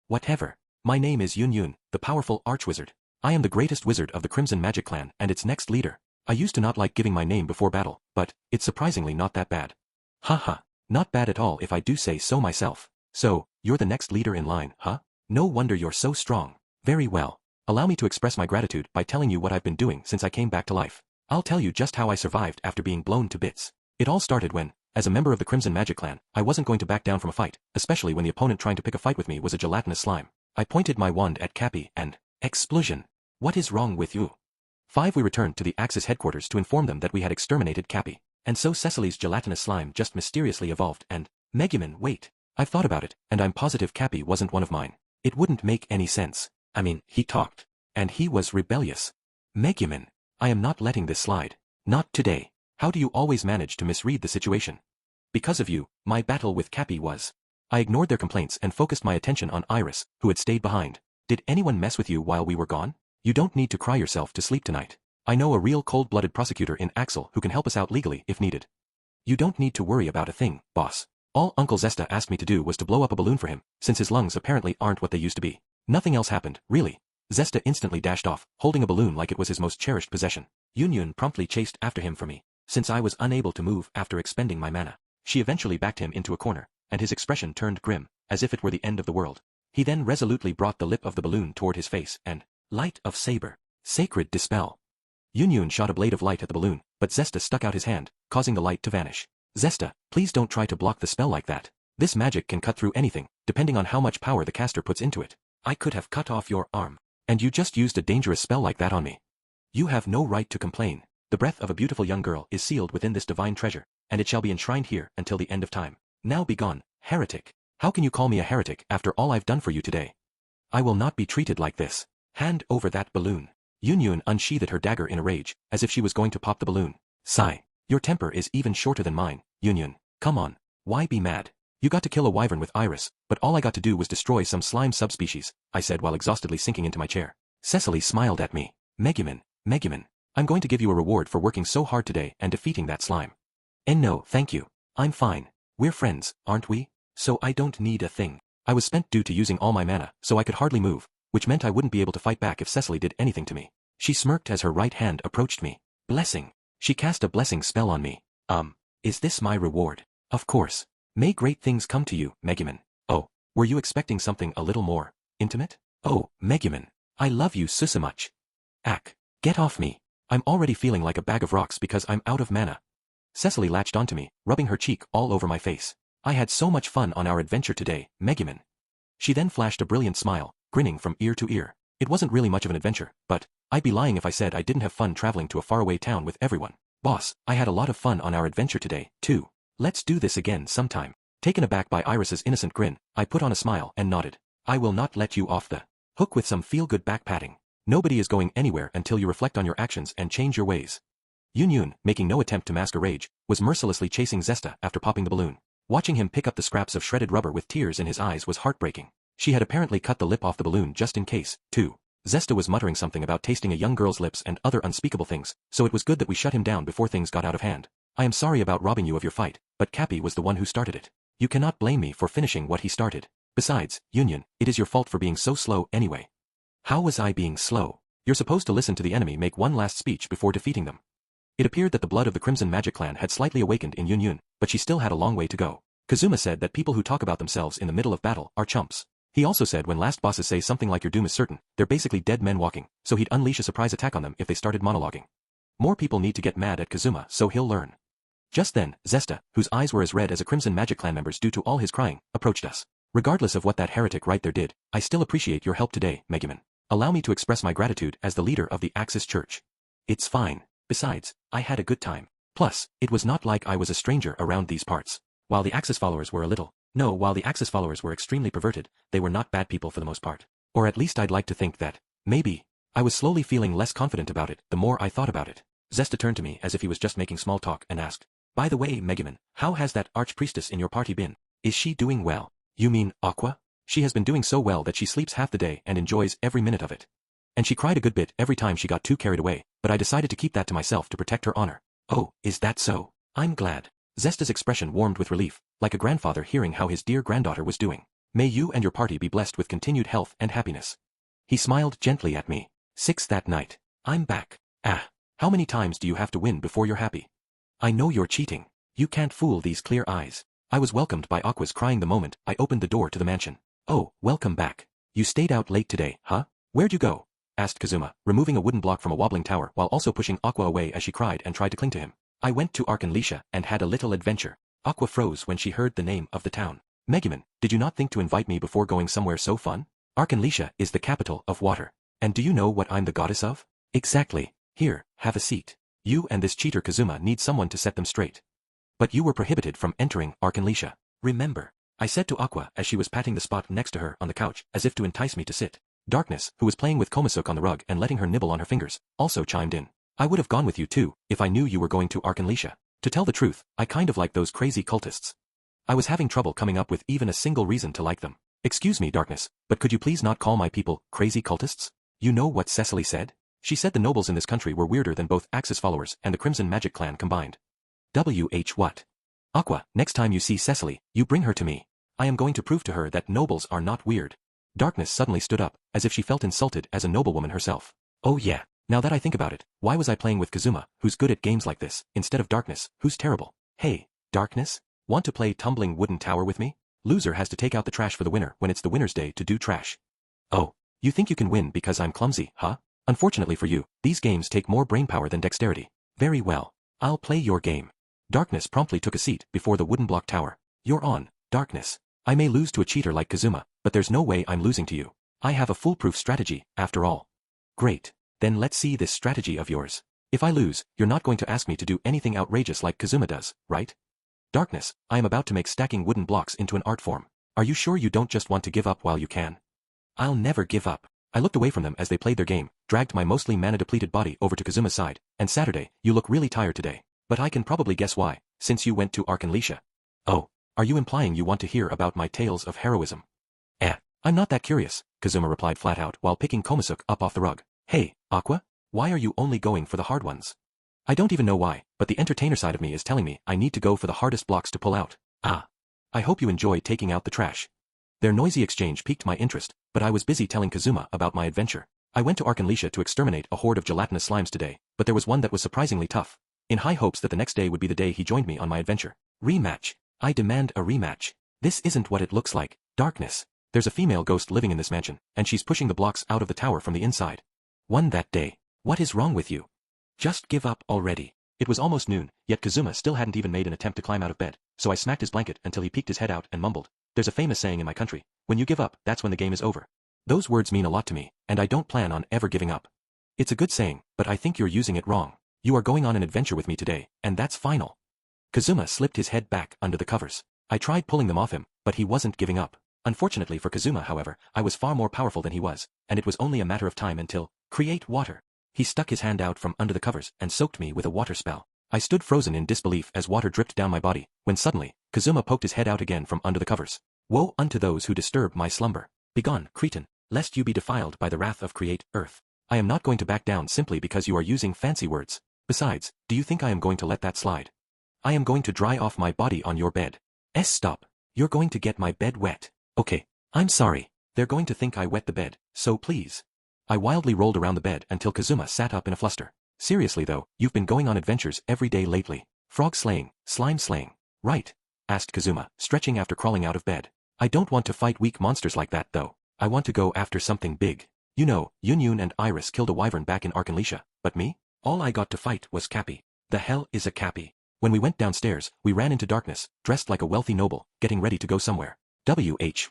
Whatever. My name is Yun, the powerful archwizard. I am the greatest wizard of the Crimson Magic Clan and its next leader. I used to not like giving my name before battle, but it's surprisingly not that bad. Haha, not bad at all if I do say so myself. So, you're the next leader in line, huh? No wonder you're so strong. Very well. Allow me to express my gratitude by telling you what I've been doing since I came back to life. I'll tell you just how I survived after being blown to bits. It all started when, as a member of the Crimson Magic Clan, I wasn't going to back down from a fight, especially when the opponent trying to pick a fight with me was a gelatinous slime. I pointed my wand at Cappy and... Explosion! What is wrong with you? 5. We returned to the Axis headquarters to inform them that we had exterminated Cappy. And so Cecily's gelatinous slime just mysteriously evolved and... Megumin, wait. I've thought about it, and I'm positive Cappy wasn't one of mine. It wouldn't make any sense. I mean, he talked. And he was rebellious. Megumin, I am not letting this slide. Not today. How do you always manage to misread the situation? Because of you, my battle with Cappy was... I ignored their complaints and focused my attention on Iris, who had stayed behind. Did anyone mess with you while we were gone? You don't need to cry yourself to sleep tonight. I know a real cold-blooded prosecutor in Axel who can help us out legally if needed. You don't need to worry about a thing, boss. All Uncle Zesta asked me to do was to blow up a balloon for him, since his lungs apparently aren't what they used to be. Nothing else happened, really. Zesta instantly dashed off, holding a balloon like it was his most cherished possession. Yun promptly chased after him for me, since I was unable to move after expending my mana. She eventually backed him into a corner, and his expression turned grim, as if it were the end of the world. He then resolutely brought the lip of the balloon toward his face and... Light of Saber. Sacred Dispel. Yun shot a blade of light at the balloon, but Zesta stuck out his hand, causing the light to vanish. Zesta, please don't try to block the spell like that. This magic can cut through anything, depending on how much power the caster puts into it. I could have cut off your arm. And you just used a dangerous spell like that on me. You have no right to complain. The breath of a beautiful young girl is sealed within this divine treasure, and it shall be enshrined here until the end of time. Now begone, heretic. How can you call me a heretic after all I've done for you today? I will not be treated like this. Hand over that balloon. Yun unsheathed her dagger in a rage, as if she was going to pop the balloon. Sigh. Your temper is even shorter than mine, Yun. Come on. Why be mad? You got to kill a wyvern with Iris, but all I got to do was destroy some slime subspecies, I said while exhaustedly sinking into my chair. Cecily smiled at me. Megumin, I'm going to give you a reward for working so hard today and defeating that slime. And no, thank you. I'm fine. We're friends, aren't we? So I don't need a thing. I was spent due to using all my mana, so I could hardly move, which meant I wouldn't be able to fight back if Cecily did anything to me. She smirked as her right hand approached me. Blessing. She cast a blessing spell on me. Is this my reward? Of course. May great things come to you, Megumin. Oh, were you expecting something a little more intimate? Oh, Megumin. I love you so much. Ack. Get off me. I'm already feeling like a bag of rocks because I'm out of mana. Cecily latched onto me, rubbing her cheek all over my face. I had so much fun on our adventure today, Megumin. She then flashed a brilliant smile, grinning from ear to ear. It wasn't really much of an adventure, but I'd be lying if I said I didn't have fun traveling to a faraway town with everyone. Boss, I had a lot of fun on our adventure today, too. Let's do this again sometime. Taken aback by Iris's innocent grin, I put on a smile and nodded. I will not let you off the hook with some feel-good back-patting. Nobody is going anywhere until you reflect on your actions and change your ways. Yun, making no attempt to mask a rage, was mercilessly chasing Zesta after popping the balloon. Watching him pick up the scraps of shredded rubber with tears in his eyes was heartbreaking. She had apparently cut the lip off the balloon just in case, too. Zesta was muttering something about tasting a young girl's lips and other unspeakable things, so it was good that we shut him down before things got out of hand. I am sorry about robbing you of your fight, but Cappy was the one who started it. You cannot blame me for finishing what he started. Besides, Yun, it is your fault for being so slow anyway. How was I being slow? You're supposed to listen to the enemy make one last speech before defeating them. It appeared that the blood of the Crimson Magic Clan had slightly awakened in Yun, but she still had a long way to go. Kazuma said that people who talk about themselves in the middle of battle are chumps. He also said when last bosses say something like your doom is certain, they're basically dead men walking, so he'd unleash a surprise attack on them if they started monologuing. More people need to get mad at Kazuma so he'll learn. Just then, Zesta, whose eyes were as red as a Crimson Magic Clan member's due to all his crying, approached us. Regardless of what that heretic right there did, I still appreciate your help today, Megumin. Allow me to express my gratitude as the leader of the Axis Church. It's fine. Besides, I had a good time. Plus, it was not like I was a stranger around these parts. While the Axis followers were extremely perverted, they were not bad people for the most part. Or at least I'd like to think that. Maybe. I was slowly feeling less confident about it the more I thought about it. Zesta turned to me as if he was just making small talk and asked, "By the way, Megumin, how has that archpriestess in your party been? Is she doing well?" "You mean Aqua? She has been doing so well that she sleeps half the day and enjoys every minute of it. And she cried a good bit every time she got too carried away, but I decided to keep that to myself to protect her honor." "Oh, is that so? I'm glad." Zesta's expression warmed with relief, like a grandfather hearing how his dear granddaughter was doing. "May you and your party be blessed with continued health and happiness." He smiled gently at me. 6 that night. I'm back. Ah. How many times do you have to win before you're happy? I know you're cheating. You can't fool these clear eyes. I was welcomed by Aqua's crying the moment I opened the door to the mansion. "Oh, welcome back. You stayed out late today, huh? Where'd you go?" asked Kazuma, removing a wooden block from a wobbling tower while also pushing Aqua away as she cried and tried to cling to him. "I went to Arkanlisha and had a little adventure." Aqua froze when she heard the name of the town. "Megumin, did you not think to invite me before going somewhere so fun? Arkanlisha is the capital of water. And do you know what I'm the goddess of?" "Exactly. Here, have a seat. You and this cheater Kazuma need someone to set them straight." "But you were prohibited from entering Arkanlisha. Remember," I said to Aqua as she was patting the spot next to her on the couch as if to entice me to sit. Darkness, who was playing with KonoSuba on the rug and letting her nibble on her fingers, also chimed in. "I would have gone with you too, if I knew you were going to Arkanlisha. To tell the truth, I kind of like those crazy cultists." I was having trouble coming up with even a single reason to like them. "Excuse me, Darkness, but could you please not call my people crazy cultists? You know what Cecily said? She said the nobles in this country were weirder than both Axis followers and the Crimson Magic Clan combined." What? "Aqua, next time you see Cecily, you bring her to me. I am going to prove to her that nobles are not weird." Darkness suddenly stood up, as if she felt insulted as a noblewoman herself. "Oh yeah, now that I think about it, why was I playing with Kazuma, who's good at games like this, instead of Darkness, who's terrible? Hey, Darkness? Want to play tumbling wooden tower with me? Loser has to take out the trash for the winner when it's the winner's day to do trash." "Oh, you think you can win because I'm clumsy, huh? Unfortunately for you, these games take more brainpower than dexterity." "Very well. I'll play your game." Darkness promptly took a seat before the wooden block tower. "You're on, Darkness. I may lose to a cheater like Kazuma, but there's no way I'm losing to you. I have a foolproof strategy, after all." "Great. Then let's see this strategy of yours. If I lose, you're not going to ask me to do anything outrageous like Kazuma does, right?" "Darkness, I am about to make stacking wooden blocks into an art form. Are you sure you don't just want to give up while you can?" "I'll never give up." I looked away from them as they played their game, dragged my mostly mana-depleted body over to Kazuma's side, and "Saturday, you look really tired today. But I can probably guess why, since you went to Arkanlisha." "Oh, are you implying you want to hear about my tales of heroism?" I'm not that curious," Kazuma replied flat out while picking KonoSuba up off the rug. "Hey, Aqua, why are you only going for the hard ones?" I don't even know why, but the entertainer side of me is telling me I need to go for the hardest blocks to pull out. "Ah. I hope you enjoy taking out the trash." Their noisy exchange piqued my interest, but I was busy telling Kazuma about my adventure. I went to Arkanlisha to exterminate a horde of gelatinous slimes today, but there was one that was surprisingly tough. In high hopes that the next day would be the day he joined me on my adventure. "Rematch. I demand a rematch. This isn't what it looks like, Darkness. There's a female ghost living in this mansion, and she's pushing the blocks out of the tower from the inside. Won that day. What is wrong with you? Just give up already." It was almost noon, yet Kazuma still hadn't even made an attempt to climb out of bed, so I smacked his blanket until he peeked his head out and mumbled, "There's a famous saying in my country, when you give up, that's when the game is over." Those words mean a lot to me, and I don't plan on ever giving up. It's a good saying, but I think you're using it wrong. You are going on an adventure with me today, and that's final. Kazuma slipped his head back under the covers. I tried pulling them off him, but he wasn't giving up. Unfortunately for Kazuma, however, I was far more powerful than he was, and it was only a matter of time until, "Create water." He stuck his hand out from under the covers and soaked me with a water spell. I stood frozen in disbelief as water dripped down my body, when suddenly, Kazuma poked his head out again from under the covers. "Woe unto those who disturb my slumber. Begone, Cretan, lest you be defiled by the wrath of Create Earth. I am not going to back down simply because you are using fancy words. Besides, do you think I am going to let that slide? I am going to dry off my body on your bed." Stop. You're going to get my bed wet." "Okay, I'm sorry. They're going to think I wet the bed, so please." I wildly rolled around the bed until Kazuma sat up in a fluster. "Seriously though, you've been going on adventures every day lately. Frog slaying, slime slaying, right?" asked Kazuma, stretching after crawling out of bed. I don't want to fight weak monsters like that though. I want to go after something big. You know, Yun and Iris killed a wyvern back in Arkanlisha, but me? All I got to fight was Cappy. The hell is a Cappy? When we went downstairs, we ran into darkness, dressed like a wealthy noble, getting ready to go somewhere.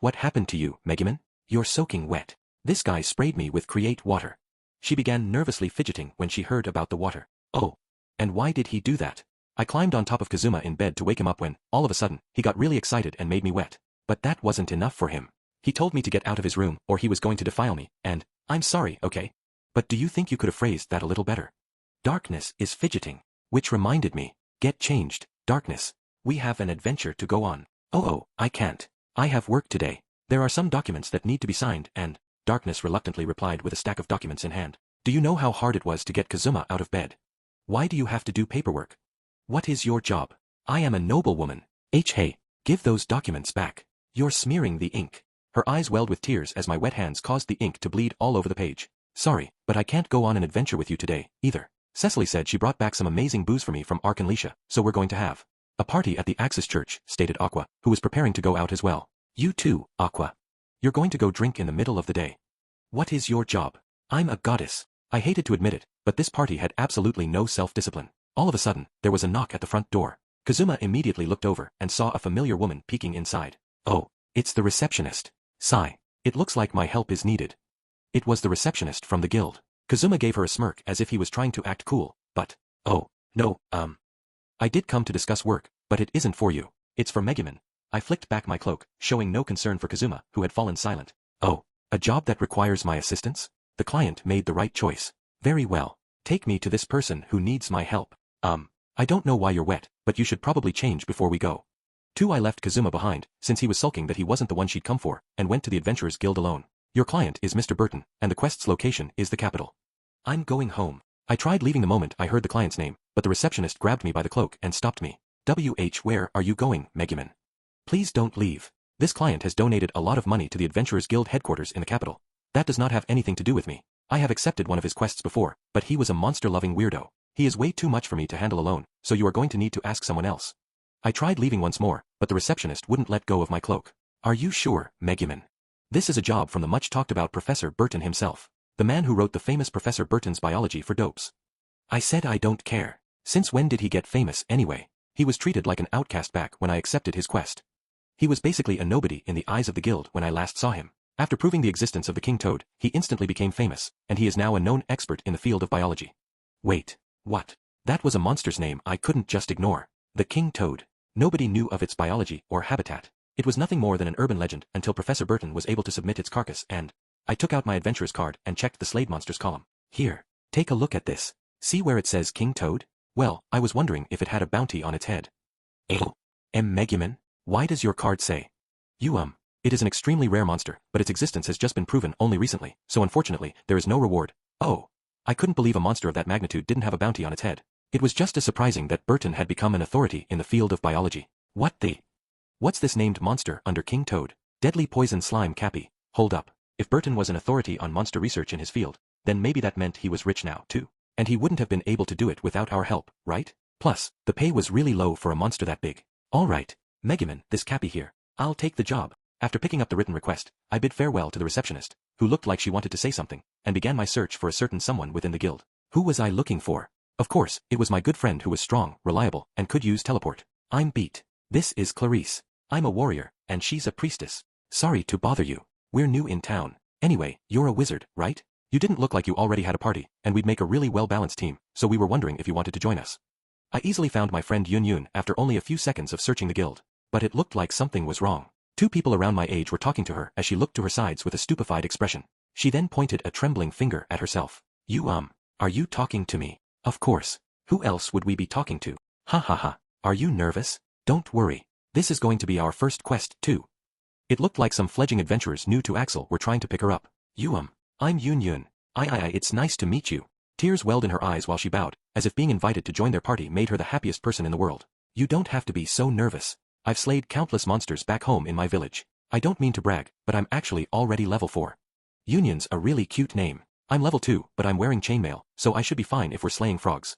What happened to you, Megumin? You're soaking wet. This guy sprayed me with create water. She began nervously fidgeting when she heard about the water. Oh. And why did he do that? I climbed on top of Kazuma in bed to wake him up when, all of a sudden, he got really excited and made me wet. But that wasn't enough for him. He told me to get out of his room or he was going to defile me, and, I'm sorry, okay? But do you think you could have phrased that a little better? Darkness is fidgeting. Which reminded me, get changed, Darkness. We have an adventure to go on. Oh, I can't. I have work today. There are some documents that need to be signed and, Darkness reluctantly replied with a stack of documents in hand. Do you know how hard it was to get Kazuma out of bed? Why do you have to do paperwork? What is your job? I am a noblewoman. Hey, give those documents back. You're smearing the ink. Her eyes welled with tears as my wet hands caused the ink to bleed all over the page. Sorry, but I can't go on an adventure with you today, either. Cecily said she brought back some amazing booze for me from Arkanlisha, so we're going to have a party at the Axis Church, stated Aqua, who was preparing to go out as well. You too, Aqua. You're going to go drink in the middle of the day. What is your job? I'm a goddess. I hated to admit it, but this party had absolutely no self-discipline. All of a sudden, there was a knock at the front door. Kazuma immediately looked over and saw a familiar woman peeking inside. Oh, it's the receptionist. Sigh. It looks like my help is needed. It was the receptionist from the guild. Kazuma gave her a smirk as if he was trying to act cool, but, oh, no, I did come to discuss work, but it isn't for you. It's for Megumin. I flicked back my cloak, showing no concern for Kazuma, who had fallen silent. Oh, a job that requires my assistance? The client made the right choice. Very well. Take me to this person who needs my help. I don't know why you're wet, but you should probably change before we go. I left Kazuma behind, since he was sulking that he wasn't the one she'd come for, and went to the Adventurers Guild alone. Your client is Mr. Burton, and the quest's location is the capital. I'm going home. I tried leaving the moment I heard the client's name, but the receptionist grabbed me by the cloak and stopped me. Where are you going, Megumin? Please don't leave. This client has donated a lot of money to the Adventurers Guild headquarters in the capital. That does not have anything to do with me. I have accepted one of his quests before, but he was a monster-loving weirdo. He is way too much for me to handle alone, so you are going to need to ask someone else. I tried leaving once more, but the receptionist wouldn't let go of my cloak. Are you sure, Megumin? This is a job from the much-talked-about Professor Burton himself, the man who wrote the famous Professor Burton's Biology for Dopes. I said I don't care. Since when did he get famous anyway? He was treated like an outcast back when I accepted his quest. He was basically a nobody in the eyes of the guild when I last saw him. After proving the existence of the King Toad, he instantly became famous, and he is now a known expert in the field of biology. Wait, what? That was a monster's name I couldn't just ignore. The King Toad. Nobody knew of its biology or habitat. It was nothing more than an urban legend until Professor Burton was able to submit its carcass and... I took out my adventurer's card and checked the Slade Monsters column. Here, take a look at this. See where it says King Toad? Well, I was wondering if it had a bounty on its head. Megumin? Why does your card say? It is an extremely rare monster, but its existence has just been proven only recently, so unfortunately, there is no reward. Oh. I couldn't believe a monster of that magnitude didn't have a bounty on its head. It was just as surprising that Burton had become an authority in the field of biology. What's this named monster under King Toad? Deadly poison slime Cappy. Hold up. If Burton was an authority on monster research in his field, then maybe that meant he was rich now, too. And he wouldn't have been able to do it without our help, right? Plus, the pay was really low for a monster that big. Alright, Megumin, this Cappy here. I'll take the job. After picking up the written request, I bid farewell to the receptionist, who looked like she wanted to say something, and began my search for a certain someone within the guild. Who was I looking for? Of course, it was my good friend who was strong, reliable, and could use teleport. I'm beat. This is Clarice. I'm a warrior, and she's a priestess. Sorry to bother you. We're new in town. Anyway, you're a wizard, right? You didn't look like you already had a party, and we'd make a really well-balanced team, so we were wondering if you wanted to join us. I easily found my friend Yun after only a few seconds of searching the guild. But it looked like something was wrong. Two people around my age were talking to her as she looked to her sides with a stupefied expression. She then pointed a trembling finger at herself. Are you talking to me? Of course. Who else would we be talking to? Ha ha ha. Are you nervous? Don't worry. This is going to be our first quest, too. It looked like some fledgling adventurers new to Axel were trying to pick her up. I'm Yun. It's nice to meet you. Tears welled in her eyes while she bowed, as if being invited to join their party made her the happiest person in the world. You don't have to be so nervous. I've slayed countless monsters back home in my village. I don't mean to brag, but I'm actually already level 4. Union's a really cute name. I'm level 2, but I'm wearing chainmail, so I should be fine if we're slaying frogs.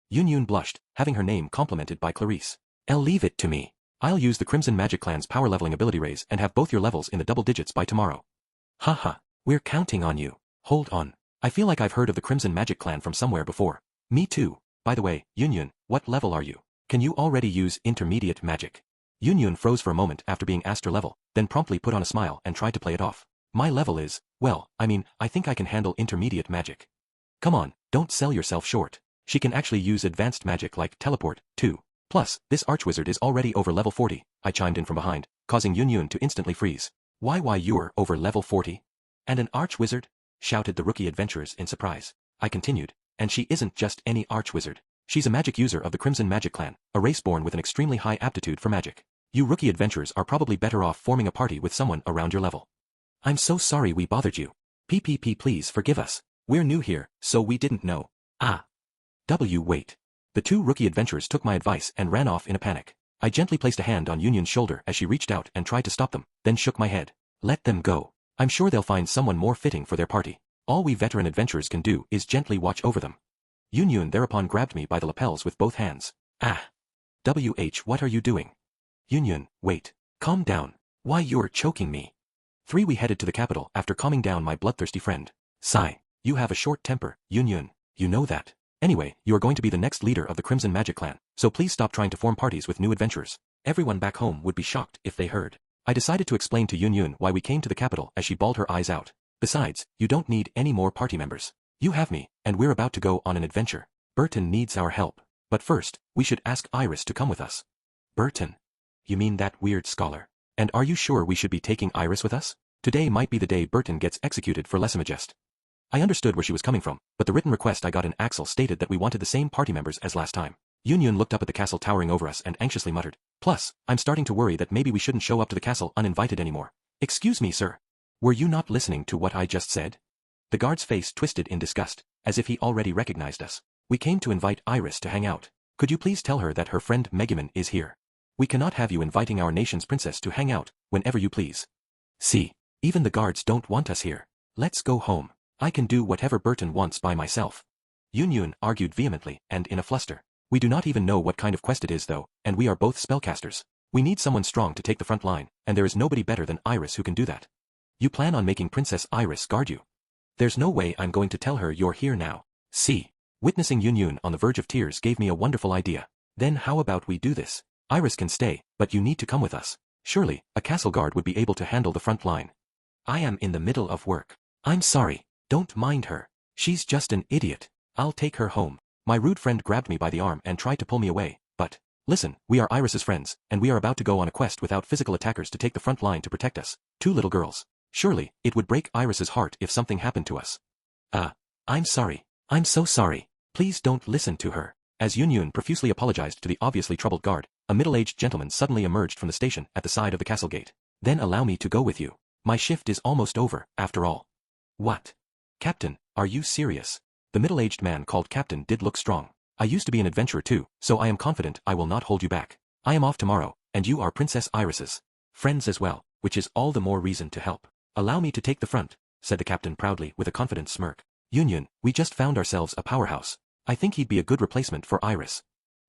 Yun blushed, having her name complimented by Clarice. Leave it to me. I'll use the Crimson Magic Clan's power leveling ability raise and have both your levels in the double digits by tomorrow. Haha, we're counting on you. Hold on. I feel like I've heard of the Crimson Magic Clan from somewhere before. Me too. By the way, Yunyun, what level are you? Can you already use intermediate magic? Yunyun froze for a moment after being asked her level, then promptly put on a smile and tried to play it off. My level is, well, I think I can handle intermediate magic. Come on, don't sell yourself short. She can actually use advanced magic like teleport, too. Plus, this archwizard is already over level 40, I chimed in from behind, causing Yunyun to instantly freeze. Why you're over level 40? And an archwizard? Shouted the rookie adventurers in surprise. I continued, and she isn't just any archwizard. She's a magic user of the Crimson Magic Clan, a race born with an extremely high aptitude for magic. You rookie adventurers are probably better off forming a party with someone around your level. I'm so sorry we bothered you. PPP, please forgive us. We're new here, so we didn't know. Wait. The two rookie adventurers took my advice and ran off in a panic. I gently placed a hand on Yunyun's shoulder as she reached out and tried to stop them, then shook my head. Let them go. I'm sure they'll find someone more fitting for their party. All we veteran adventurers can do is gently watch over them. Yunyun thereapon grabbed me by the lapels with both hands. What are you doing? Yunyun, wait. Calm down. Why you're choking me. 3. We headed to the capital after calming down my bloodthirsty friend. Sigh. You have a short temper, Yunyun. You know that. Anyway, you are going to be the next leader of the Crimson Magic Clan, so please stop trying to form parties with new adventurers. Everyone back home would be shocked if they heard. I decided to explain to Yunyun why we came to the capital as she bawled her eyes out. Besides, you don't need any more party members. You have me, and we're about to go on an adventure. Burton needs our help. But first, we should ask Iris to come with us. Burton? You mean that weird scholar? And are you sure we should be taking Iris with us? Today might be the day Burton gets executed for lèse-majesté. I understood where she was coming from, but the written request I got in Axel stated that we wanted the same party members as last time. Yunyun looked up at the castle towering over us and anxiously muttered. Plus, I'm starting to worry that maybe we shouldn't show up to the castle uninvited anymore. Excuse me, sir. Were you not listening to what I just said? The guard's face twisted in disgust, as if he already recognized us. We came to invite Iris to hang out. Could you please tell her that her friend Megumin is here? We cannot have you inviting our nation's princess to hang out, whenever you please. See, even the guards don't want us here. Let's go home. I can do whatever Burton wants by myself. Yunyun argued vehemently and in a fluster. We do not even know what kind of quest it is though, and we are both spellcasters. We need someone strong to take the front line, and there is nobody better than Iris who can do that. You plan on making Princess Iris guard you? There's no way I'm going to tell her you're here now. See, witnessing Yunyun on the verge of tears gave me a wonderful idea. Then how about we do this? Iris can stay, but you need to come with us. Surely, a castle guard would be able to handle the front line. I am in the middle of work. I'm sorry. Don't mind her. She's just an idiot. I'll take her home. My rude friend grabbed me by the arm and tried to pull me away, but, listen, we are Iris's friends, and we are about to go on a quest without physical attackers to take the front line to protect us. 2 little girls. Surely, it would break Iris's heart if something happened to us. I'm sorry. I'm so sorry. Please don't listen to her. As Yunyun profusely apologized to the obviously troubled guard, a middle-aged gentleman suddenly emerged from the station at the side of the castle gate. Then allow me to go with you. My shift is almost over, after all. What? Captain, are you serious? The middle-aged man called Captain did look strong. I used to be an adventurer too, so I am confident I will not hold you back. I am off tomorrow, and you are Princess Iris's friends as well, which is all the more reason to help. Allow me to take the front, said the captain proudly with a confident smirk. Yunyun, we just found ourselves a powerhouse. I think he'd be a good replacement for Iris.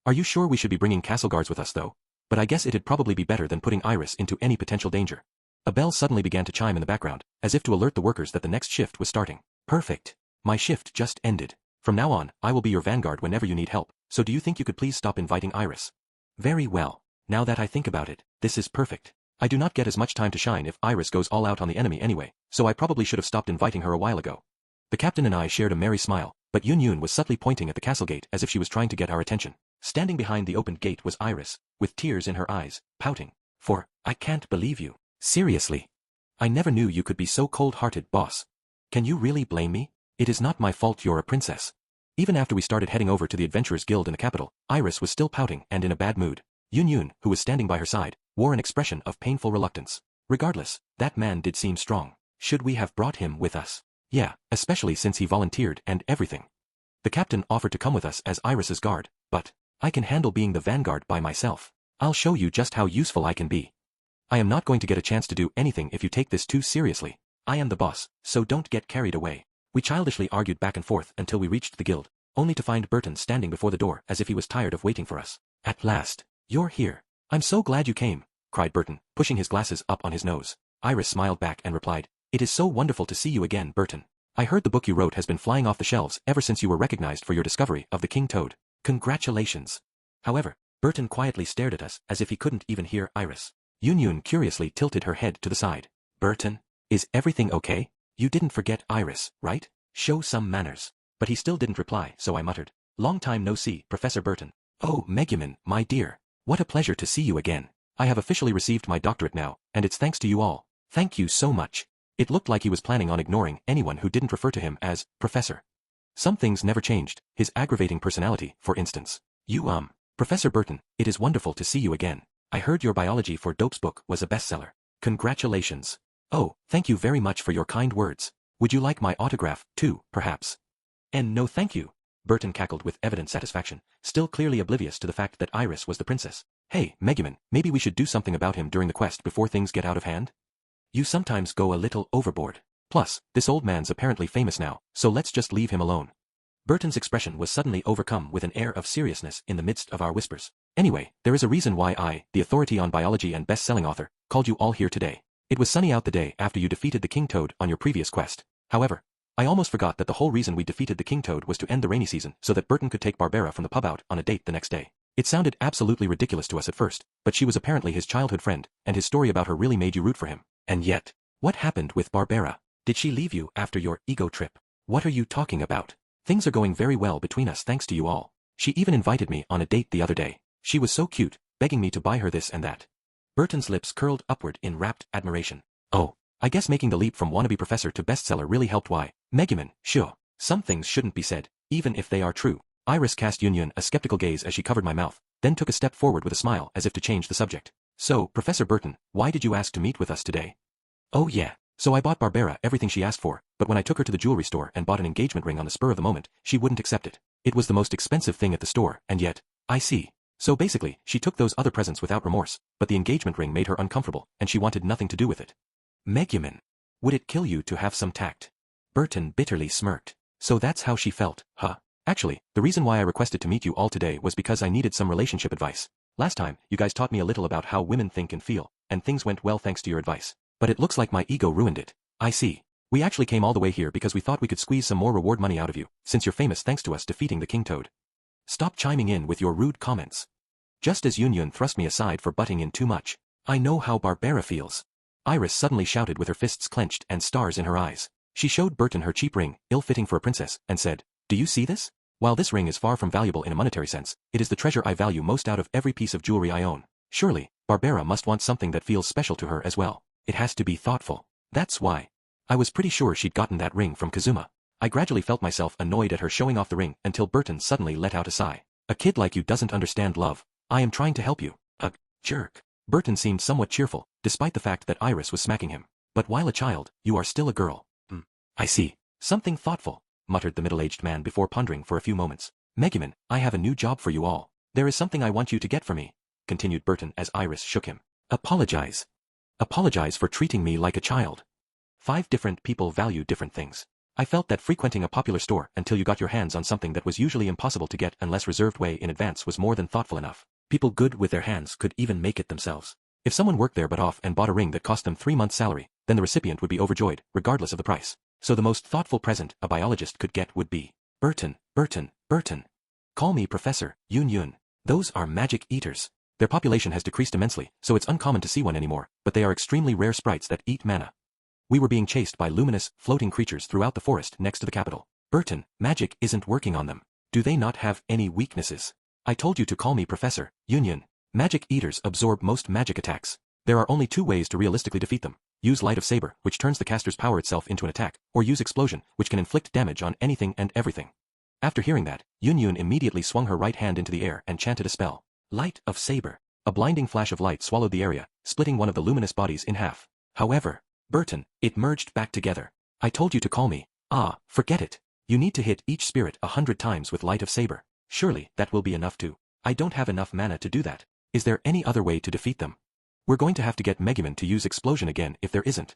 Are you sure we should be bringing castle guards with us though? But I guess it'd probably be better than putting Iris into any potential danger. A bell suddenly began to chime in the background, as if to alert the workers that the next shift was starting. Perfect. My shift just ended. From now on, I will be your vanguard whenever you need help, so do you think you could please stop inviting Iris? Very well. Now that I think about it, this is perfect. I do not get as much time to shine if Iris goes all out on the enemy anyway, so I probably should have stopped inviting her a while ago. The captain and I shared a merry smile, but Yunyun was subtly pointing at the castle gate as if she was trying to get our attention. Standing behind the opened gate was Iris, with tears in her eyes, pouting. I can't believe you. Seriously. I never knew you could be so cold-hearted, boss. Can you really blame me? It is not my fault you're a princess. Even after we started heading over to the Adventurers Guild in the capital, Iris was still pouting and in a bad mood. Yunyun, who was standing by her side, wore an expression of painful reluctance. Regardless, that man did seem strong. Should we have brought him with us? Yeah, especially since he volunteered and everything. The captain offered to come with us as Iris's guard, but I can handle being the vanguard by myself. I'll show you just how useful I can be. I am not going to get a chance to do anything if you take this too seriously. I am the boss, so don't get carried away. We childishly argued back and forth until we reached the guild, only to find Burton standing before the door as if he was tired of waiting for us. At last, you're here. I'm so glad you came, cried Burton, pushing his glasses up on his nose. Iris smiled back and replied, "It is so wonderful to see you again, Burton. I heard the book you wrote has been flying off the shelves ever since you were recognized for your discovery of the king toad. Congratulations." However, Burton quietly stared at us as if he couldn't even hear Iris. Yun curiously tilted her head to the side. "Burton, is everything okay? You didn't forget Iris, right? Show some manners." But he still didn't reply, so I muttered, "Long time no see, Professor Burton." "Oh, Megumin, my dear. What a pleasure to see you again. I have officially received my doctorate now, and it's thanks to you all. Thank you so much." It looked like he was planning on ignoring anyone who didn't refer to him as Professor. Some things never changed, his aggravating personality, for instance. Professor Burton, it is wonderful to see you again. I heard your biology for dopes book was a bestseller. Congratulations. Oh, thank you very much for your kind words. Would you like my autograph, too, perhaps?" "And no thank you," Burton cackled with evident satisfaction, still clearly oblivious to the fact that Iris was the princess. "Hey, Megumin, maybe we should do something about him during the quest before things get out of hand? You sometimes go a little overboard. Plus, this old man's apparently famous now, so let's just leave him alone." Burton's expression was suddenly overcome with an air of seriousness in the midst of our whispers. "Anyway, there is a reason why I, the authority on biology and best-selling author, called you all here today. It was sunny out the day after you defeated the king toad on your previous quest. However, I almost forgot that the whole reason we defeated the king toad was to end the rainy season so that Burton could take Barbara from the pub out on a date the next day. It sounded absolutely ridiculous to us at first, but she was apparently his childhood friend, and his story about her really made you root for him. And yet, what happened with Barbara? Did she leave you after your ego trip? What are you talking about? Things are going very well between us thanks to you all. She even invited me on a date the other day. She was so cute, begging me to buy her this and that." Burton's lips curled upward in rapt admiration. "Oh, I guess making the leap from wannabe professor to bestseller really helped. Why, Megumin, sure. Some things shouldn't be said, even if they are true." Iris cast Yun a skeptical gaze as she covered my mouth, then took a step forward with a smile as if to change the subject. "So, Professor Burton, why did you ask to meet with us today?" "Oh yeah. So I bought Barbara everything she asked for, but when I took her to the jewelry store and bought an engagement ring on the spur of the moment, she wouldn't accept it. It was the most expensive thing at the store, and yet, I see. So basically, she took those other presents without remorse, but the engagement ring made her uncomfortable, and she wanted nothing to do with it." "Megumin, would it kill you to have some tact?" Burton bitterly smirked. "So that's how she felt, huh? Actually, the reason why I requested to meet you all today was because I needed some relationship advice. Last time, you guys taught me a little about how women think and feel, and things went well thanks to your advice. But it looks like my ego ruined it." "I see. We actually came all the way here because we thought we could squeeze some more reward money out of you, since you're famous thanks to us defeating the king toad. Stop chiming in with your rude comments." Just as Yun thrust me aside for butting in too much. "I know how Barbara feels." Iris suddenly shouted with her fists clenched and stars in her eyes. She showed Burton her cheap ring, ill-fitting for a princess, and said, "Do you see this? While this ring is far from valuable in a monetary sense, it is the treasure I value most out of every piece of jewelry I own. Surely, Barbara must want something that feels special to her as well. It has to be thoughtful. That's why. I was pretty sure she'd gotten that ring from Kazuma." I gradually felt myself annoyed at her showing off the ring until Burton suddenly let out a sigh. "A kid like you doesn't understand love. I am trying to help you." "Ugh, jerk." Burton seemed somewhat cheerful, despite the fact that Iris was smacking him. "But while a child, you are still a girl." "I see. Something thoughtful," muttered the middle-aged man before pondering for a few moments. "Megumin, I have a new job for you all. There is something I want you to get for me," continued Burton as Iris shook him. "Apologize. Apologize for treating me like a child. 5 different people value different things. I felt that frequenting a popular store until you got your hands on something that was usually impossible to get unless reserved way in advance was more than thoughtful enough. People good with their hands could even make it themselves. If someone worked there but off and bought a ring that cost them 3 months' salary, then the recipient would be overjoyed, regardless of the price. So the most thoughtful present a biologist could get would be, Burton. Call me Professor, Yun. Those are magic eaters. Their population has decreased immensely, so it's uncommon to see one anymore, but they are extremely rare sprites that eat mana. We were being chased by luminous, floating creatures throughout the forest next to the capital. Burton, magic isn't working on them. Do they not have any weaknesses? I told you to call me Professor, Yun. Magic eaters absorb most magic attacks. There are only 2 ways to realistically defeat them. Use Light of Saber, which turns the caster's power itself into an attack, or use Explosion, which can inflict damage on anything and everything. After hearing that, Yun immediately swung her right hand into the air and chanted a spell. Light of Saber. A blinding flash of light swallowed the area, splitting one of the luminous bodies in half. However, Burton, it merged back together. I told you to call me. Forget it. You need to hit each spirit 100 times with Light of Saber. Surely, that will be enough to. I don't have enough mana to do that. Is there any other way to defeat them? We're going to have to get Megumin to use Explosion again if there isn't.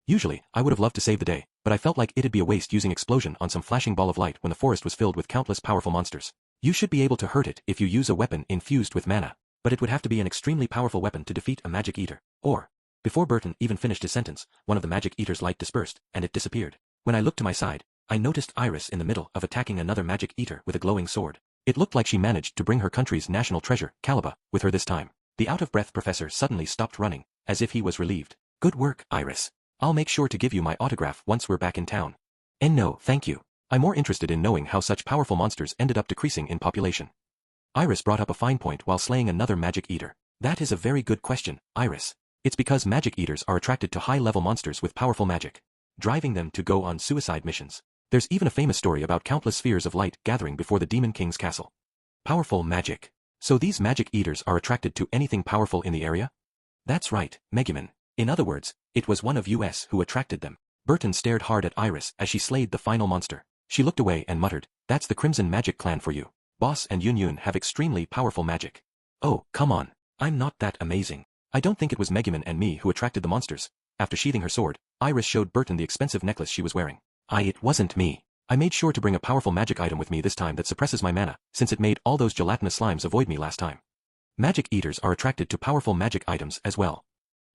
Usually, I would have loved to save the day, but I felt like it'd be a waste using Explosion on some flashing ball of light when the forest was filled with countless powerful monsters. You should be able to hurt it if you use a weapon infused with mana. but it would have to be an extremely powerful weapon to defeat a magic eater. Or, before Burton even finished his sentence, one of the magic eater's light dispersed, and it disappeared. When I looked to my side, I noticed Iris in the middle of attacking another magic eater with a glowing sword. It looked like she managed to bring her country's national treasure, Caliba, with her this time. The out-of-breath professor suddenly stopped running, as if he was relieved. Good work, Iris. I'll make sure to give you my autograph once we're back in town. And no, thank you. I'm more interested in knowing how such powerful monsters ended up decreasing in population. Iris brought up a fine point while slaying another magic eater. That is a very good question, Iris. It's because magic eaters are attracted to high-level monsters with powerful magic, driving them to go on suicide missions. There's even a famous story about countless spheres of light gathering before the Demon King's castle. Powerful magic. So these magic eaters are attracted to anything powerful in the area? That's right, Megumin. In other words, it was one of us who attracted them. Burton stared hard at Iris as she slayed the final monster. She looked away and muttered, "That's the Crimson Magic Clan for you. Boss and Yun have extremely powerful magic." Oh, come on. I'm not that amazing. I don't think it was Megumin and me who attracted the monsters. After sheathing her sword, Iris showed Burton the expensive necklace she was wearing. It wasn't me. I made sure to bring a powerful magic item with me this time that suppresses my mana, since it made all those gelatinous slimes avoid me last time. Magic eaters are attracted to powerful magic items as well.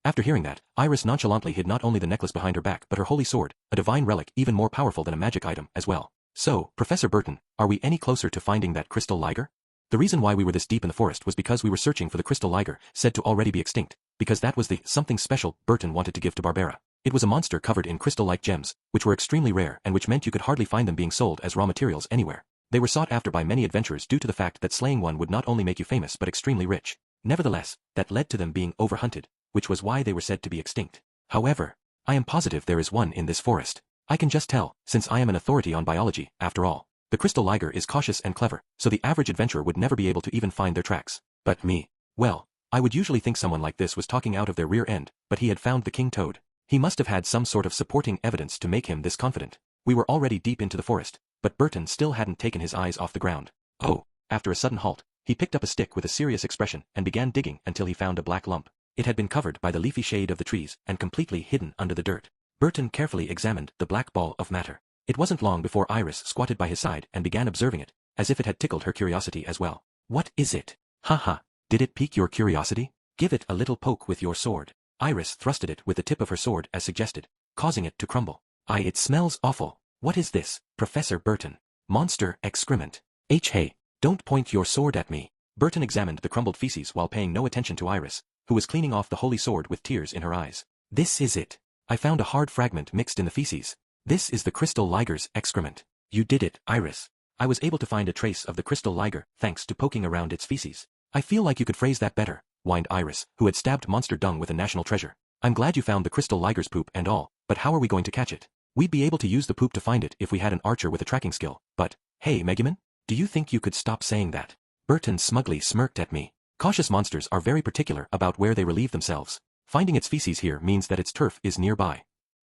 After hearing that, Iris nonchalantly hid not only the necklace behind her back but her holy sword, a divine relic even more powerful than a magic item as well. So, Professor Burton, are we any closer to finding that crystal liger? The reason why we were this deep in the forest was because we were searching for the crystal liger, said to already be extinct, because that was the something special Burton wanted to give to Barbara. It was a monster covered in crystal-like gems, which were extremely rare and which meant you could hardly find them being sold as raw materials anywhere. They were sought after by many adventurers due to the fact that slaying one would not only make you famous but extremely rich. Nevertheless, that led to them being overhunted, which was why they were said to be extinct. However, I am positive there is one in this forest. I can just tell, since I am an authority on biology, after all. The crystal liger is cautious and clever, so the average adventurer would never be able to even find their tracks. But me, well, I would usually think someone like this was talking out of their rear end, but he had found the king toad. He must have had some sort of supporting evidence to make him this confident. We were already deep into the forest, but Burton still hadn't taken his eyes off the ground. Oh, after a sudden halt, he picked up a stick with a serious expression and began digging until he found a black lump. It had been covered by the leafy shade of the trees and completely hidden under the dirt. Burton carefully examined the black ball of matter. It wasn't long before Iris squatted by his side and began observing it, as if it had tickled her curiosity as well. What is it? Haha, did it pique your curiosity? Give it a little poke with your sword. Iris thrusted it with the tip of her sword as suggested, causing it to crumble. It smells awful. What is this, Professor Burton? Monster excrement. Hey, don't point your sword at me. Burton examined the crumbled feces while paying no attention to Iris, who was cleaning off the holy sword with tears in her eyes. This is it. I found a hard fragment mixed in the feces. This is the crystal liger's excrement. You did it, Iris. I was able to find a trace of the crystal liger thanks to poking around its feces. I feel like you could phrase that better, whined Iris, who had stabbed monster dung with a national treasure. I'm glad you found the crystal liger's poop and all, but how are we going to catch it? We'd be able to use the poop to find it if we had an archer with a tracking skill, but, hey Megumin, do you think you could stop saying that? Burton smugly smirked at me. Cautious monsters are very particular about where they relieve themselves. Finding its feces here means that its turf is nearby.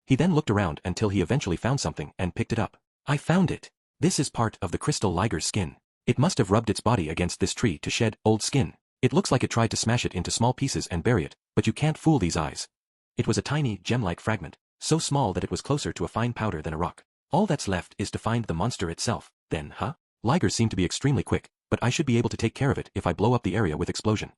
He then looked around until he eventually found something and picked it up. I found it. This is part of the crystal liger's skin. It must have rubbed its body against this tree to shed old skin. It looks like it tried to smash it into small pieces and bury it, but you can't fool these eyes. It was a tiny, gem-like fragment, so small that it was closer to a fine powder than a rock. All that's left is to find the monster itself, then, huh? Ligers seem to be extremely quick, but I should be able to take care of it if I blow up the area with explosion.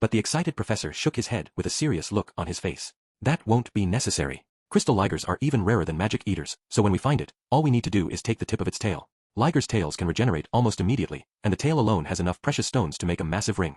But the excited professor shook his head with a serious look on his face. That won't be necessary. Crystal ligers are even rarer than magic eaters, so when we find it, all we need to do is take the tip of its tail. Ligers' tails can regenerate almost immediately, and the tail alone has enough precious stones to make a massive ring.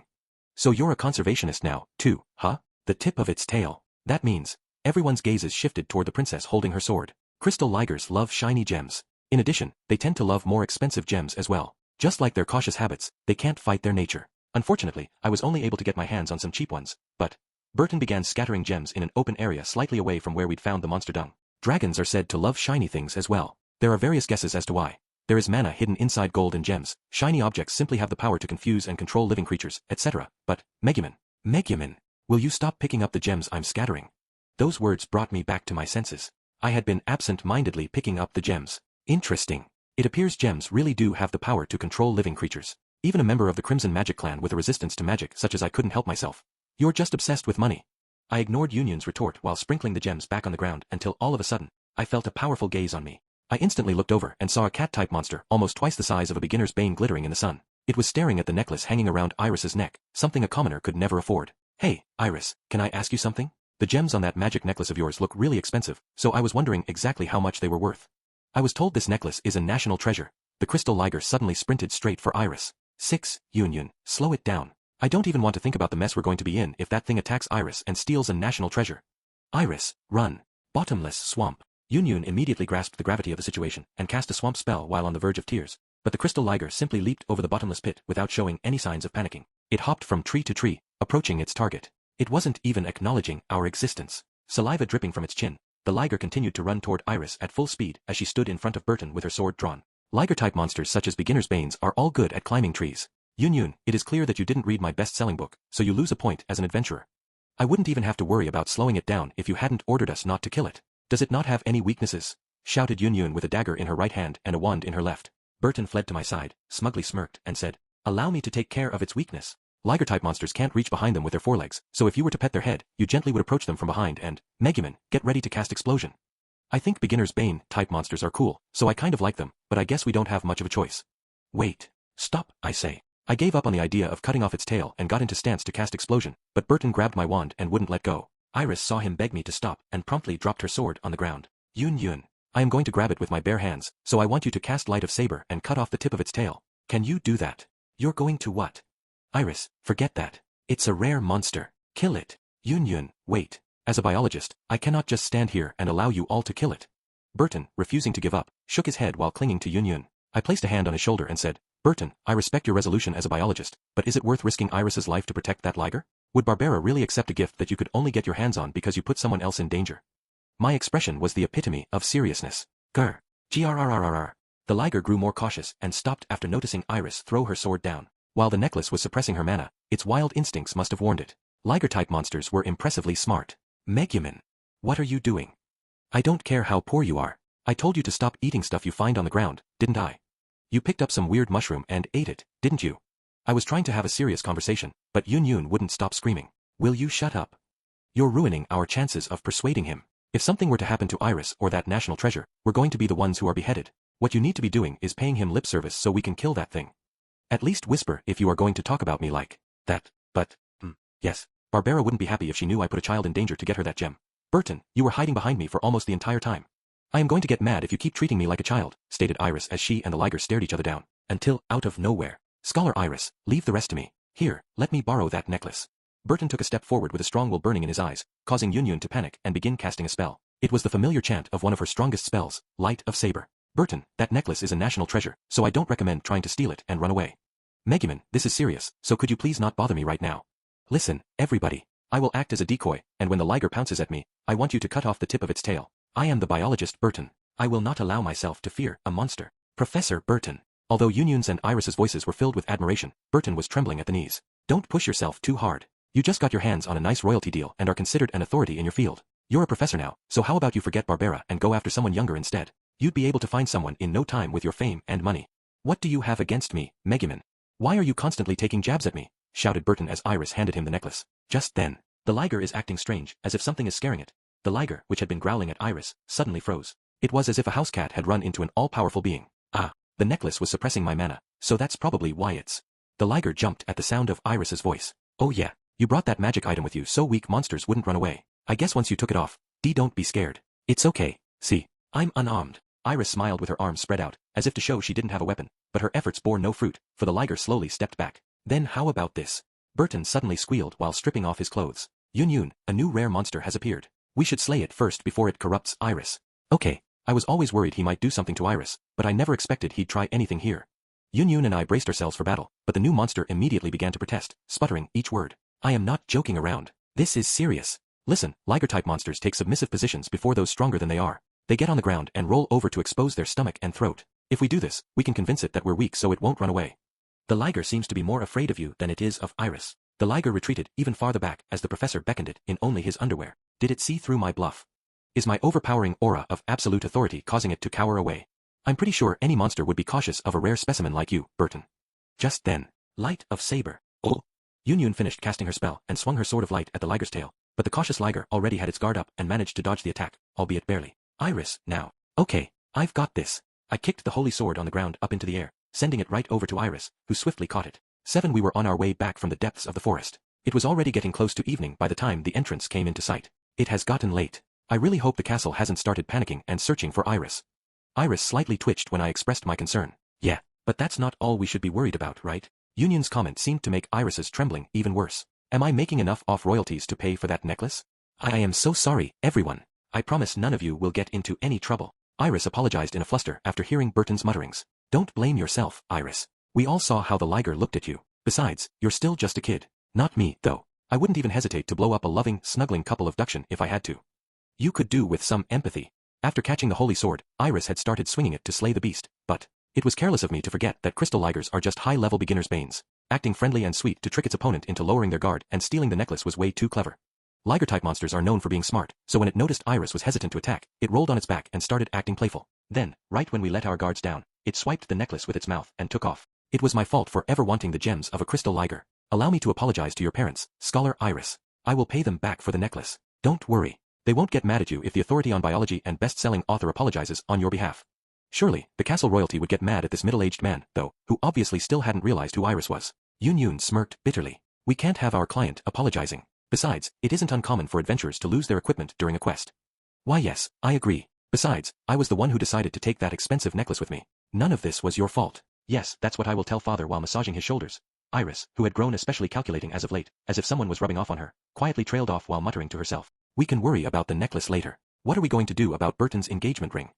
So you're a conservationist now, too, huh? The tip of its tail. That means, everyone's gazes shifted toward the princess holding her sword. Crystal ligers love shiny gems. In addition, they tend to love more expensive gems as well. Just like their cautious habits, they can't fight their nature. Unfortunately, I was only able to get my hands on some cheap ones, but Burton began scattering gems in an open area slightly away from where we'd found the monster dung. Dragons are said to love shiny things as well. There are various guesses as to why. There is mana hidden inside gold and gems. Shiny objects simply have the power to confuse and control living creatures, etc. But, Megumin, will you stop picking up the gems I'm scattering? Those words brought me back to my senses. I had been absent-mindedly picking up the gems. Interesting. It appears gems really do have the power to control living creatures. Even a member of the Crimson Magic Clan with a resistance to magic such as I couldn't help myself. You're just obsessed with money. I ignored Union's retort while sprinkling the gems back on the ground until all of a sudden, I felt a powerful gaze on me. I instantly looked over and saw a cat-type monster almost twice the size of a beginner's bane glittering in the sun. It was staring at the necklace hanging around Iris's neck, something a commoner could never afford. Hey, Iris, can I ask you something? The gems on that magic necklace of yours look really expensive, so I was wondering exactly how much they were worth. I was told this necklace is a national treasure. The crystal liger suddenly sprinted straight for Iris. 6, Yun, slow it down. I don't even want to think about the mess we're going to be in if that thing attacks Iris and steals a national treasure. Iris, run. Bottomless swamp. Yun immediately grasped the gravity of the situation and cast a swamp spell while on the verge of tears. But the crystal liger simply leaped over the bottomless pit without showing any signs of panicking. It hopped from tree to tree, approaching its target. It wasn't even acknowledging our existence. Saliva dripping from its chin, the liger continued to run toward Iris at full speed as she stood in front of Burton with her sword drawn. Liger-type monsters such as beginner's banes are all good at climbing trees. Yun, it is clear that you didn't read my best-selling book, so you lose a point as an adventurer. I wouldn't even have to worry about slowing it down if you hadn't ordered us not to kill it. Does it not have any weaknesses? Shouted Yun with a dagger in her right hand and a wand in her left. Burton fled to my side, smugly smirked, and said, "Allow me to take care of its weakness." Liger-type monsters can't reach behind them with their forelegs, so if you were to pet their head, you gently would approach them from behind and, Megumin, get ready to cast explosion. I think beginner's bane-type monsters are cool, so I kind of like them, but I guess we don't have much of a choice. Wait. Stop, I say. I gave up on the idea of cutting off its tail and got into stance to cast explosion, but Burton grabbed my wand and wouldn't let go. Iris saw him beg me to stop and promptly dropped her sword on the ground. Yun, I am going to grab it with my bare hands, so I want you to cast Light of Saber and cut off the tip of its tail. Can you do that? You're going to what? Iris, forget that. It's a rare monster. Kill it. Yun, wait. As a biologist, I cannot just stand here and allow you all to kill it. Burton, refusing to give up, shook his head while clinging to Yun. I placed a hand on his shoulder and said, Burton, I respect your resolution as a biologist, but is it worth risking Iris's life to protect that liger? Would Barbara really accept a gift that you could only get your hands on because you put someone else in danger? My expression was the epitome of seriousness. Grr. Grrrrrrr. The liger grew more cautious and stopped after noticing Iris throw her sword down. While the necklace was suppressing her mana, its wild instincts must have warned it. Liger-type monsters were impressively smart. Megumin. What are you doing? I don't care how poor you are. I told you to stop eating stuff you find on the ground, didn't I? You picked up some weird mushroom and ate it, didn't you? I was trying to have a serious conversation, but Yun wouldn't stop screaming. Will you shut up? You're ruining our chances of persuading him. If something were to happen to Iris or that national treasure, we're going to be the ones who are beheaded. What you need to be doing is paying him lip service so we can kill that thing. At least whisper if you are going to talk about me like that, but, yes. Barbara wouldn't be happy if she knew I put a child in danger to get her that gem. Burton, you were hiding behind me for almost the entire time. I am going to get mad if you keep treating me like a child, stated Iris as she and the liger stared each other down, until, out of nowhere, Scholar Iris, leave the rest to me. Here, let me borrow that necklace. Burton took a step forward with a strong will burning in his eyes, causing Yun to panic and begin casting a spell. It was the familiar chant of one of her strongest spells, Light of Saber. Burton, that necklace is a national treasure, so I don't recommend trying to steal it and run away. Megumin, this is serious, so could you please not bother me right now? Listen, everybody. I will act as a decoy, and when the liger pounces at me, I want you to cut off the tip of its tail. I am the biologist Burton. I will not allow myself to fear a monster. Professor Burton. Although Yun's and Iris's voices were filled with admiration, Burton was trembling at the knees. Don't push yourself too hard. You just got your hands on a nice royalty deal and are considered an authority in your field. You're a professor now, so how about you forget Barbara and go after someone younger instead? You'd be able to find someone in no time with your fame and money. What do you have against me, Megumin? Why are you constantly taking jabs at me? Shouted Burton as Iris handed him the necklace. Just then, the liger is acting strange, as if something is scaring it. The liger, which had been growling at Iris, suddenly froze. It was as if a house cat had run into an all-powerful being. Ah, the necklace was suppressing my mana, so that's probably why it's... The liger jumped at the sound of Iris's voice. Oh yeah, you brought that magic item with you so weak monsters wouldn't run away. I guess once you took it off, don't be scared. It's okay, see, I'm unarmed. Iris smiled with her arms spread out, as if to show she didn't have a weapon, but her efforts bore no fruit, for the liger slowly stepped back. Then how about this? Burton suddenly squealed while stripping off his clothes. Yun, a new rare monster has appeared. We should slay it first before it corrupts Iris. Okay, I was always worried he might do something to Iris, but I never expected he'd try anything here. Yun and I braced ourselves for battle, but the new monster immediately began to protest, sputtering each word. I am not joking around. This is serious. Listen, liger-type monsters take submissive positions before those stronger than they are. They get on the ground and roll over to expose their stomach and throat. If we do this, we can convince it that we're weak so it won't run away. The liger seems to be more afraid of you than it is of Iris. The liger retreated even farther back as the professor beckoned it in only his underwear. Did it see through my bluff? Is my overpowering aura of absolute authority causing it to cower away? I'm pretty sure any monster would be cautious of a rare specimen like you, Burton. Just then, Light of Saber. Oh! Yun finished casting her spell and swung her sword of light at the liger's tail, but the cautious liger already had its guard up and managed to dodge the attack, albeit barely. Iris, now. Okay, I've got this. I kicked the holy sword on the ground up into the air, sending it right over to Iris, who swiftly caught it. 7. We were on our way back from the depths of the forest. It was already getting close to evening by the time the entrance came into sight. It has gotten late. I really hope the castle hasn't started panicking and searching for Iris. Iris slightly twitched when I expressed my concern. Yeah, but that's not all we should be worried about, right? Union's comment seemed to make Iris's trembling even worse. Am I making enough off royalties to pay for that necklace? I am so sorry, everyone. I promise none of you will get into any trouble. Iris apologized in a fluster after hearing Burton's mutterings. Don't blame yourself, Iris. We all saw how the liger looked at you. Besides, you're still just a kid. Not me, though. I wouldn't even hesitate to blow up a loving, snuggling couple of duction if I had to. You could do with some empathy. After catching the holy sword, Iris had started swinging it to slay the beast, but it was careless of me to forget that crystal ligers are just high-level beginner's banes. Acting friendly and sweet to trick its opponent into lowering their guard and stealing the necklace was way too clever. Liger-type monsters are known for being smart, so when it noticed Iris was hesitant to attack, it rolled on its back and started acting playful. Then, right when we let our guards down, it swiped the necklace with its mouth and took off. It was my fault for ever wanting the gems of a crystal liger. Allow me to apologize to your parents, Scholar Iris. I will pay them back for the necklace. Don't worry. They won't get mad at you if the authority on biology and best-selling author apologizes on your behalf. Surely, the castle royalty would get mad at this middle-aged man, though, who obviously still hadn't realized who Iris was. Yun smirked bitterly. We can't have our client apologizing. Besides, it isn't uncommon for adventurers to lose their equipment during a quest. Why yes, I agree. Besides, I was the one who decided to take that expensive necklace with me. None of this was your fault. Yes, that's what I will tell father while massaging his shoulders. Iris, who had grown especially calculating as of late, as if someone was rubbing off on her, quietly trailed off while muttering to herself. We can worry about the necklace later. What are we going to do about Burton's engagement ring?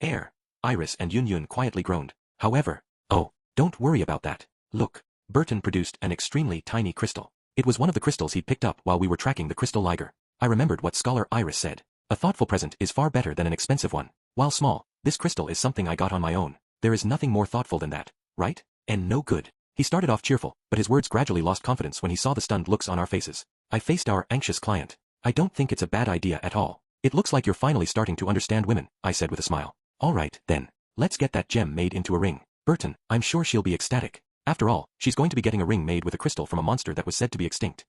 Air. Iris and Yun quietly groaned. However, oh, don't worry about that. Look. Burton produced an extremely tiny crystal. It was one of the crystals he'd picked up while we were tracking the crystal liger. I remembered what Scholar Iris said. A thoughtful present is far better than an expensive one. While small, this crystal is something I got on my own. There is nothing more thoughtful than that, right? And no good. He started off cheerful, but his words gradually lost confidence when he saw the stunned looks on our faces. I faced our anxious client. I don't think it's a bad idea at all. It looks like you're finally starting to understand women, I said with a smile. All right, then. Let's get that gem made into a ring. Burton, I'm sure she'll be ecstatic. After all, she's going to be getting a ring made with a crystal from a monster that was said to be extinct.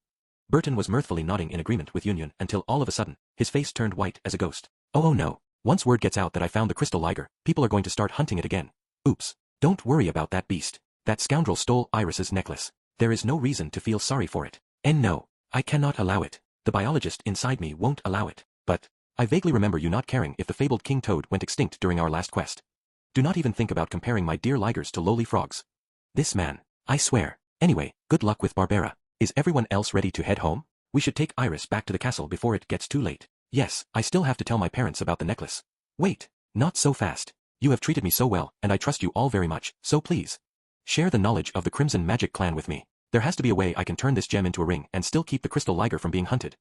Burton was mirthfully nodding in agreement with Yun until all of a sudden, his face turned white as a ghost. Oh no. Once word gets out that I found the crystal liger, people are going to start hunting it again. Oops. Don't worry about that beast. That scoundrel stole Iris's necklace. There is no reason to feel sorry for it. And no, I cannot allow it. The biologist inside me won't allow it. But I vaguely remember you not caring if the fabled King Toad went extinct during our last quest. Do not even think about comparing my dear ligers to lowly frogs. This man, I swear. Anyway, good luck with Barbera. Is everyone else ready to head home? We should take Iris back to the castle before it gets too late. Yes, I still have to tell my parents about the necklace. Wait, not so fast. You have treated me so well, and I trust you all very much, so please. Share the knowledge of the Crimson Magic Clan with me. There has to be a way I can turn this gem into a ring and still keep the crystal liger from being hunted.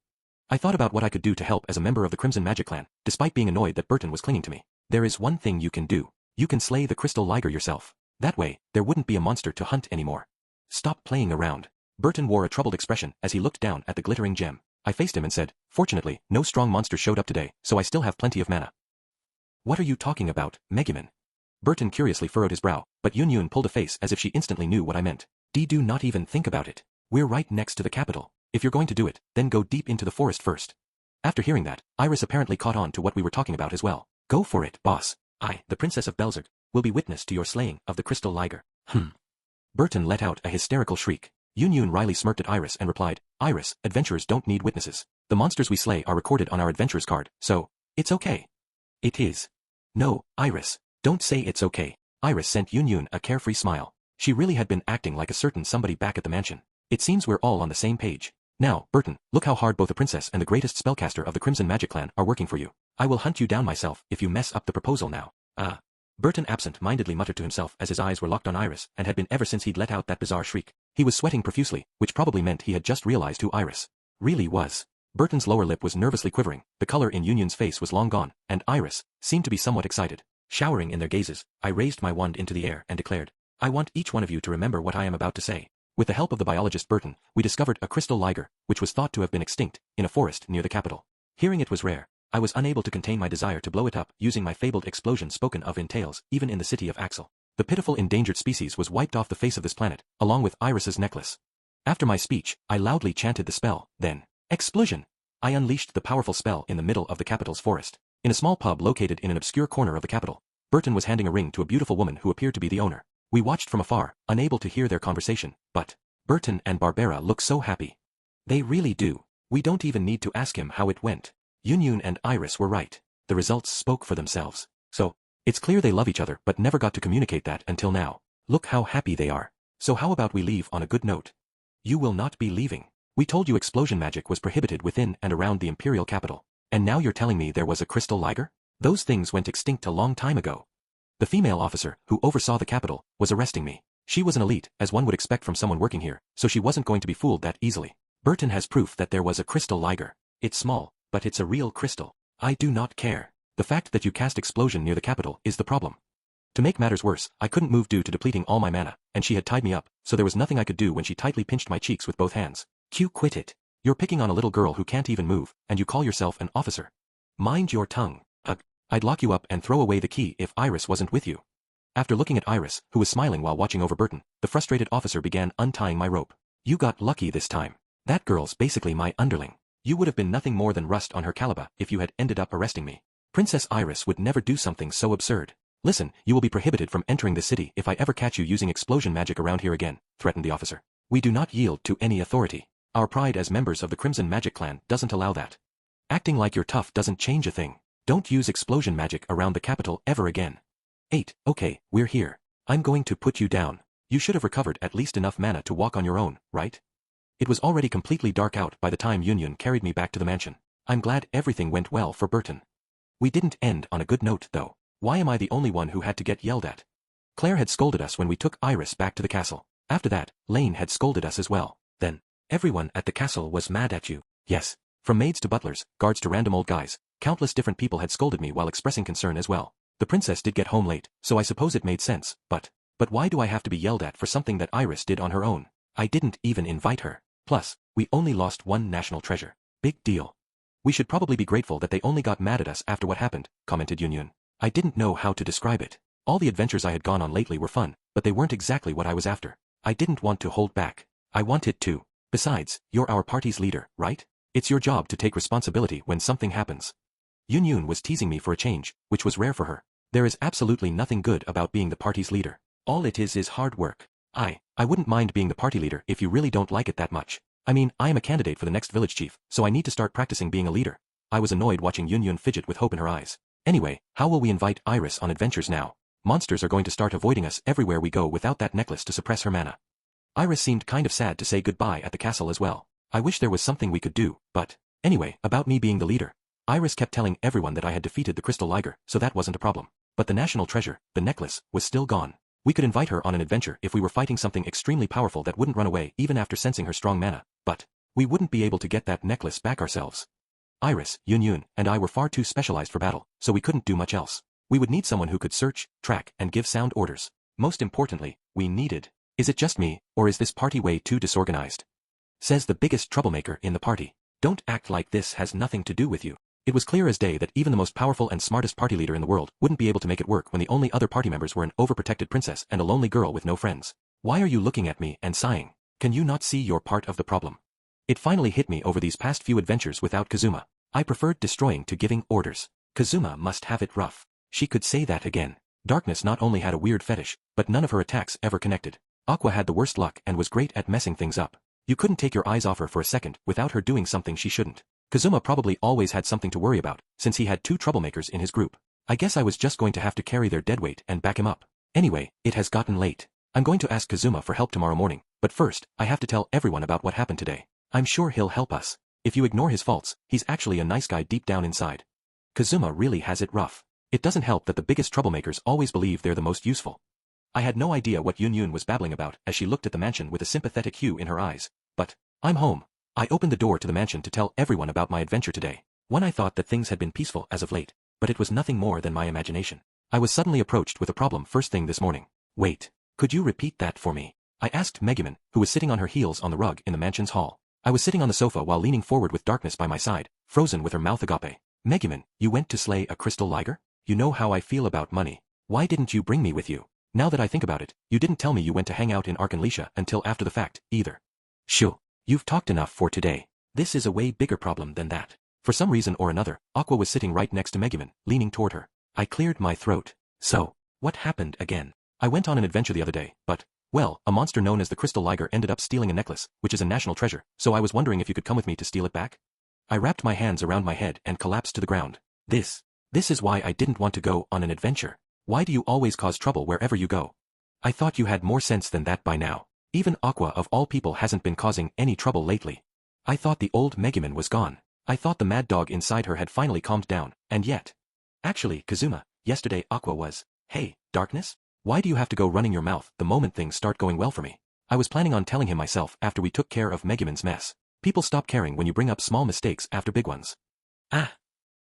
I thought about what I could do to help as a member of the Crimson Magic Clan, despite being annoyed that Burton was clinging to me. There is one thing you can do. You can slay the crystal liger yourself. That way, there wouldn't be a monster to hunt anymore. Stop playing around. Burton wore a troubled expression as he looked down at the glittering gem. I faced him and said, fortunately, no strong monster showed up today, so I still have plenty of mana. What are you talking about, Megumin? Burton curiously furrowed his brow, but Yun pulled a face as if she instantly knew what I meant. Do not even think about it. We're right next to the capital. If you're going to do it, then go deep into the forest first. After hearing that, Iris apparently caught on to what we were talking about as well. Go for it, boss. I, the Princess of Belzerg, will be witness to your slaying of the crystal liger. Burton let out a hysterical shriek. Yun wryly smirked at Iris and replied, Iris, adventurers don't need witnesses. The monsters we slay are recorded on our adventurer's card, so, it's okay. It is. No, Iris, don't say it's okay. Iris sent Yun a carefree smile. She really had been acting like a certain somebody back at the mansion. It seems we're all on the same page. Now, Burton, look how hard both the princess and the greatest spellcaster of the Crimson Magic Clan are working for you. I will hunt you down myself if you mess up the proposal now. Burton absent-mindedly muttered to himself as his eyes were locked on Iris and had been ever since he'd let out that bizarre shriek. He was sweating profusely, which probably meant he had just realized who Iris really was. Burton's lower lip was nervously quivering, the color in Yun's face was long gone, and Iris seemed to be somewhat excited. Showering in their gazes, I raised my wand into the air and declared, I want each one of you to remember what I am about to say. With the help of the biologist Burton, we discovered a crystal liger, which was thought to have been extinct, in a forest near the capital. Hearing it was rare, I was unable to contain my desire to blow it up using my fabled explosion spoken of in tales, even in the city of Axel. The pitiful endangered species was wiped off the face of this planet, along with Iris's necklace. After my speech, I loudly chanted the spell, then, explosion! I unleashed the powerful spell in the middle of the capital's forest. In a small pub located in an obscure corner of the capital, Burton was handing a ring to a beautiful woman who appeared to be the owner. We watched from afar, unable to hear their conversation, but Burton and Barbara look so happy. They really do. We don't even need to ask him how it went. Yunyun and Iris were right. The results spoke for themselves. So, it's clear they love each other but never got to communicate that until now. Look how happy they are. So how about we leave on a good note? You will not be leaving. We told you explosion magic was prohibited within and around the imperial capital. And now you're telling me there was a crystal liger? Those things went extinct a long time ago. The female officer, who oversaw the capital, was arresting me. She was an elite, as one would expect from someone working here, so she wasn't going to be fooled that easily. Burton has proof that there was a crystal liger. It's small, but it's a real crystal. I do not care. The fact that you cast explosion near the capital is the problem. To make matters worse, I couldn't move due to depleting all my mana, and she had tied me up, so there was nothing I could do when she tightly pinched my cheeks with both hands. Q, quit it. You're picking on a little girl who can't even move, and you call yourself an officer. Mind your tongue. Ugh. I'd lock you up and throw away the key if Iris wasn't with you. After looking at Iris, who was smiling while watching over Burton, the frustrated officer began untying my rope. You got lucky this time. That girl's basically my underling. You would have been nothing more than rust on her caliber if you had ended up arresting me. Princess Iris would never do something so absurd. Listen, you will be prohibited from entering the city if I ever catch you using explosion magic around here again, threatened the officer. We do not yield to any authority. Our pride as members of the Crimson Magic Clan doesn't allow that. Acting like you're tough doesn't change a thing. Don't use explosion magic around the capital ever again. 8. Okay, we're here. I'm going to put you down. You should have recovered at least enough mana to walk on your own, right? It was already completely dark out by the time Yunyun carried me back to the mansion. I'm glad everything went well for Burton. We didn't end on a good note, though. Why am I the only one who had to get yelled at? Claire had scolded us when we took Iris back to the castle. After that, Lane had scolded us as well. Then, everyone at the castle was mad at you. Yes. From maids to butlers, guards to random old guys, countless different people had scolded me while expressing concern as well. The princess did get home late, so I suppose it made sense, but why do I have to be yelled at for something that Iris did on her own? I didn't even invite her. Plus, we only lost one national treasure. Big deal. We should probably be grateful that they only got mad at us after what happened, commented Yunyun. I didn't know how to describe it. All the adventures I had gone on lately were fun, but they weren't exactly what I was after. I didn't want to hold back. I wanted to. Besides, you're our party's leader, right? It's your job to take responsibility when something happens. Yunyun was teasing me for a change, which was rare for her. There is absolutely nothing good about being the party's leader. All it is hard work. I wouldn't mind being the party leader if you really don't like it that much. I mean, I am a candidate for the next village chief, so I need to start practicing being a leader. I was annoyed watching Yunyun fidget with hope in her eyes. Anyway, how will we invite Iris on adventures now? Monsters are going to start avoiding us everywhere we go without that necklace to suppress her mana. Iris seemed kind of sad to say goodbye at the castle as well. I wish there was something we could do, but anyway, about me being the leader. Iris kept telling everyone that I had defeated the crystal liger, so that wasn't a problem. But the national treasure, the necklace, was still gone. We could invite her on an adventure if we were fighting something extremely powerful that wouldn't run away even after sensing her strong mana, but we wouldn't be able to get that necklace back ourselves. Iris, Yunyun, and I were far too specialized for battle, so we couldn't do much else. We would need someone who could search, track, and give sound orders. Most importantly, we needed. Is it just me, or is this party way too disorganized? Says the biggest troublemaker in the party. Don't act like this has nothing to do with you. It was clear as day that even the most powerful and smartest party leader in the world wouldn't be able to make it work when the only other party members were an overprotected princess and a lonely girl with no friends. Why are you looking at me and sighing? Can you not see you're part of the problem? It finally hit me over these past few adventures without Kazuma. I preferred destroying to giving orders. Kazuma must have it rough. She could say that again. Darkness not only had a weird fetish, but none of her attacks ever connected. Aqua had the worst luck and was great at messing things up. You couldn't take your eyes off her for a second without her doing something she shouldn't. Kazuma probably always had something to worry about, since he had two troublemakers in his group. I guess I was just going to have to carry their deadweight and back him up. Anyway, it has gotten late. I'm going to ask Kazuma for help tomorrow morning, but first, I have to tell everyone about what happened today. I'm sure he'll help us. If you ignore his faults, he's actually a nice guy deep down inside. Kazuma really has it rough. It doesn't help that the biggest troublemakers always believe they're the most useful. I had no idea what Yunyun was babbling about as she looked at the mansion with a sympathetic hue in her eyes. But I'm home. I opened the door to the mansion to tell everyone about my adventure today. I thought that things had been peaceful as of late, but it was nothing more than my imagination. I was suddenly approached with a problem first thing this morning. Wait, could you repeat that for me? I asked Megumin, who was sitting on her heels on the rug in the mansion's hall. I was sitting on the sofa while leaning forward with Darkness by my side, frozen with her mouth agape. Megumin, you went to slay a crystal liger? You know how I feel about money. Why didn't you bring me with you? Now that I think about it, you didn't tell me you went to hang out in Arkanlisha until after the fact, either. Shoo. You've talked enough for today. This is a way bigger problem than that. For some reason or another, Aqua was sitting right next to Megumin, leaning toward her. I cleared my throat. So, what happened again? I went on an adventure the other day, but, well, a monster known as the Crystal Liger ended up stealing a necklace, which is a national treasure, so I was wondering if you could come with me to steal it back? I wrapped my hands around my head and collapsed to the ground. This is why I didn't want to go on an adventure. Why do you always cause trouble wherever you go? I thought you had more sense than that by now. Even Aqua of all people hasn't been causing any trouble lately. I thought the old Megumin was gone. I thought the mad dog inside her had finally calmed down, and yet. Actually, Kazuma, yesterday Aqua was, hey, Darkness? Why do you have to go running your mouth the moment things start going well for me? I was planning on telling him myself after we took care of Megumin's mess. People stop caring when you bring up small mistakes after big ones. Ah!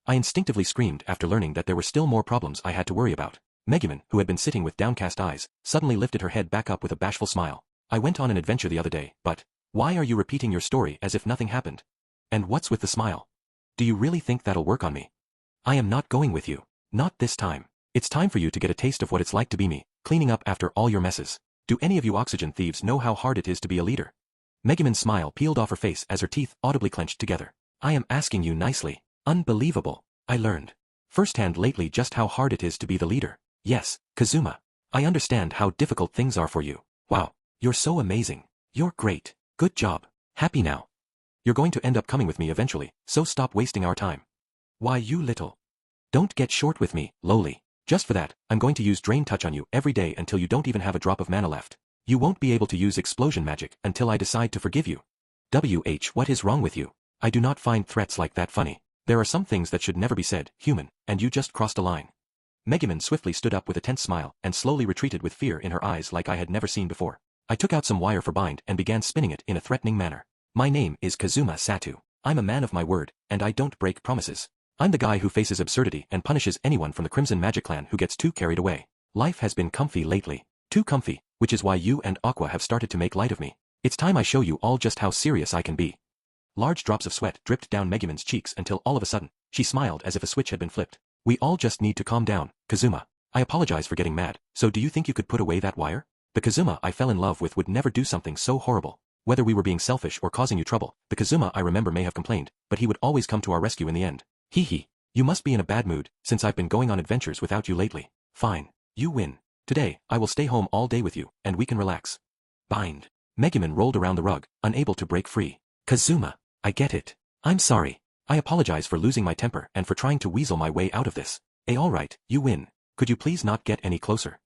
I instinctively screamed after learning that there were still more problems I had to worry about. Megumin, who had been sitting with downcast eyes, suddenly lifted her head back up with a bashful smile. I went on an adventure the other day, but why are you repeating your story as if nothing happened? And what's with the smile? Do you really think that'll work on me? I am not going with you. Not this time. It's time for you to get a taste of what it's like to be me, cleaning up after all your messes. Do any of you oxygen thieves know how hard it is to be a leader? Megumin's smile peeled off her face as her teeth audibly clenched together. I am asking you nicely. Unbelievable. I learned firsthand lately just how hard it is to be the leader. Yes, Kazuma. I understand how difficult things are for you. Wow. You're so amazing. You're great. Good job. Happy now. You're going to end up coming with me eventually, so stop wasting our time. Why you little. Don't get short with me, lowly. Just for that, I'm going to use Drain Touch on you every day until you don't even have a drop of mana left. You won't be able to use explosion magic until I decide to forgive you. What is wrong with you? I do not find threats like that funny. There are some things that should never be said, human, and you just crossed a line. Megumin swiftly stood up with a tense smile and slowly retreated with fear in her eyes like I had never seen before. I took out some wire for bind and began spinning it in a threatening manner. My name is Kazuma Satu. I'm a man of my word, and I don't break promises. I'm the guy who faces absurdity and punishes anyone from the Crimson Magic Clan who gets too carried away. Life has been comfy lately. Too comfy, which is why you and Aqua have started to make light of me. It's time I show you all just how serious I can be. Large drops of sweat dripped down Megumin's cheeks until all of a sudden, she smiled as if a switch had been flipped. We all just need to calm down, Kazuma. I apologize for getting mad, so do you think you could put away that wire? The Kazuma I fell in love with would never do something so horrible. Whether we were being selfish or causing you trouble, the Kazuma I remember may have complained, but he would always come to our rescue in the end. Hee hee. You must be in a bad mood, since I've been going on adventures without you lately. Fine. You win. Today, I will stay home all day with you, and we can relax. Bind. Megumin rolled around the rug, unable to break free. Kazuma. I get it. I'm sorry. I apologize for losing my temper and for trying to weasel my way out of this. Alright, you win. Could you please not get any closer?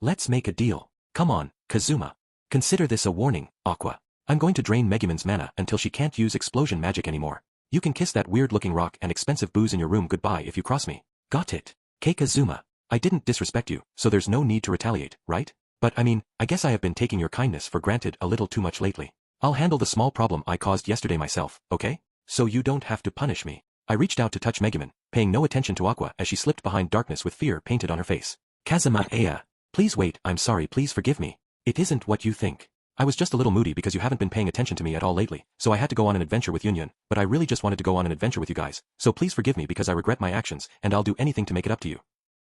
Let's make a deal. Come on, Kazuma. Consider this a warning, Aqua. I'm going to drain Megumin's mana until she can't use explosion magic anymore. You can kiss that weird-looking rock and expensive booze in your room goodbye if you cross me. Got it. Kazuma. I didn't disrespect you, so there's no need to retaliate, right? But I guess I have been taking your kindness for granted a little too much lately. I'll handle the small problem I caused yesterday myself, okay? So you don't have to punish me. I reached out to touch Megumin, paying no attention to Aqua as she slipped behind Darkness with fear painted on her face. Kazuma Aya. Please wait, I'm sorry, please forgive me. It isn't what you think. I was just a little moody because you haven't been paying attention to me at all lately, so I had to go on an adventure with Yunyun, but I really just wanted to go on an adventure with you guys, so please forgive me because I regret my actions, and I'll do anything to make it up to you.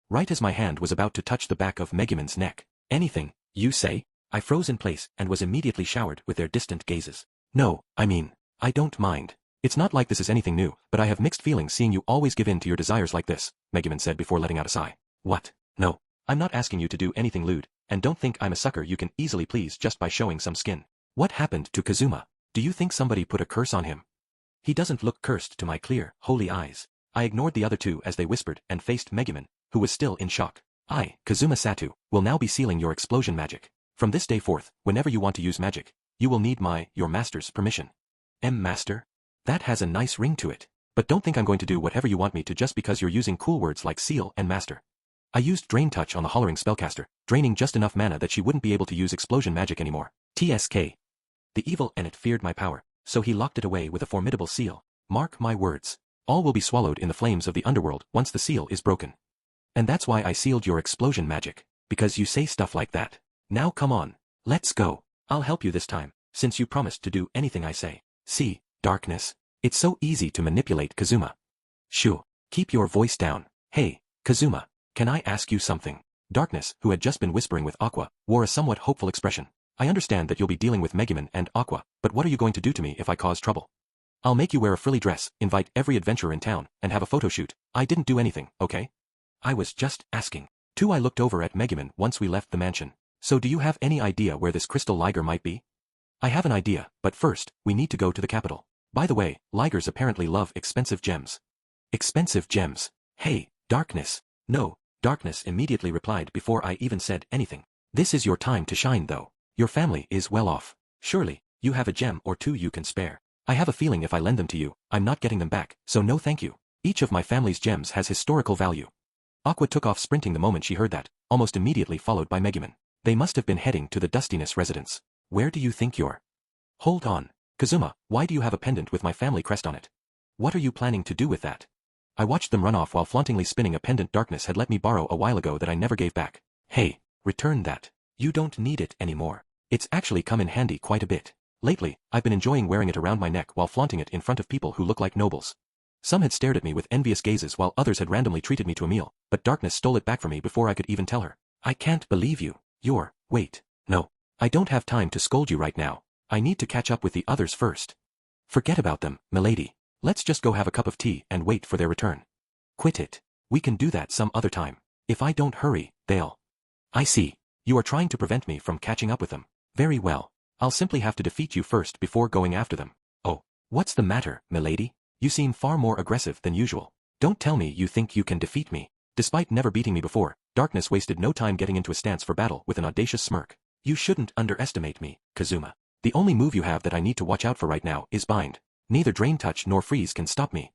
Right as my hand was about to touch the back of Megumin's neck. Anything, you say? I froze in place and was immediately showered with their distant gazes. No, I don't mind. It's not like this is anything new, but I have mixed feelings seeing you always give in to your desires like this, Megumin said before letting out a sigh. What? No. I'm not asking you to do anything lewd, and don't think I'm a sucker you can easily please just by showing some skin. What happened to Kazuma? Do you think somebody put a curse on him? He doesn't look cursed to my clear, holy eyes. I ignored the other two as they whispered and faced Megumin, who was still in shock. I, Kazuma Satu, will now be sealing your explosion magic. From this day forth, whenever you want to use magic, you will need your master's permission. Master? That has a nice ring to it. But don't think I'm going to do whatever you want me to just because you're using cool words like seal and master. I used Drain Touch on the hollering spellcaster, draining just enough mana that she wouldn't be able to use explosion magic anymore. TSK. The evil Ennet feared my power, so he locked it away with a formidable seal. Mark my words. All will be swallowed in the flames of the underworld once the seal is broken. And that's why I sealed your explosion magic, because you say stuff like that. Now come on. Let's go. I'll help you this time, since you promised to do anything I say. See, Darkness. It's so easy to manipulate Kazuma. Shoo. Keep your voice down. Hey, Kazuma. Can I ask you something? Darkness, who had just been whispering with Aqua, wore a somewhat hopeful expression. I understand that you'll be dealing with Megumin and Aqua, but what are you going to do to me if I cause trouble? I'll make you wear a frilly dress, invite every adventurer in town, and have a photo shoot. I didn't do anything, okay? I was just asking. 2. I looked over at Megumin once we left the mansion. So do you have any idea where this crystal liger might be? I have an idea, but first, we need to go to the capital. By the way, ligers apparently love expensive gems. Expensive gems. Hey, Darkness. No, Darkness immediately replied before I even said anything. This is your time to shine though. Your family is well off. Surely, you have a gem or two you can spare. I have a feeling if I lend them to you, I'm not getting them back, so no thank you. Each of my family's gems has historical value. Aqua took off sprinting the moment she heard that, almost immediately followed by Megumin. They must have been heading to the Dustiness residence. Where do you think you're? Hold on. Kazuma, why do you have a pendant with my family crest on it? What are you planning to do with that? I watched them run off while flauntingly spinning a pendant Darkness had let me borrow a while ago that I never gave back. Hey, return that. You don't need it anymore. It's actually come in handy quite a bit. Lately, I've been enjoying wearing it around my neck while flaunting it in front of people who look like nobles. Some had stared at me with envious gazes while others had randomly treated me to a meal, but Darkness stole it back from me before I could even tell her. I can't believe you. Wait. No. I don't have time to scold you right now. I need to catch up with the others first. Forget about them, milady. Let's just go have a cup of tea and wait for their return. Quit it. We can do that some other time. If I don't hurry, they'll... I see. You are trying to prevent me from catching up with them. Very well. I'll simply have to defeat you first before going after them. Oh, what's the matter, milady? You seem far more aggressive than usual. Don't tell me you think you can defeat me. Despite never beating me before, Darkness wasted no time getting into a stance for battle with an audacious smirk. You shouldn't underestimate me, Kazuma. The only move you have that I need to watch out for right now is Bind. Neither Drain Touch nor Freeze can stop me.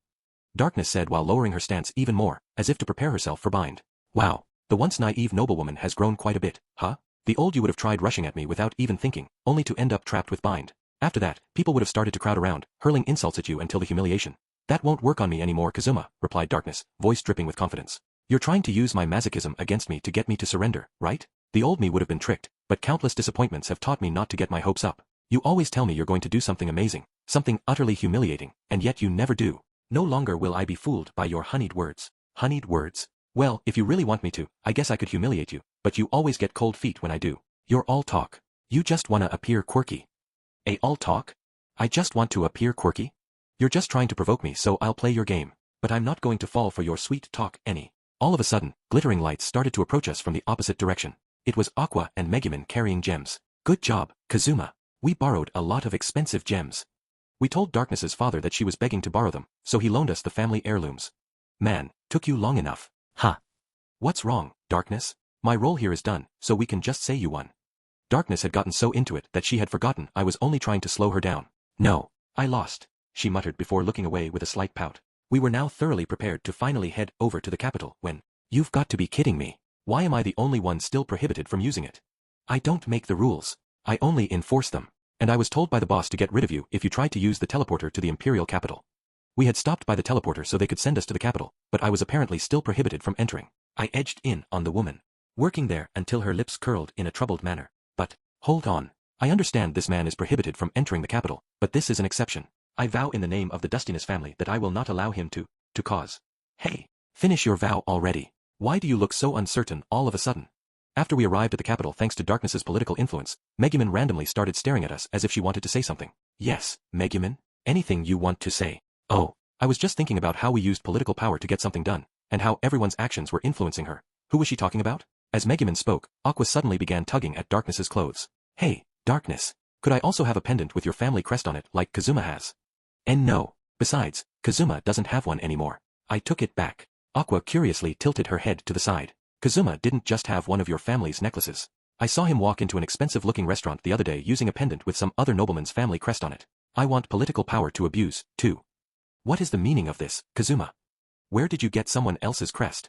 Darkness said while lowering her stance even more, as if to prepare herself for Bind. Wow, the once naive noblewoman has grown quite a bit, huh? The old you would have tried rushing at me without even thinking, only to end up trapped with Bind. After that, people would have started to crowd around, hurling insults at you until the humiliation. That won't work on me anymore, Kazuma, replied Darkness, voice dripping with confidence. You're trying to use my masochism against me to get me to surrender, right? The old me would have been tricked, but countless disappointments have taught me not to get my hopes up. You always tell me you're going to do something amazing, something utterly humiliating, and yet you never do. No longer will I be fooled by your honeyed words. Honeyed words? Well, if you really want me to, I guess I could humiliate you, but you always get cold feet when I do. You're all talk. You just wanna appear quirky. All talk? I just want to appear quirky? You're just trying to provoke me so I'll play your game, but I'm not going to fall for your sweet talk any. All of a sudden, glittering lights started to approach us from the opposite direction. It was Aqua and Megumin carrying gems. Good job, Kazuma. We borrowed a lot of expensive gems. We told Darkness's father that she was begging to borrow them, so he loaned us the family heirlooms. Man, took you long enough. Ha! What's wrong, Darkness? My role here is done, so we can just say you won. Darkness had gotten so into it that she had forgotten I was only trying to slow her down. No, I lost, she muttered before looking away with a slight pout. We were now thoroughly prepared to finally head over to the capital when... You've got to be kidding me. Why am I the only one still prohibited from using it? I don't make the rules. I only enforce them. And I was told by the boss to get rid of you if you tried to use the teleporter to the Imperial capital. We had stopped by the teleporter so they could send us to the capital, but I was apparently still prohibited from entering. I edged in on the woman, working there until her lips curled in a troubled manner. But, hold on. I understand this man is prohibited from entering the capital, but this is an exception. I vow in the name of the Dustiness family that I will not allow him to cause. Hey, finish your vow already. Why do you look so uncertain all of a sudden? After we arrived at the capital thanks to Darkness's political influence, Megumin randomly started staring at us as if she wanted to say something. Yes, Megumin? Anything you want to say? Oh, I was just thinking about how we used political power to get something done, and how everyone's actions were influencing her. Who was she talking about? As Megumin spoke, Aqua suddenly began tugging at Darkness's clothes. Hey, Darkness. Could I also have a pendant with your family crest on it like Kazuma has? And no. Besides, Kazuma doesn't have one anymore. I took it back. Aqua curiously tilted her head to the side. Kazuma didn't just have one of your family's necklaces. I saw him walk into an expensive-looking restaurant the other day using a pendant with some other nobleman's family crest on it. I want political power to abuse, too. What is the meaning of this, Kazuma? Where did you get someone else's crest?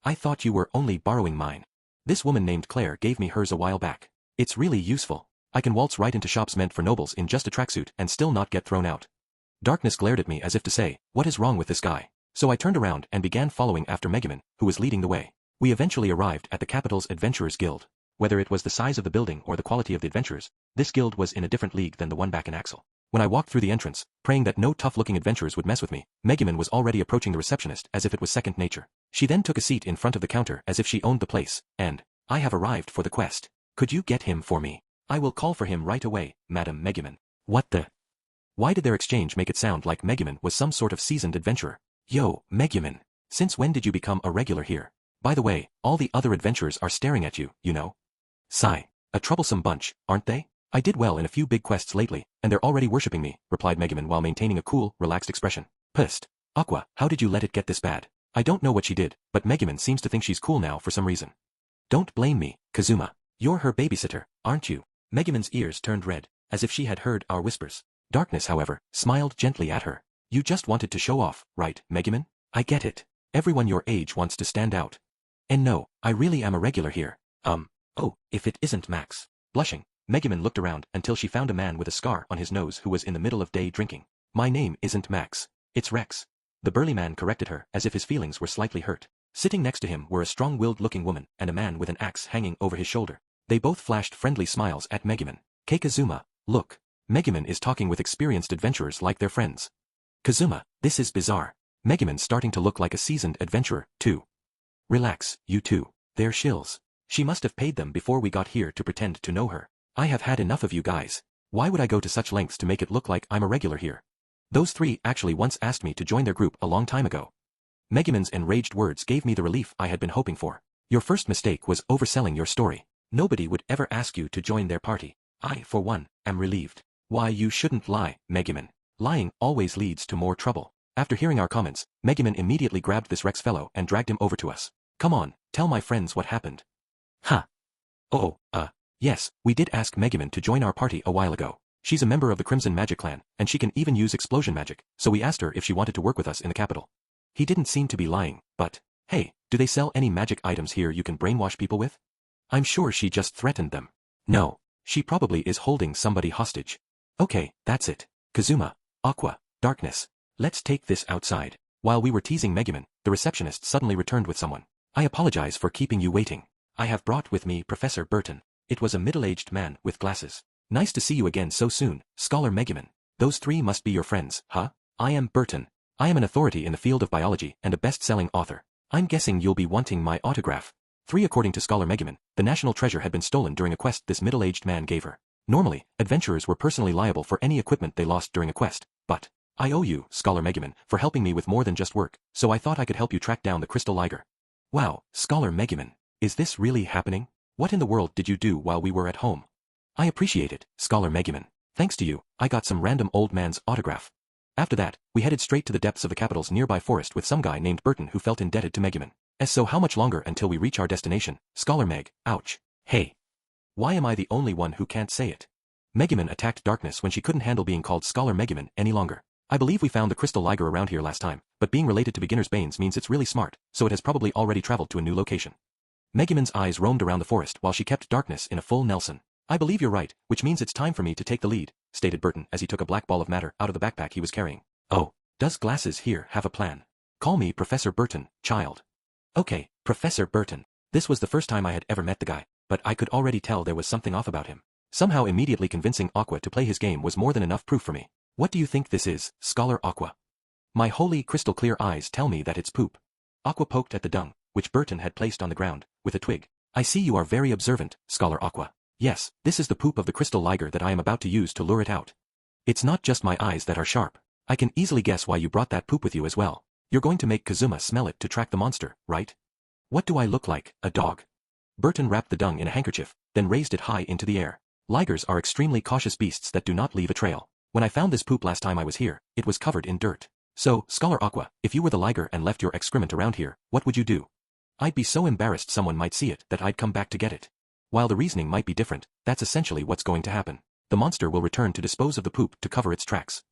I thought you were only borrowing mine. This woman named Claire gave me hers a while back. It's really useful. I can waltz right into shops meant for nobles in just a tracksuit and still not get thrown out. Darkness glared at me as if to say, what is wrong with this guy? So I turned around and began following after Megumin, who was leading the way. We eventually arrived at the capital's Adventurers Guild. Whether it was the size of the building or the quality of the adventurers, this guild was in a different league than the one back in Axel. When I walked through the entrance, praying that no tough-looking adventurers would mess with me, Megumin was already approaching the receptionist as if it was second nature. She then took a seat in front of the counter as if she owned the place, and, I have arrived for the quest. Could you get him for me? I will call for him right away, Madam Megumin. What the? Why did their exchange make it sound like Megumin was some sort of seasoned adventurer? Yo, Megumin. Since when did you become a regular here? By the way, all the other adventurers are staring at you, you know. Sigh. A troublesome bunch, aren't they? I did well in a few big quests lately, and they're already worshipping me, replied Megumin while maintaining a cool, relaxed expression. Pissed. Aqua, how did you let it get this bad? I don't know what she did, but Megumin seems to think she's cool now for some reason. Don't blame me, Kazuma. You're her babysitter, aren't you? Megumin's ears turned red, as if she had heard our whispers. Darkness, however, smiled gently at her. You just wanted to show off, right, Megumin? I get it. Everyone your age wants to stand out. And no, I really am a regular here. Oh, if it isn't Max. Blushing, Megumin looked around until she found a man with a scar on his nose who was in the middle of day drinking. My name isn't Max. It's Rex. The burly man corrected her as if his feelings were slightly hurt. Sitting next to him were a strong-willed-looking woman and a man with an axe hanging over his shoulder. They both flashed friendly smiles at Megumin. Kazuma, look. Megumin is talking with experienced adventurers like their friends. Kazuma, this is bizarre. Megumin's starting to look like a seasoned adventurer, too. Relax, you two. They're shills. She must have paid them before we got here to pretend to know her. I have had enough of you guys. Why would I go to such lengths to make it look like I'm a regular here? Those three actually once asked me to join their group a long time ago. Megumin's enraged words gave me the relief I had been hoping for. Your first mistake was overselling your story. Nobody would ever ask you to join their party. I, for one, am relieved. Why, you shouldn't lie, Megumin. Lying always leads to more trouble. After hearing our comments, Megumin immediately grabbed this Rex fellow and dragged him over to us. Come on, tell my friends what happened. Huh. Oh, yes, we did ask Megumin to join our party a while ago. She's a member of the Crimson Magic Clan, and she can even use explosion magic, so we asked her if she wanted to work with us in the capital. He didn't seem to be lying, but, hey, do they sell any magic items here you can brainwash people with? I'm sure she just threatened them. No, she probably is holding somebody hostage. Okay, that's it. Kazuma, Aqua, Darkness. Let's take this outside. While we were teasing Megumin, the receptionist suddenly returned with someone. I apologize for keeping you waiting. I have brought with me Professor Burton. It was a middle-aged man with glasses. Nice to see you again so soon, Scholar Megumin. Those three must be your friends, huh? I am Burton. I am an authority in the field of biology and a best-selling author. I'm guessing you'll be wanting my autograph. 3. According to Scholar Megumin, the national treasure had been stolen during a quest this middle-aged man gave her. Normally, adventurers were personally liable for any equipment they lost during a quest, but I owe you, Scholar Megumin, for helping me with more than just work, so I thought I could help you track down the crystal liger. Wow, Scholar Megumin. Is this really happening? What in the world did you do while we were at home? I appreciate it, Scholar Megumin. Thanks to you, I got some random old man's autograph. After that, we headed straight to the depths of the capital's nearby forest with some guy named Burton who felt indebted to Megumin. So how much longer until we reach our destination, Scholar Meg? Ouch. Hey. Why am I the only one who can't say it? Megumin attacked Darkness when she couldn't handle being called Scholar Megumin any longer. I believe we found the crystal liger around here last time, but being related to beginner's banes means it's really smart, so it has probably already traveled to a new location. Megumin's eyes roamed around the forest while she kept Darkness in a full Nelson. I believe you're right, which means it's time for me to take the lead, stated Burton as he took a black ball of matter out of the backpack he was carrying. Oh, does Glasses here have a plan? Call me Professor Burton, child. Okay, Professor Burton. This was the first time I had ever met the guy, but I could already tell there was something off about him. Somehow immediately convincing Aqua to play his game was more than enough proof for me. What do you think this is, Scholar Aqua? My holy crystal clear eyes tell me that it's poop. Aqua poked at the dung, which Burton had placed on the ground, with a twig. I see you are very observant, Scholar Aqua. Yes, this is the poop of the crystal liger that I am about to use to lure it out. It's not just my eyes that are sharp. I can easily guess why you brought that poop with you as well. You're going to make Kazuma smell it to track the monster, right? What do I look like, a dog? Burton wrapped the dung in a handkerchief, then raised it high into the air. Ligers are extremely cautious beasts that do not leave a trail. When I found this poop last time I was here, it was covered in dirt. So, Scholar Aqua, if you were the liger and left your excrement around here, what would you do? I'd be so embarrassed someone might see it that I'd come back to get it. While the reasoning might be different, that's essentially what's going to happen. The monster will return to dispose of the poop to cover its tracks.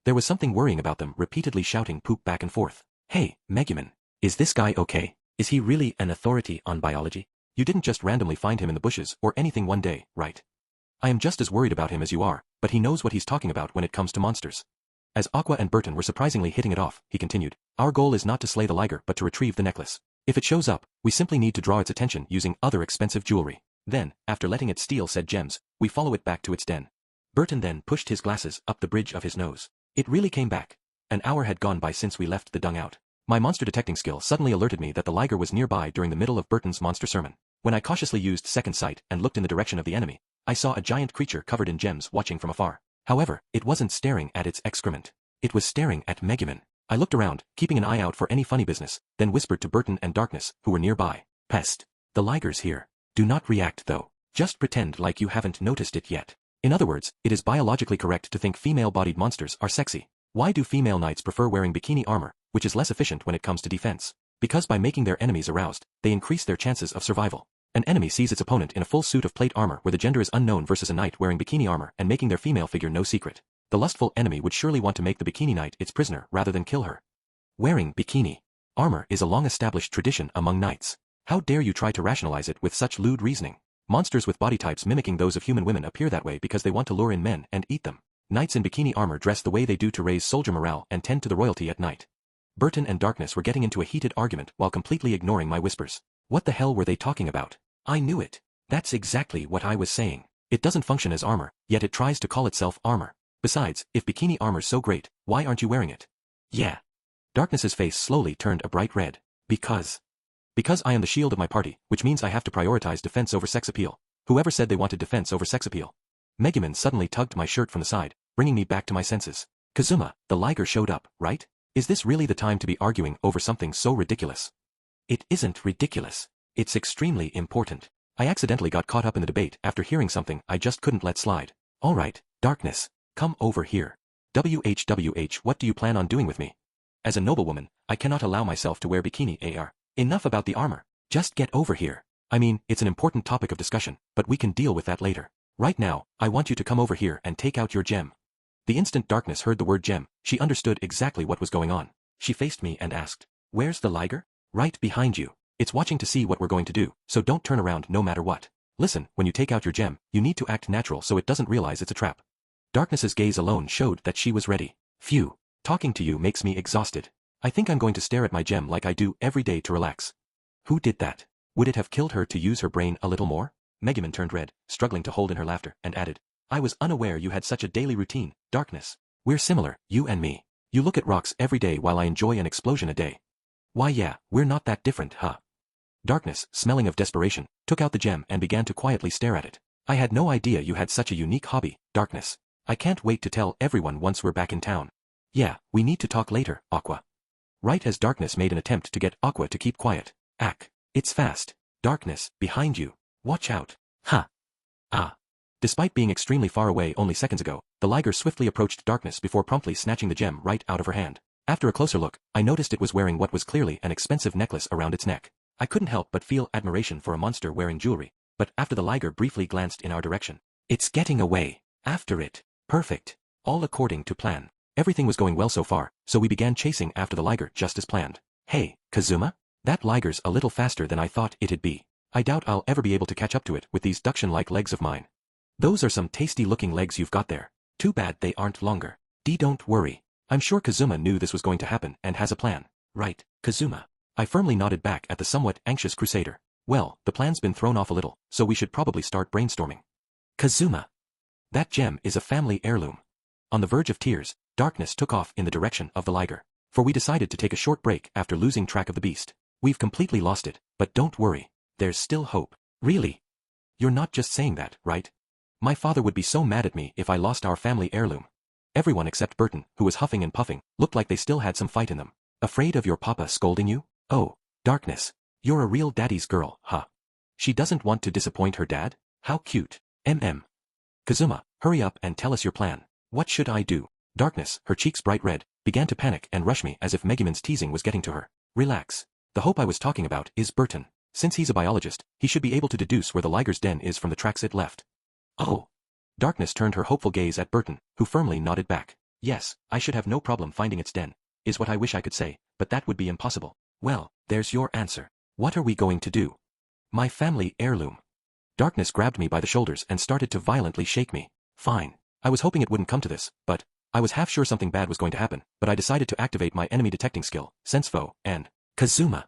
There was something worrying about them repeatedly shouting poop back and forth. Hey, Megumin. Is this guy okay? Is he really an authority on biology? You didn't just randomly find him in the bushes or anything one day, right? I am just as worried about him as you are, but he knows what he's talking about when it comes to monsters. As Aqua and Burton were surprisingly hitting it off, he continued, our goal is not to slay the liger but to retrieve the necklace. If it shows up, we simply need to draw its attention using other expensive jewelry. Then, after letting it steal said gems, we follow it back to its den. Burton then pushed his glasses up the bridge of his nose. It really came back. An hour had gone by since we left the dung out. My monster detecting skill suddenly alerted me that the liger was nearby during the middle of Burton's monster sermon. When I cautiously used second sight and looked in the direction of the enemy, I saw a giant creature covered in gems watching from afar. However, it wasn't staring at its excrement. It was staring at Megumin. I looked around, keeping an eye out for any funny business, then whispered to Burton and Darkness, who were nearby. Pest. The liger's here. Do not react though. Just pretend like you haven't noticed it yet. In other words, it is biologically correct to think female-bodied monsters are sexy. Why do female knights prefer wearing bikini armor, which is less efficient when it comes to defense? Because by making their enemies aroused, they increase their chances of survival. An enemy sees its opponent in a full suit of plate armor where the gender is unknown versus a knight wearing bikini armor and making their female figure no secret. The lustful enemy would surely want to make the bikini knight its prisoner rather than kill her. Wearing bikini armor is a long-established tradition among knights. How dare you try to rationalize it with such lewd reasoning? Monsters with body types mimicking those of human women appear that way because they want to lure in men and eat them. Knights in bikini armor dress the way they do to raise soldier morale and tend to the royalty at night. Burton and Darkness were getting into a heated argument while completely ignoring my whispers. What the hell were they talking about? I knew it. That's exactly what I was saying. It doesn't function as armor, yet it tries to call itself armor. Besides, if bikini armor's so great, why aren't you wearing it? Yeah. Darkness's face slowly turned a bright red. Because I am the shield of my party, which means I have to prioritize defense over sex appeal. Whoever said they wanted defense over sex appeal? Megumin suddenly tugged my shirt from the side, bringing me back to my senses. Kazuma, the liger showed up, right? Is this really the time to be arguing over something so ridiculous? It isn't ridiculous. It's extremely important. I accidentally got caught up in the debate after hearing something I just couldn't let slide. Alright, Darkness, come over here. WHWH, what do you plan on doing with me? As a noblewoman, I cannot allow myself to wear bikini AR. Enough about the armor. Just get over here. I mean, it's an important topic of discussion, but we can deal with that later. Right now, I want you to come over here and take out your gem. The instant Darkness heard the word gem, she understood exactly what was going on. She faced me and asked, "Where's the liger?" "Right behind you. It's watching to see what we're going to do, so don't turn around no matter what. Listen, when you take out your gem, you need to act natural so it doesn't realize it's a trap." Darkness's gaze alone showed that she was ready. Phew. Talking to you makes me exhausted. I think I'm going to stare at my gem like I do every day to relax. Who did that? Would it have killed her to use her brain a little more? Megumin turned red, struggling to hold in her laughter, and added, "I was unaware you had such a daily routine, Darkness. We're similar, you and me. You look at rocks every day while I enjoy an explosion a day." "Why yeah, we're not that different, huh?" Darkness, smelling of desperation, took out the gem and began to quietly stare at it. "I had no idea you had such a unique hobby, Darkness. I can't wait to tell everyone once we're back in town." "Yeah, we need to talk later, Aqua." Right as Darkness made an attempt to get Aqua to keep quiet. "Ack. It's fast. Darkness, behind you. Watch out." "Ha. Ah." Despite being extremely far away only seconds ago, the liger swiftly approached Darkness before promptly snatching the gem right out of her hand. After a closer look, I noticed it was wearing what was clearly an expensive necklace around its neck. I couldn't help but feel admiration for a monster wearing jewelry, but after the liger briefly glanced in our direction, "It's getting away. After it. Perfect. All according to plan." Everything was going well so far, so we began chasing after the liger just as planned. "Hey, Kazuma? That liger's a little faster than I thought it'd be. I doubt I'll ever be able to catch up to it with these duction-like legs of mine." "Those are some tasty-looking legs you've got there. Too bad they aren't longer." Don't worry. I'm sure Kazuma knew this was going to happen and has a plan. "Right, Kazuma." I firmly nodded back at the somewhat anxious crusader. "Well, the plan's been thrown off a little, so we should probably start brainstorming." "Kazuma. That gem is a family heirloom." On the verge of tears, Darkness took off in the direction of the liger. For we decided to take a short break after losing track of the beast. "We've completely lost it, but don't worry. There's still hope." "Really? You're not just saying that, right? My father would be so mad at me if I lost our family heirloom." Everyone except Burton, who was huffing and puffing, looked like they still had some fight in them. "Afraid of your papa scolding you? Oh, Darkness. You're a real daddy's girl, huh? She doesn't want to disappoint her dad? How cute. Kazuma, hurry up and tell us your plan. What should I do?" Darkness, her cheeks bright red, began to panic and rush me as if Megumin's teasing was getting to her. "Relax. The hope I was talking about is Burton. Since he's a biologist, he should be able to deduce where the liger's den is from the tracks it left." "Oh." Darkness turned her hopeful gaze at Burton, who firmly nodded back. "Yes, I should have no problem finding its den, is what I wish I could say, but that would be impossible." "Well, there's your answer. What are we going to do?" "My family heirloom." Darkness grabbed me by the shoulders and started to violently shake me. "Fine. I was hoping it wouldn't come to this, but I was half sure something bad was going to happen, but I decided to activate my enemy detecting skill, Sense Foe, and Kazuma,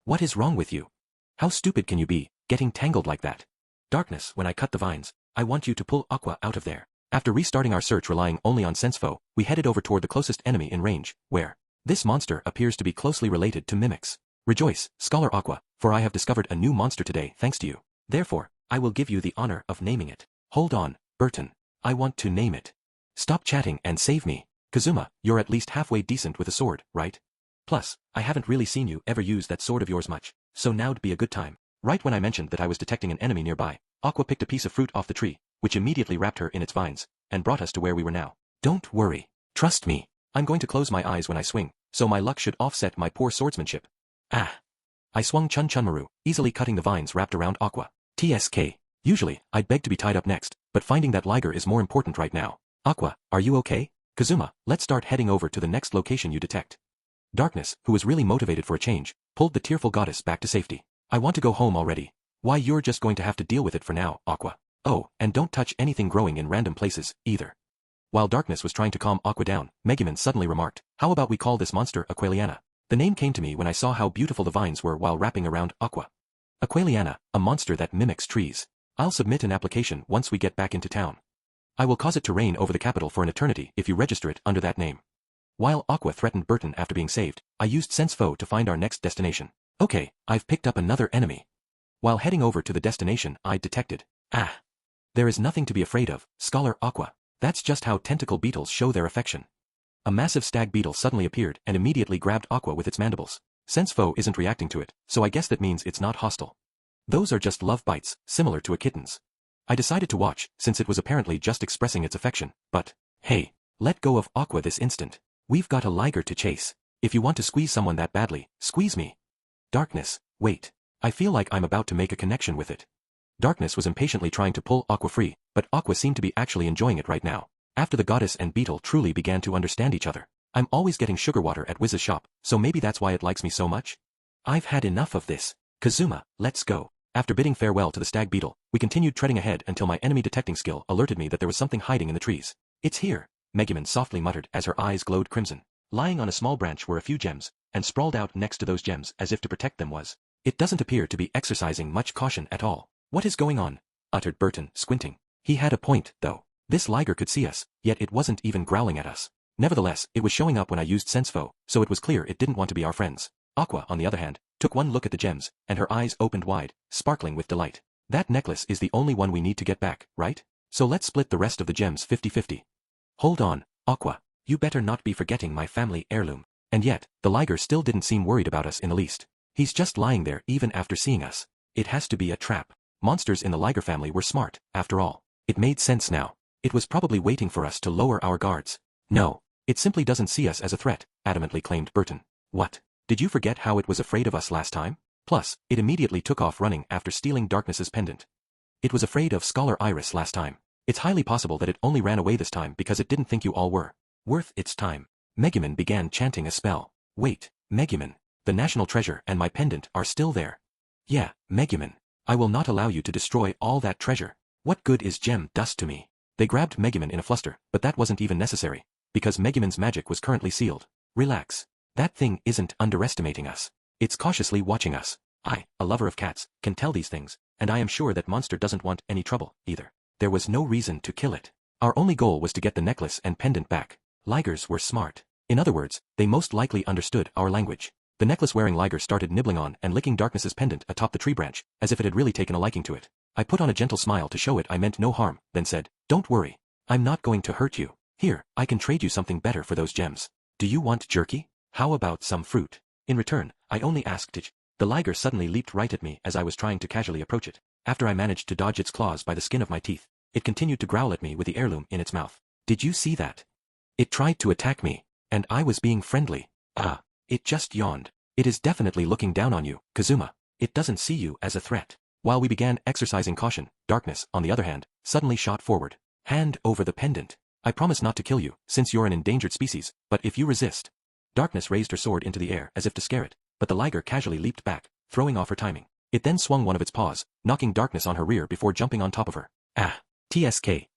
what is wrong with you? How stupid can you be, getting tangled like that? Darkness, when I cut the vines, I want you to pull Aqua out of there." After restarting our search relying only on Sense Foe, we headed over toward the closest enemy in range, where this monster appears to be closely related to mimics. "Rejoice, Scholar Aqua, for I have discovered a new monster today thanks to you. Therefore, I will give you the honor of naming it." "Hold on, Burton. I want to name it." "Stop chatting and save me." Kazuma, you're at least halfway decent with a sword, right? Plus, I haven't really seen you ever use that sword of yours much, so now'd be a good time. Right when I mentioned that I was detecting an enemy nearby, Aqua picked a piece of fruit off the tree, which immediately wrapped her in its vines, and brought us to where we were now. Don't worry. Trust me. I'm going to close my eyes when I swing, so my luck should offset my poor swordsmanship. Ah. I swung Chun-Chun-Maru, easily cutting the vines wrapped around Aqua. TSK. Usually, I'd beg to be tied up next, but finding that liger is more important right now. Aqua, are you okay? Kazuma, let's start heading over to the next location you detect. Darkness, who was really motivated for a change, pulled the tearful goddess back to safety. I want to go home already. Why, you're just going to have to deal with it for now, Aqua. Oh, and don't touch anything growing in random places, either. While Darkness was trying to calm Aqua down, Megumin suddenly remarked, how about we call this monster Aqualiana? The name came to me when I saw how beautiful the vines were while wrapping around Aqua. Aqualiana, a monster that mimics trees. I'll submit an application once we get back into town. I will cause it to reign over the capital for an eternity if you register it under that name. While Aqua threatened Burton after being saved, I used Sense Foe to find our next destination. Okay, I've picked up another enemy. While heading over to the destination, I detected. Ah. There is nothing to be afraid of, Scholar Aqua. That's just how tentacle beetles show their affection. A massive stag beetle suddenly appeared and immediately grabbed Aqua with its mandibles. Sense Foe isn't reacting to it, so I guess that means it's not hostile. Those are just love bites, similar to a kitten's. I decided to watch, since it was apparently just expressing its affection, but, hey, let go of Aqua this instant. We've got a liger to chase. If you want to squeeze someone that badly, squeeze me. Darkness, wait. I feel like I'm about to make a connection with it. Darkness was impatiently trying to pull Aqua free, but Aqua seemed to be actually enjoying it right now. After the goddess and beetle truly began to understand each other. I'm always getting sugar water at Wiz's shop, so maybe that's why it likes me so much? I've had enough of this. Kazuma, let's go. After bidding farewell to the stag beetle, we continued treading ahead until my enemy detecting skill alerted me that there was something hiding in the trees. It's here, Megumin softly muttered as her eyes glowed crimson. Lying on a small branch were a few gems, and sprawled out next to those gems as if to protect them was. It doesn't appear to be exercising much caution at all. What is going on? Uttered Burton, squinting. He had a point, though. This liger could see us, yet it wasn't even growling at us. Nevertheless, it was showing up when I used Sense Foe, so it was clear it didn't want to be our friends. Aqua, on the other hand, took one look at the gems, and her eyes opened wide, sparkling with delight. That necklace is the only one we need to get back, right? So let's split the rest of the gems 50-50. Hold on, Aqua. You better not be forgetting my family heirloom. And yet, the liger still didn't seem worried about us in the least. He's just lying there even after seeing us. It has to be a trap. Monsters in the liger family were smart, after all. It made sense now. It was probably waiting for us to lower our guards. No, it simply doesn't see us as a threat, adamantly claimed Burton. What? Did you forget how it was afraid of us last time? Plus, it immediately took off running after stealing Darkness's pendant. It was afraid of Scholar Iris last time. It's highly possible that it only ran away this time because it didn't think you all were worth its time. Megumin began chanting a spell. Wait, Megumin, the national treasure and my pendant are still there. Yeah, Megumin, I will not allow you to destroy all that treasure. What good is gem dust to me? They grabbed Megumin in a fluster, but that wasn't even necessary, because Megumin's magic was currently sealed. Relax. That thing isn't underestimating us. It's cautiously watching us. I, a lover of cats, can tell these things, and I am sure that monster doesn't want any trouble, either. There was no reason to kill it. Our only goal was to get the necklace and pendant back. Ligers were smart. In other words, they most likely understood our language. The necklace-wearing liger started nibbling on and licking Darkness's pendant atop the tree branch, as if it had really taken a liking to it. I put on a gentle smile to show it I meant no harm, then said, don't worry. I'm not going to hurt you. Here, I can trade you something better for those gems. Do you want jerky? How about some fruit? In return, I only asked it. The liger suddenly leaped right at me as I was trying to casually approach it. After I managed to dodge its claws by the skin of my teeth, it continued to growl at me with the heirloom in its mouth. Did you see that? It tried to attack me, and I was being friendly. Ah, it just yawned. It is definitely looking down on you, Kazuma. It doesn't see you as a threat. While we began exercising caution, Darkness, on the other hand, suddenly shot forward. Hand over the pendant. I promise not to kill you, since you're an endangered species, but if you resist. Darkness raised her sword into the air as if to scare it, but the liger casually leaped back, throwing off her timing. It then swung one of its paws, knocking Darkness on her rear before jumping on top of her. Ah, TSK.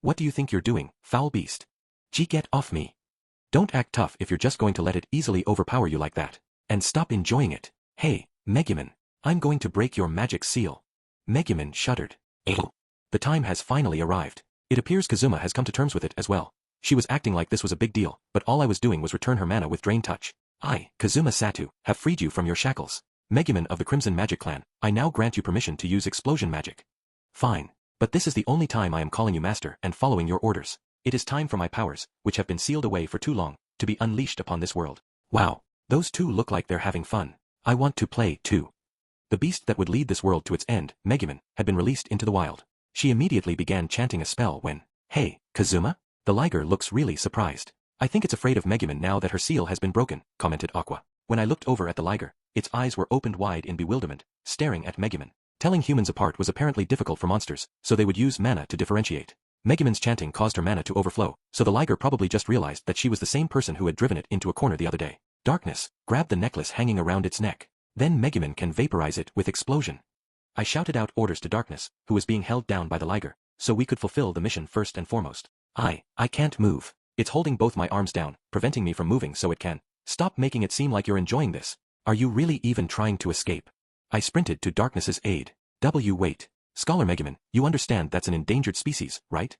What do you think you're doing, foul beast? Gee, get off me. Don't act tough if you're just going to let it easily overpower you like that. And stop enjoying it. Hey, Megumin, I'm going to break your magic seal. Megumin shuddered. The time has finally arrived. It appears Kazuma has come to terms with it as well. She was acting like this was a big deal, but all I was doing was return her mana with Drain Touch. I, Kazuma Satu, have freed you from your shackles. Megumin of the Crimson Magic Clan, I now grant you permission to use explosion magic. Fine, but this is the only time I am calling you master and following your orders. It is time for my powers, which have been sealed away for too long, to be unleashed upon this world. Wow, those two look like they're having fun. I want to play too. The beast that would lead this world to its end, Megumin, had been released into the wild. She immediately began chanting a spell when, "Hey, Kazuma?" The liger looks really surprised. "I think it's afraid of Megumin now that her seal has been broken," commented Aqua. When I looked over at the liger, its eyes were opened wide in bewilderment, staring at Megumin. Telling humans apart was apparently difficult for monsters, so they would use mana to differentiate. Megumin's chanting caused her mana to overflow, so the liger probably just realized that she was the same person who had driven it into a corner the other day. Darkness, grab the necklace hanging around its neck. Then Megumin can vaporize it with explosion. I shouted out orders to Darkness, who was being held down by the liger, so we could fulfill the mission first and foremost. I can't move. It's holding both my arms down, preventing me from moving so it can. Stop making it seem like you're enjoying this. Are you really even trying to escape? I sprinted to Darkness's aid. Wait. Scholar Megumin, you understand that's an endangered species, right?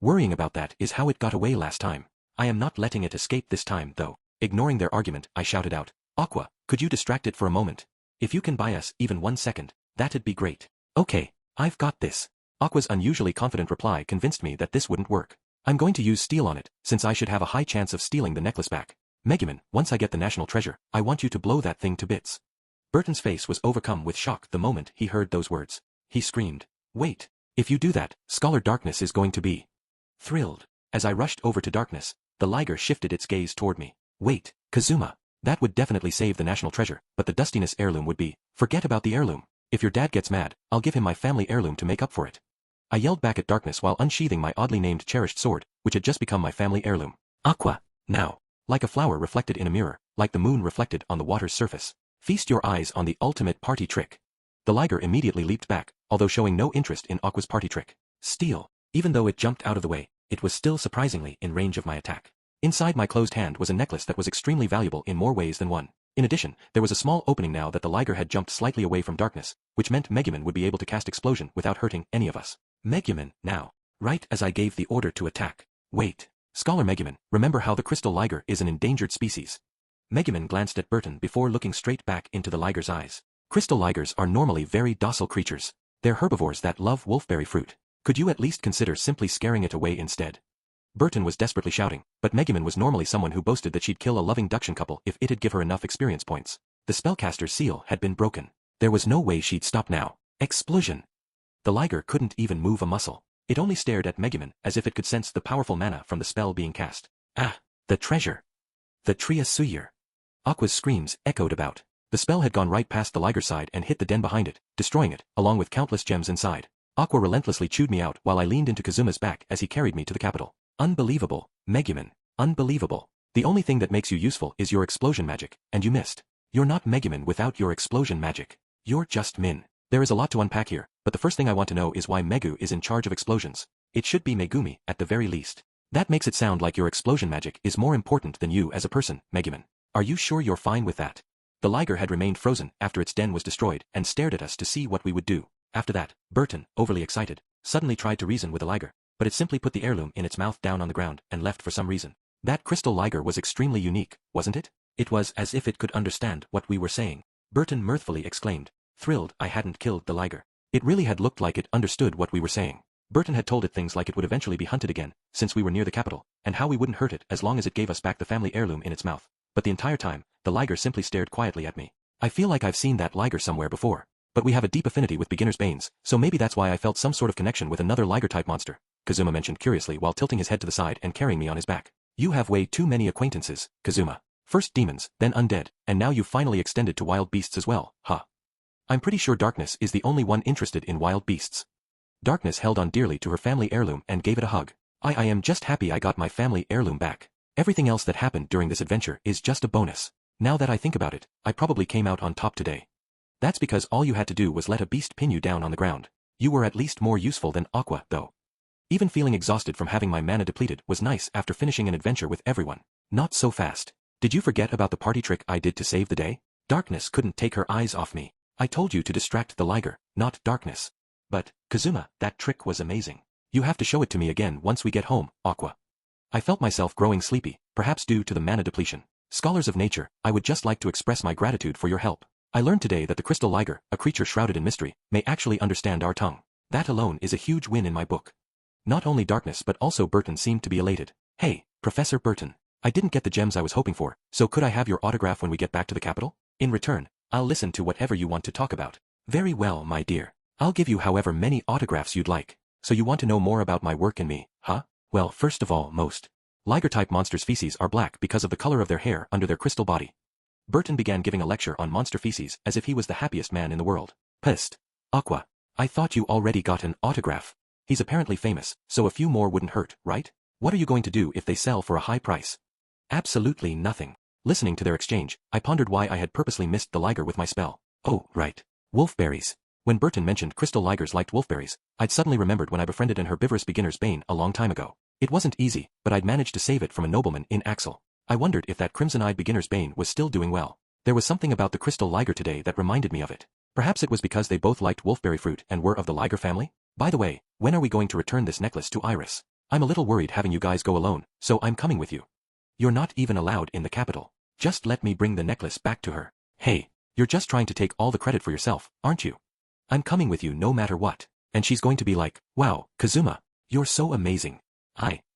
Worrying about that is how it got away last time. I am not letting it escape this time, though. Ignoring their argument, I shouted out, "Aqua, could you distract it for a moment? If you can buy us even 1 second, that'd be great." "Okay, I've got this." Aqua's unusually confident reply convinced me that this wouldn't work. "I'm going to use steal on it, since I should have a high chance of stealing the necklace back. Megumin, once I get the national treasure, I want you to blow that thing to bits." Burton's face was overcome with shock the moment he heard those words. He screamed, "Wait, if you do that, Scholar Darkness is going to be thrilled." As I rushed over to Darkness, the liger shifted its gaze toward me. "Wait, Kazuma. That would definitely save the national treasure, but the dustiness heirloom would be. Forget about the heirloom. If your dad gets mad, I'll give him my family heirloom to make up for it." I yelled back at Darkness while unsheathing my oddly named cherished sword, which had just become my family heirloom. "Aqua, now. Like a flower reflected in a mirror, like the moon reflected on the water's surface. Feast your eyes on the ultimate party trick." The liger immediately leaped back, although showing no interest in Aqua's party trick. Steal. Even though it jumped out of the way, it was still surprisingly in range of my attack. Inside my closed hand was a necklace that was extremely valuable in more ways than one. In addition, there was a small opening now that the liger had jumped slightly away from Darkness, which meant Megumin would be able to cast explosion without hurting any of us. Megumin, now. Right as I gave the order to attack. "Wait. Scholar Megumin, remember how the crystal liger is an endangered species." Megumin glanced at Burton before looking straight back into the liger's eyes. "Crystal ligers are normally very docile creatures. They're herbivores that love wolfberry fruit. Could you at least consider simply scaring it away instead?" Burton was desperately shouting, but Megumin was normally someone who boasted that she'd kill a loving Duction couple if it'd give her enough experience points. The spellcaster's seal had been broken. There was no way she'd stop now. Explosion! The liger couldn't even move a muscle. It only stared at Megumin as if it could sense the powerful mana from the spell being cast. "Ah, the treasure! The Tria Suyur!" Aqua's screams echoed about. The spell had gone right past the liger's side and hit the den behind it, destroying it, along with countless gems inside. Aqua relentlessly chewed me out while I leaned into Kazuma's back as he carried me to the capital. "Unbelievable, Megumin, unbelievable. The only thing that makes you useful is your explosion magic, and you missed. You're not Megumin without your explosion magic. You're just Min." There is a lot to unpack here, but the first thing I want to know is why Megu is in charge of explosions. It should be Megumi, at the very least. That makes it sound like your explosion magic is more important than you as a person, Megumin. Are you sure you're fine with that? The liger had remained frozen after its den was destroyed and stared at us to see what we would do. After that, Burton, overly excited, suddenly tried to reason with the liger, but it simply put the heirloom in its mouth down on the ground and left for some reason. That crystal liger was extremely unique, wasn't it? It was as if it could understand what we were saying. Burton mirthfully exclaimed, thrilled I hadn't killed the liger. It really had looked like it understood what we were saying. Burton had told it things like it would eventually be hunted again, since we were near the capital, and how we wouldn't hurt it as long as it gave us back the family heirloom in its mouth. But the entire time, the liger simply stared quietly at me. I feel like I've seen that liger somewhere before. But we have a deep affinity with beginner's banes, so maybe that's why I felt some sort of connection with another liger-type monster, Kazuma mentioned curiously while tilting his head to the side and carrying me on his back. You have way too many acquaintances, Kazuma. First demons, then undead, and now you've finally extended to wild beasts as well, huh? I'm pretty sure Darkness is the only one interested in wild beasts. Darkness held on dearly to her family heirloom and gave it a hug. I am just happy I got my family heirloom back. Everything else that happened during this adventure is just a bonus. Now that I think about it, I probably came out on top today. That's because all you had to do was let a beast pin you down on the ground. You were at least more useful than Aqua, though. Even feeling exhausted from having my mana depleted was nice after finishing an adventure with everyone. Not so fast. Did you forget about the party trick I did to save the day? Darkness couldn't take her eyes off me. I told you to distract the liger, not Darkness. But, Kazuma, that trick was amazing. You have to show it to me again once we get home, Aqua. I felt myself growing sleepy, perhaps due to the mana depletion. Scholars of nature, I would just like to express my gratitude for your help. I learned today that the crystal liger, a creature shrouded in mystery, may actually understand our tongue. That alone is a huge win in my book. Not only Darkness but also Burton seemed to be elated. Hey, Professor Burton. I didn't get the gems I was hoping for, so could I have your autograph when we get back to the capital? In return, I'll listen to whatever you want to talk about. Very well, my dear. I'll give you however many autographs you'd like. So you want to know more about my work and me, huh? Well, first of all, most Liger-type monsters' feces are black because of the color of their hair under their crystal body. Burton began giving a lecture on monster feces as if he was the happiest man in the world. Psst. Aqua. I thought you already got an autograph. He's apparently famous, so a few more wouldn't hurt, right? What are you going to do if they sell for a high price? Absolutely nothing. Listening to their exchange, I pondered why I had purposely missed the Liger with my spell. Oh, right. Wolfberries. When Burton mentioned crystal Ligers liked wolfberries, I'd suddenly remembered when I befriended an herbivorous beginner's bane a long time ago. It wasn't easy, but I'd managed to save it from a nobleman in Axel. I wondered if that crimson-eyed beginner's bane was still doing well. There was something about the crystal Liger today that reminded me of it. Perhaps it was because they both liked wolfberry fruit and were of the Liger family? By the way, when are we going to return this necklace to Iris? I'm a little worried having you guys go alone, so I'm coming with you. You're not even allowed in the capital. Just let me bring the necklace back to her. Hey, you're just trying to take all the credit for yourself, aren't you? I'm coming with you no matter what. And she's going to be like, wow, Kazuma, you're so amazing.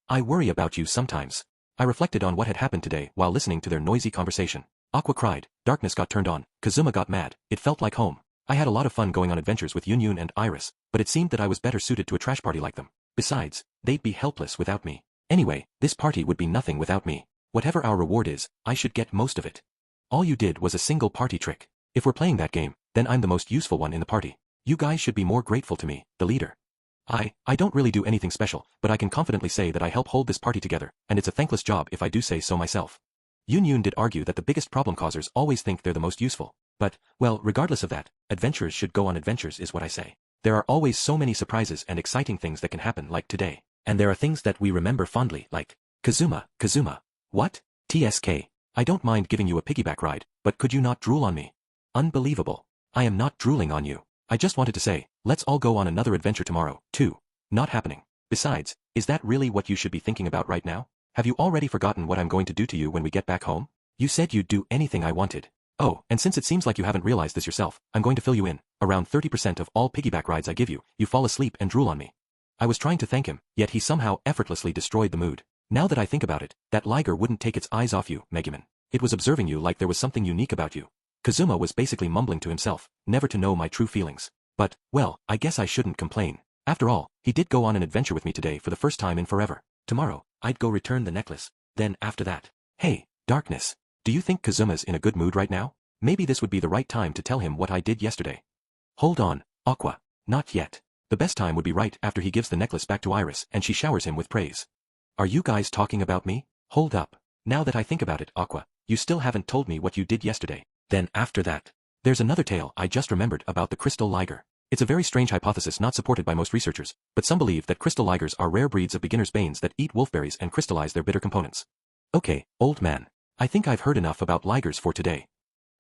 I worry about you sometimes. I reflected on what had happened today while listening to their noisy conversation. Aqua cried, Darkness got turned on, Kazuma got mad, it felt like home. I had a lot of fun going on adventures with Yun and Iris, but it seemed that I was better suited to a trash party like them. Besides, they'd be helpless without me. Anyway, this party would be nothing without me. Whatever our reward is, I should get most of it. All you did was a single party trick. If we're playing that game, then I'm the most useful one in the party. You guys should be more grateful to me, the leader. I don't really do anything special, but I can confidently say that I help hold this party together, and it's a thankless job if I do say so myself. Yun did argue that the biggest problem causers always think they're the most useful. But, well, regardless of that, adventurers should go on adventures is what I say. There are always so many surprises and exciting things that can happen like today. And there are things that we remember fondly like, Kazuma. What? TSK. I don't mind giving you a piggyback ride, but could you not drool on me? Unbelievable. I am not drooling on you. I just wanted to say, let's all go on another adventure tomorrow, too. Not happening. Besides, is that really what you should be thinking about right now? Have you already forgotten what I'm going to do to you when we get back home? You said you'd do anything I wanted. Oh, and since it seems like you haven't realized this yourself, I'm going to fill you in. Around 30% of all piggyback rides I give you, you fall asleep and drool on me. I was trying to thank him, yet he somehow effortlessly destroyed the mood. Now that I think about it, that Liger wouldn't take its eyes off you, Megumin. It was observing you like there was something unique about you. Kazuma was basically mumbling to himself, never to know my true feelings. But, well, I guess I shouldn't complain. After all, he did go on an adventure with me today for the first time in forever. Tomorrow, I'd go return the necklace. Then after that. Hey, Darkness. Do you think Kazuma's in a good mood right now? Maybe this would be the right time to tell him what I did yesterday. Hold on, Aqua. Not yet. The best time would be right after he gives the necklace back to Iris and she showers him with praise. Are you guys talking about me? Hold up. Now that I think about it, Aqua, you still haven't told me what you did yesterday. Then after that. There's another tale I just remembered about the crystal Liger. It's a very strange hypothesis not supported by most researchers, but some believe that crystal Ligers are rare breeds of beginner's banes that eat wolfberries and crystallize their bitter components. Okay, old man. I think I've heard enough about Ligers for today.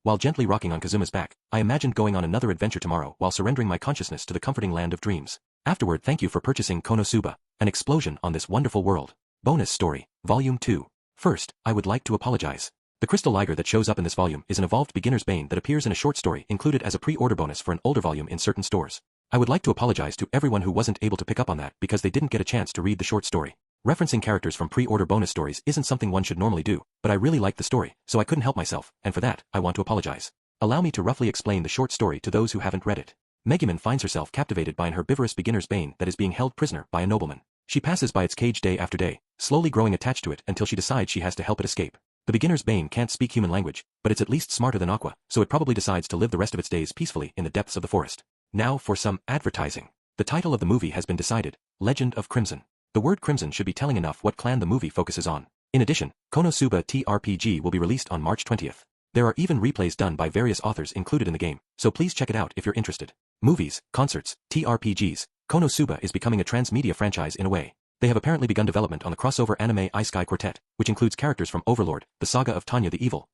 While gently rocking on Kazuma's back, I imagined going on another adventure tomorrow while surrendering my consciousness to the comforting land of dreams. Afterward, thank you for purchasing KonoSuba, an explosion on this wonderful world. Bonus Story, Volume 2. First, I would like to apologize. The crystal Liger that shows up in this volume is an evolved beginner's bane that appears in a short story included as a pre-order bonus for an older volume in certain stores. I would like to apologize to everyone who wasn't able to pick up on that because they didn't get a chance to read the short story. Referencing characters from pre-order bonus stories isn't something one should normally do, but I really liked the story, so I couldn't help myself, and for that, I want to apologize. Allow me to roughly explain the short story to those who haven't read it. Megumin finds herself captivated by an herbivorous beginner's bane that is being held prisoner by a nobleman. She passes by its cage day after day, slowly growing attached to it until she decides she has to help it escape. The beginner's bane can't speak human language, but it's at least smarter than Aqua, so it probably decides to live the rest of its days peacefully in the depths of the forest. Now for some advertising. The title of the movie has been decided, Legend of Crimson. The word Crimson should be telling enough what clan the movie focuses on. In addition, KonoSuba TRPG will be released on March 20th. There are even replays done by various authors included in the game, so please check it out if you're interested. Movies, concerts, TRPGs, KonoSuba is becoming a transmedia franchise in a way. They have apparently begun development on the crossover anime Ice-Sky Quartet, which includes characters from Overlord, the Saga of Tanya the Evil,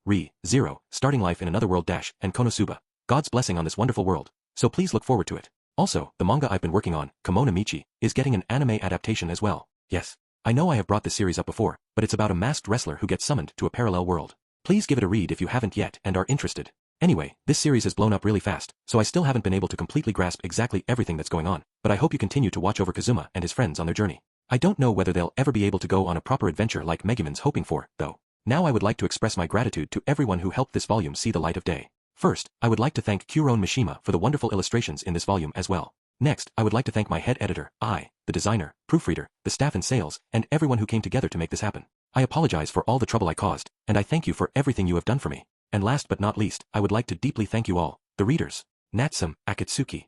Zero, Starting Life in Another World - and KonoSuba. God's blessing on this wonderful world, so please look forward to it. Also, the manga I've been working on, Kimono Michi, is getting an anime adaptation as well. Yes. I know I have brought this series up before, but it's about a masked wrestler who gets summoned to a parallel world. Please give it a read if you haven't yet and are interested. Anyway, this series has blown up really fast, so I still haven't been able to completely grasp exactly everything that's going on, but I hope you continue to watch over Kazuma and his friends on their journey. I don't know whether they'll ever be able to go on a proper adventure like Megumin's hoping for, though. Now I would like to express my gratitude to everyone who helped this volume see the light of day. First, I would like to thank Kuron Mishima for the wonderful illustrations in this volume as well. Next, I would like to thank my head editor, the designer, proofreader, the staff in sales, and everyone who came together to make this happen. I apologize for all the trouble I caused, and I thank you for everything you have done for me. And last but not least, I would like to deeply thank you all, the readers. Natsume, Akatsuki,